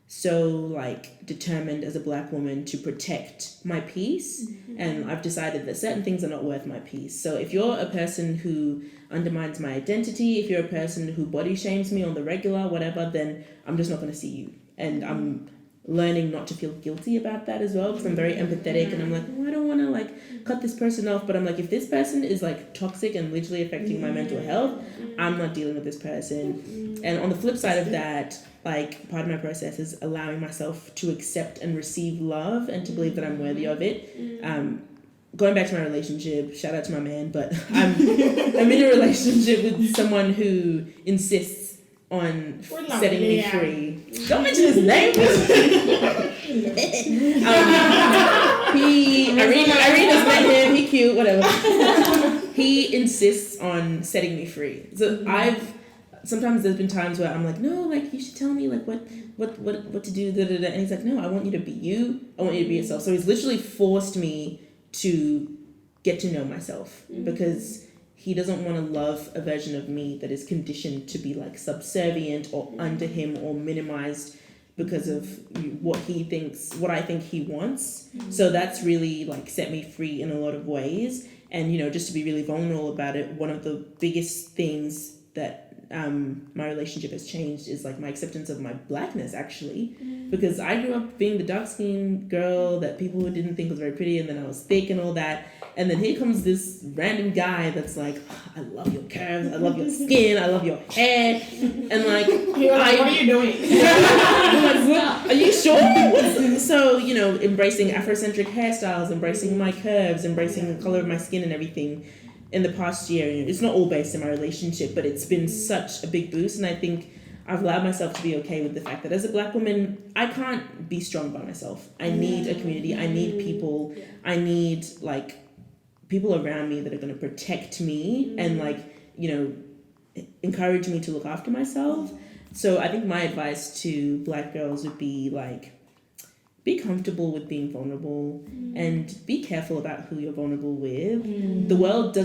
so like determined as a Black woman to protect my peace. And I've decided that certain things are not worth my peace. So if you're a person who undermines my identity, if you're a person who body shames me on the regular, whatever, then I'm just not going to see you. And I'm learning not to feel guilty about that as well, because I'm very empathetic, and I'm like, oh, I don't want to like cut this person off, but I'm like, if this person is like toxic and literally affecting my mental health, I'm not dealing with this person. And on the flip side of that, like part of my process is allowing myself to accept and receive love and to believe that I'm worthy of it. Going back to my relationship, shout out to my man, but I'm in a relationship with someone who insists on setting me free. Don't mention his name. Irina's met him. He cute, whatever. He insists on setting me free. So sometimes there's been times where I'm like, no, like you should tell me like what to do, and he's like, no, I want you to be you. I want you to be yourself. So he's literally forced me to get to know myself, because he doesn't want to love a version of me that is conditioned to be like subservient or under him or minimized because of what I think he wants. So that's really like set me free in a lot of ways. And, you know, just to be really vulnerable about it, one of the biggest things that my relationship has changed is like my acceptance of my Blackness, actually, because I grew up being the dark-skinned girl that people didn't think was very pretty, and then I was thick and all that, and then here comes this random guy that's like, oh, I love your curves, I love your skin, I love your hair, and like, what are you doing? I'm like, are you sure? So, you know, embracing Afrocentric hairstyles, embracing my curves, embracing the color of my skin and everything. In the past year, it's not all based in my relationship, but it's been such a big boost, and I think I've allowed myself to be okay with the fact that as a Black woman, I can't be strong by myself. I need a community. I need people. I need like people around me that are going to protect me and like, you know, encourage me to look after myself. So I think my advice to Black girls would be like, be comfortable with being vulnerable and be careful about who you're vulnerable with. The world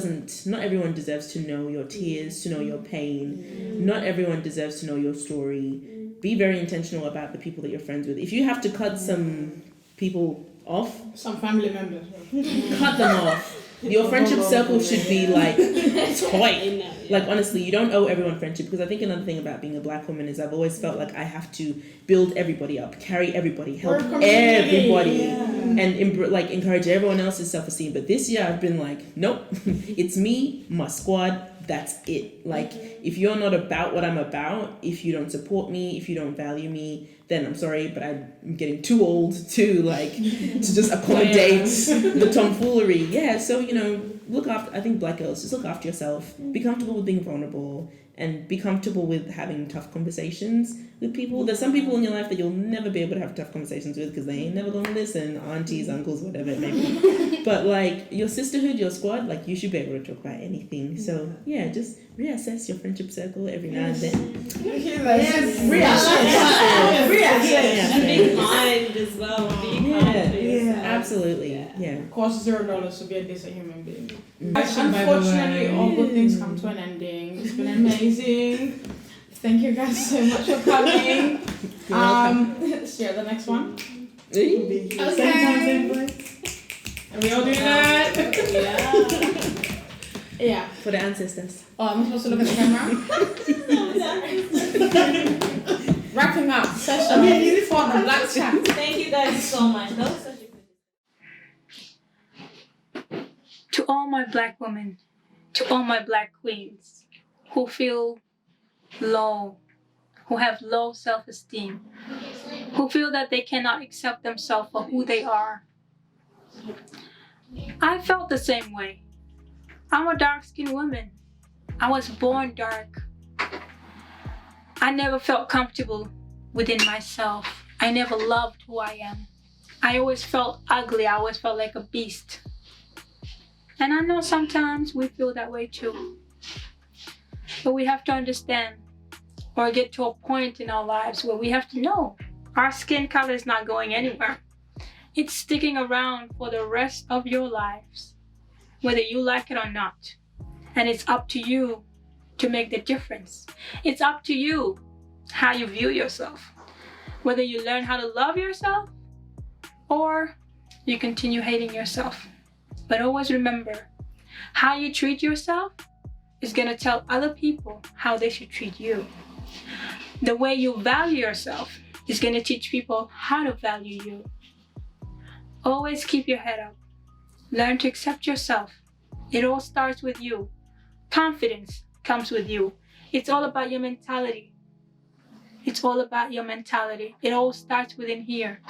not everyone deserves to know your tears, to know your pain. Not everyone deserves to know your story. Be very intentional about the people that you're friends with. If you have to cut some people off, some family members, cut them off. Your friendship circle should be like tight. Like honestly, you don't owe everyone friendship, because I think another thing about being a Black woman is I've always felt like I have to build everybody up, carry everybody, help everybody, and encourage everyone else's self-esteem. But this year I've been like, nope, it's me, my squad. That's it. Like if you're not about what I'm about, if you don't support me, if you don't value me, then I'm sorry, but I'm getting too old to just accommodate the tomfoolery. Yeah, so, you know, I think Black girls, just look after yourself. Be comfortable with being vulnerable and be comfortable with having tough conversations with people. There's some people in your life that you'll never be able to have tough conversations with because they ain't never gonna listen, aunties, uncles, whatever it may be. But like your sisterhood, your squad, like you should be able to talk about anything. So yeah, just reassess your friendship circle every now and then. Reassess. And be kind as well. Be kind. Absolutely. Yeah. Costs $0 to be a decent human being. Unfortunately, all good things come to an ending. It's been amazing. Thank you guys so much for coming. Share the next one. Okay. Same place. Are we all doing that? Yeah. For the ancestors. Oh, am I supposed to look at the camera? Wrapping up session for the Black Chat. Thank you guys so much. That was such a good. To all my Black women, to all my Black queens who feel low, who have low self-esteem, who feel that they cannot accept themselves for who they are. I felt the same way. I'm a dark-skinned woman. I was born dark. I never felt comfortable within myself. I never loved who I am. I always felt ugly. I always felt like a beast. And I know sometimes we feel that way too. But we have to understand or get to a point in our lives where we have to know our skin color is not going anywhere. It's sticking around for the rest of your lives, whether you like it or not. And it's up to you to make the difference. It's up to you how you view yourself. Whether you learn how to love yourself or you continue hating yourself. But always remember, how you treat yourself is going to tell other people how they should treat you. The way you value yourself is going to teach people how to value you. Always keep your head up. Learn to accept yourself. It all starts with you. Confidence comes with you. It's all about your mentality. It's all about your mentality. It all starts within here.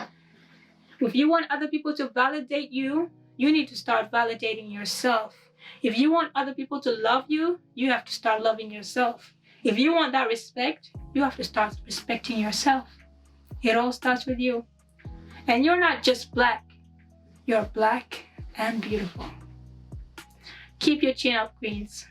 If you want other people to validate you, you need to start validating yourself. If you want other people to love you, you have to start loving yourself. If you want that respect, you have to start respecting yourself. It all starts with you. And you're not just black. You're black and beautiful. Keep your chin up, queens.